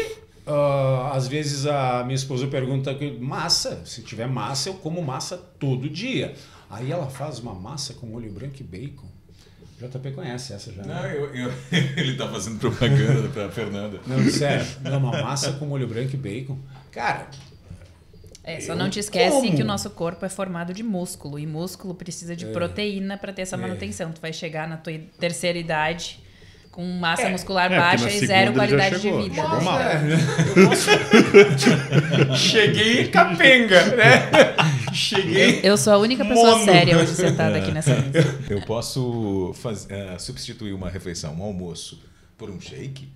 [SPEAKER 1] às vezes a minha esposa pergunta, massa, se tiver massa, eu como massa todo dia. Aí ela faz uma massa com molho branco e bacon. JP conhece essa já.
[SPEAKER 2] Não, ele tá fazendo propaganda pra Fernanda.
[SPEAKER 1] Não, sério. Uma massa com molho branco e bacon. Cara...
[SPEAKER 4] Só não te esquece que o nosso corpo é formado de músculo. E músculo precisa de proteína para ter essa manutenção. Tu vai chegar na tua terceira idade com massa muscular baixa e zero qualidade de vida.
[SPEAKER 3] Chegou mal.
[SPEAKER 1] Cheguei capenga, né?
[SPEAKER 4] Eu sou a única pessoa séria hoje sentada aqui nessa mesa.
[SPEAKER 2] Eu posso substituir uma refeição, um almoço, por um shake?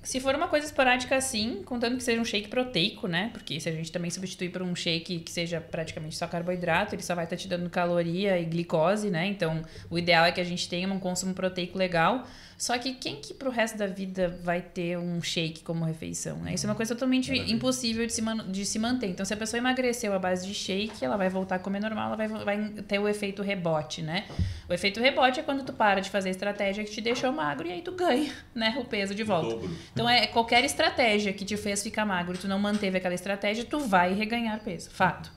[SPEAKER 4] Se for uma coisa esporádica assim, contando que seja um shake proteico, né? Porque se a gente também substituir por um shake que seja praticamente só carboidrato, ele só vai estar te dando caloria e glicose, né? Então, o ideal é que a gente tenha um consumo proteico legal. Só que quem que pro resto da vida vai ter um shake como refeição, né? Isso é uma coisa totalmente impossível de se manter. Então, se a pessoa emagreceu à base de shake, ela vai voltar a comer normal, ela vai ter o efeito rebote, né? O efeito rebote é quando tu para de fazer a estratégia que te deixou magro e aí tu ganha, né? O peso de volta. Então, qualquer estratégia que te fez ficar magro e tu não manteve aquela estratégia, tu vai reganhar peso. Fato.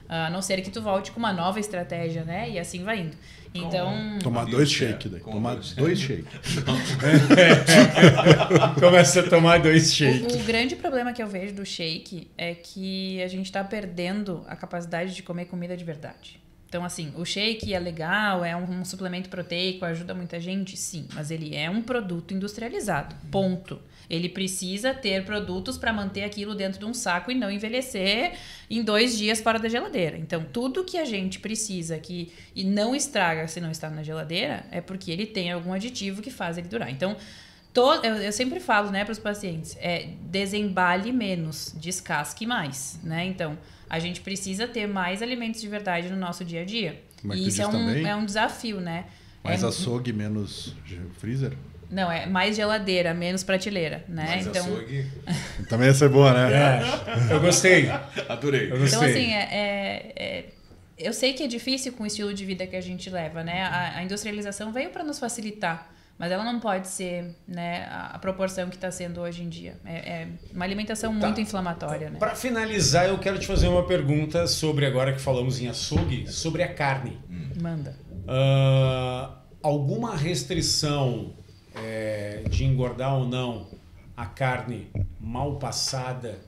[SPEAKER 4] A não ser que tu volte com uma nova estratégia, né? E assim vai indo. Então...
[SPEAKER 3] Tomar 2 shakes daí. Tomar 2 shakes.
[SPEAKER 1] Começa a tomar 2 shakes.
[SPEAKER 4] O grande problema que eu vejo do shake é que a gente está perdendo a capacidade de comer comida de verdade. Então, assim, o shake é legal, é um suplemento proteico, ajuda muita gente, sim. Mas ele é um produto industrializado, ponto. Ele precisa ter produtos para manter aquilo dentro de um saco e não envelhecer em 2 dias fora da geladeira. Então, tudo que a gente precisa e não estraga se não está na geladeira é porque ele tem algum aditivo que faz ele durar. Então, eu sempre falo, né, para os pacientes, desembale menos, descasque mais, né? Então, a gente precisa ter mais alimentos de verdade no nosso dia a dia.
[SPEAKER 3] Mas
[SPEAKER 4] e isso é um desafio, né?
[SPEAKER 3] Mais açougue, menos freezer?
[SPEAKER 4] Não, é mais geladeira, menos prateleira, né?
[SPEAKER 2] Mais açougue.
[SPEAKER 3] Também ia ser boa, né?
[SPEAKER 1] Eu gostei.
[SPEAKER 2] Adorei.
[SPEAKER 4] Então, assim, eu sei que é difícil com o estilo de vida que a gente leva, né? A industrialização veio para nos facilitar, mas ela não pode ser, né, a proporção que está sendo hoje em dia. É uma alimentação muito inflamatória, né?
[SPEAKER 1] Para finalizar, eu quero te fazer uma pergunta sobre, agora que falamos em açougue, sobre a carne.
[SPEAKER 4] Manda.
[SPEAKER 1] Alguma restrição de engordar ou não a carne mal passada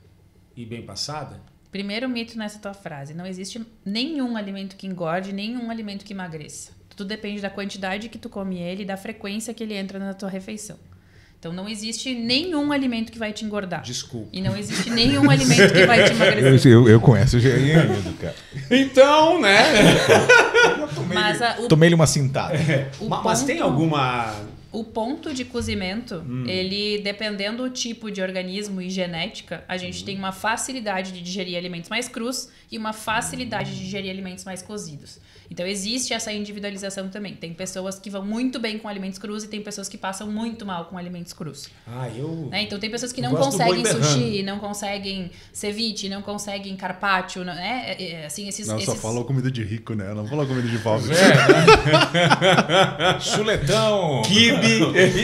[SPEAKER 1] e bem passada?
[SPEAKER 4] Primeiro mito nessa tua frase. Não existe nenhum alimento que engorde, nenhum alimento que emagreça. Tudo depende da quantidade que tu come ele e da frequência que ele entra na tua refeição. Então, não existe nenhum alimento que vai te engordar.
[SPEAKER 1] Desculpa.
[SPEAKER 4] E não existe nenhum alimento que vai te emagrecer.
[SPEAKER 2] Eu conheço o GI ainda, cara.
[SPEAKER 1] Então, né?
[SPEAKER 2] Tomei-lhe uma cintada.
[SPEAKER 1] Mas tem alguma...
[SPEAKER 4] O ponto de cozimento, ele, dependendo do tipo de organismo e genética, a gente tem uma facilidade de digerir alimentos mais crus e uma facilidade de digerir alimentos mais cozidos. Então, existe essa individualização também. Tem pessoas que vão muito bem com alimentos crus e tem pessoas que passam muito mal com alimentos crus.
[SPEAKER 1] Né?
[SPEAKER 4] Então, tem pessoas que não conseguem sushi, não conseguem ceviche, não conseguem carpaccio, né? Assim,
[SPEAKER 3] Só falou comida de rico, né? Não falou comida de pobre.
[SPEAKER 2] Chuletão!
[SPEAKER 1] Quibe!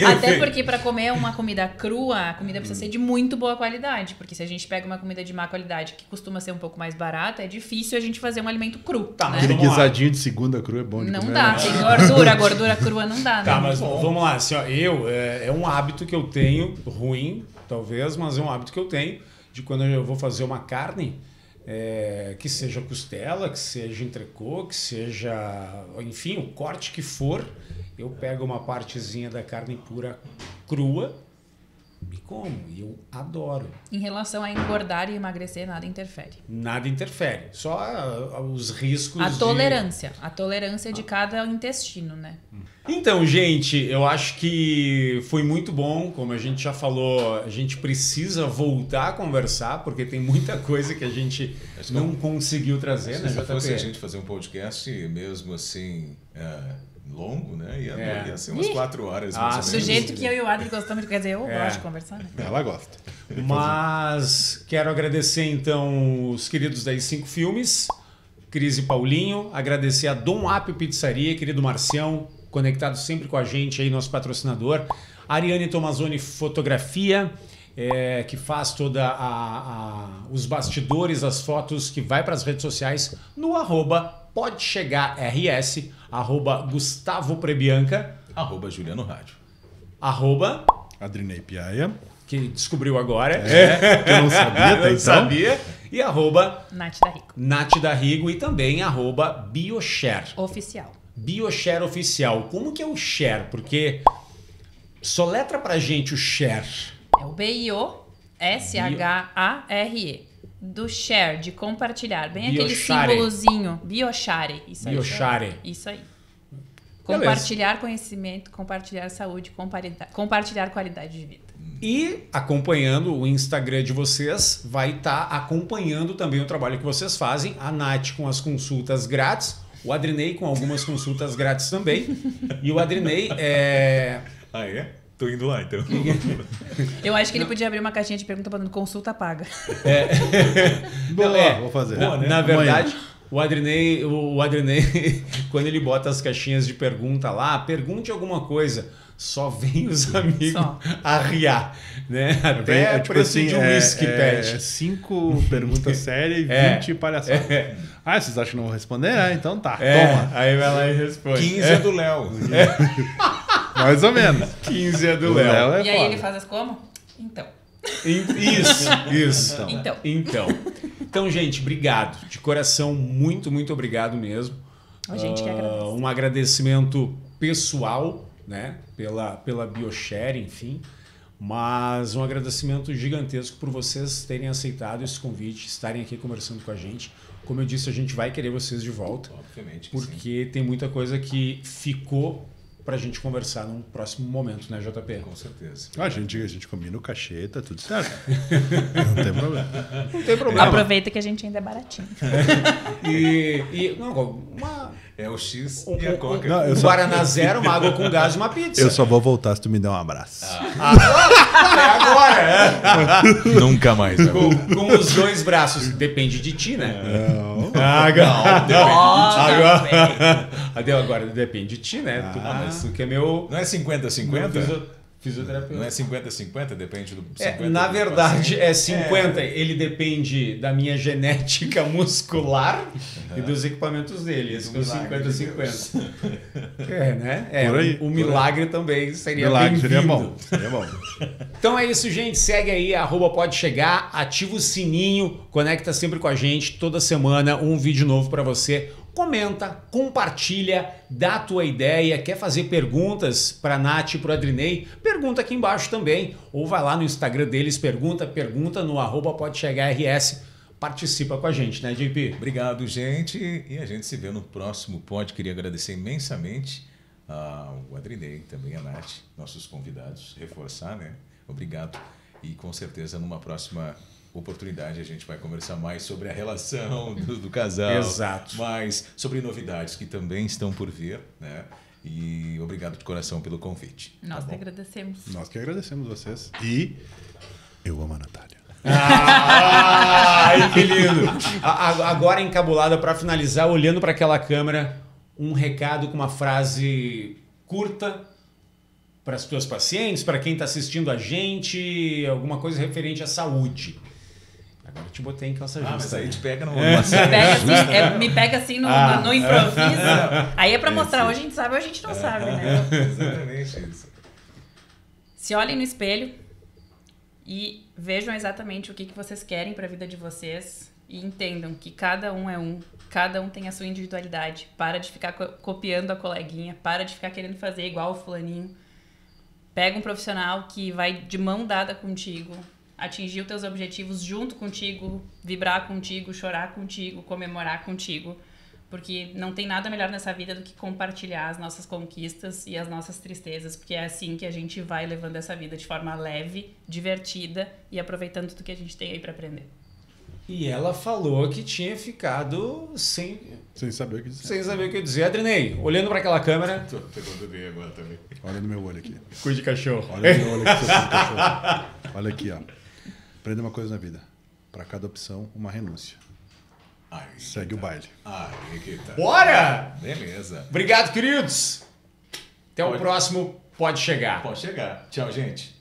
[SPEAKER 4] Até porque para comer uma comida crua, a comida precisa ser de muito boa qualidade. Porque se a gente pega uma comida de má qualidade, que costuma ser um pouco mais barata, é difícil a gente fazer um alimento cru.
[SPEAKER 1] Tá,
[SPEAKER 4] né?
[SPEAKER 3] Aquele guisadinho de segunda crua é bom de
[SPEAKER 4] não
[SPEAKER 3] comer.
[SPEAKER 4] Dá, tem gordura, gordura crua não dá.
[SPEAKER 1] Tá,
[SPEAKER 4] né?
[SPEAKER 1] mas vamos lá. Assim, ó, é um hábito que eu tenho, ruim, talvez, mas é um hábito que eu tenho, de quando eu vou fazer uma carne, que seja costela, que seja entrecô, que seja, enfim, o corte que for, eu pego uma partezinha da carne pura crua E como? E eu adoro.
[SPEAKER 4] Em relação a engordar e emagrecer, nada interfere.
[SPEAKER 1] Nada interfere. Só os riscos
[SPEAKER 4] A tolerância de cada intestino, né?
[SPEAKER 1] Então, gente, eu acho que foi muito bom. Como a gente já falou, a gente precisa voltar a conversar, porque tem muita coisa que a gente não conseguiu trazer, né,
[SPEAKER 2] Se fosse
[SPEAKER 1] JP?
[SPEAKER 2] a gente fazer um podcast mesmo assim, longo, né? Ia ser umas 4 horas, mais ou
[SPEAKER 4] Do
[SPEAKER 2] menos.
[SPEAKER 4] jeito que eu e o Adri gostamos de... Quer dizer, eu gosto de conversar.
[SPEAKER 3] Ela gosta.
[SPEAKER 1] Mas quero agradecer, então, os queridos das 5 Filmes, Cris e Paulinho, agradecer a Dom Apio Pizzaria, querido Marcião, conectado sempre com a gente aí, nosso patrocinador. Ariane Tomazoni Fotografia, que faz toda os bastidores, as fotos que vai para as redes sociais no @PodeChegarRS, @Gustavo Prebianca,
[SPEAKER 2] @Juliano Rádio.
[SPEAKER 3] Adrinei Piaia.
[SPEAKER 1] Que descobriu agora.
[SPEAKER 3] Que eu não sabia até então.
[SPEAKER 1] Sabia. E
[SPEAKER 4] Nath da Rico.
[SPEAKER 1] Nath da Rigo e também @Bioshare.
[SPEAKER 4] Oficial.
[SPEAKER 1] Bioshare Oficial. Como que é o share? Porque soletra pra gente o share.
[SPEAKER 4] É o BIOSHARE. Do share, de compartilhar. Bem
[SPEAKER 1] Bioshare.
[SPEAKER 4] aquele símbolozinho. Bioshare. Isso aí.
[SPEAKER 1] Bioshare.
[SPEAKER 4] Isso aí.
[SPEAKER 1] Beleza.
[SPEAKER 4] Compartilhar conhecimento, compartilhar saúde, compartilhar qualidade de vida.
[SPEAKER 1] E acompanhando o Instagram de vocês, vai estar acompanhando também o trabalho que vocês fazem. A Nath com as consultas grátis, o Adrinei com algumas consultas grátis também. E o Adrinei
[SPEAKER 2] Ah, é? Tô indo lá, então.
[SPEAKER 4] Eu acho que ele podia abrir uma caixinha de pergunta falando consulta paga.
[SPEAKER 3] Boa, vou fazer.
[SPEAKER 1] Na verdade, o Adrinei, quando ele bota as caixinhas de pergunta lá, pergunte alguma coisa. Só vem os amigos arriar, né? Até
[SPEAKER 3] tipo
[SPEAKER 1] preço
[SPEAKER 3] assim,
[SPEAKER 1] de uísque pede.
[SPEAKER 3] 5 perguntas sérias e 20 palhaçadas. Vocês acham que não vou responder? Então tá, toma.
[SPEAKER 1] Aí vai lá e responde.
[SPEAKER 2] 15 é do Léo.
[SPEAKER 3] Mais ou menos.
[SPEAKER 1] 15 é do Léo.
[SPEAKER 4] E aí ele faz as como? Então.
[SPEAKER 1] Isso.
[SPEAKER 4] Então,
[SPEAKER 1] gente, obrigado. De coração, muito, muito obrigado mesmo.
[SPEAKER 4] A gente que agradece.
[SPEAKER 1] Um agradecimento pessoal, né? Pela Bioshare, enfim. Mas um agradecimento gigantesco por vocês terem aceitado esse convite, estarem aqui conversando com a gente. Como eu disse, a gente vai querer vocês de volta.
[SPEAKER 2] Obviamente.
[SPEAKER 1] Porque tem muita coisa que ficou pra gente conversar num próximo momento, né, JP?
[SPEAKER 2] Com certeza.
[SPEAKER 3] A gente combina o cachê, tá tudo certo. Não tem problema.
[SPEAKER 1] Não tem problema.
[SPEAKER 4] Aproveita que a gente ainda é baratinho.
[SPEAKER 2] É o X e a Coca.
[SPEAKER 3] Não,
[SPEAKER 1] Guaraná zero, uma água com gás e uma pizza.
[SPEAKER 3] Eu só vou voltar se tu me der um abraço.
[SPEAKER 1] Agora!
[SPEAKER 2] Nunca mais.
[SPEAKER 1] Com os 2 braços. Depende de ti, né?
[SPEAKER 3] Não.
[SPEAKER 1] Agora depende de ti, né? Tu que é meu
[SPEAKER 2] Não é 50-50?
[SPEAKER 1] fisioterapeuta.
[SPEAKER 2] Não é 50-50? Depende do 50%.
[SPEAKER 1] Na verdade, é 50. Ele depende da minha genética muscular e dos equipamentos dele. Esse que é o 50-50. Né?
[SPEAKER 3] Por aí,
[SPEAKER 1] o milagre também seria
[SPEAKER 3] Milagre
[SPEAKER 1] bem-vindo.
[SPEAKER 3] seria bom.
[SPEAKER 1] Então é isso, gente. Segue aí, @PodeChegar, ativa o sininho, conecta sempre com a gente. Toda semana um vídeo novo para você. Comenta, compartilha, dá a tua ideia, quer fazer perguntas para a Nath e para o Adrinei, pergunta aqui embaixo também, ou vai lá no Instagram deles, pergunta no @PodeChegarRS, participa com a gente, né, JP?
[SPEAKER 2] Obrigado, gente, e a gente se vê no próximo pod. Queria agradecer imensamente ao Adrinei, também a Nath, nossos convidados, reforçar, né? Obrigado, e com certeza numa próxima oportunidade a gente vai conversar mais sobre a relação do casal.
[SPEAKER 1] Exato.
[SPEAKER 2] Mais sobre novidades que também estão por vir, né? E obrigado de coração pelo convite.
[SPEAKER 4] Nós que agradecemos.
[SPEAKER 3] Nós que agradecemos vocês. E eu amo a Natália.
[SPEAKER 1] Ai, que lindo! Agora encabulada para finalizar, olhando para aquela câmera, um recado com uma frase curta para as tuas pacientes, para quem está assistindo a gente, alguma coisa referente à saúde. Agora eu te botei em calça justa.
[SPEAKER 2] Mas aí te pega no
[SPEAKER 4] Me pega assim no improviso. Aí é pra mostrar, ou a gente sabe ou a gente não sabe, né?
[SPEAKER 2] Exatamente isso.
[SPEAKER 4] Se olhem no espelho e vejam exatamente o que vocês querem pra vida de vocês e entendam que cada um tem a sua individualidade. Para de ficar copiando a coleguinha, para de ficar querendo fazer igual o fulaninho. Pega um profissional que vai de mão dada contigo, atingir os teus objetivos junto contigo, vibrar contigo, chorar contigo, comemorar contigo. Porque não tem nada melhor nessa vida do que compartilhar as nossas conquistas e as nossas tristezas, porque é assim que a gente vai levando essa vida de forma leve, divertida e aproveitando tudo que a gente tem aí para aprender.
[SPEAKER 1] E ela falou que tinha ficado sem
[SPEAKER 3] saber o que dizer.
[SPEAKER 1] Sem saber o que dizer. Adrinei, olhando para aquela câmera.
[SPEAKER 2] Tô pegando bem agora também.
[SPEAKER 3] Olha no meu olho aqui.
[SPEAKER 1] Cuide de cachorro.
[SPEAKER 3] Olha no meu olho aqui, seu filho de cachorro. Olha aqui, ó. Aprenda uma coisa na vida. Para cada opção, uma renúncia. Segue o baile.
[SPEAKER 2] Que tá.
[SPEAKER 1] Bora!
[SPEAKER 2] Beleza.
[SPEAKER 1] Obrigado, queridos. Até o próximo. Pode chegar.
[SPEAKER 2] Pode chegar. Tchau, gente.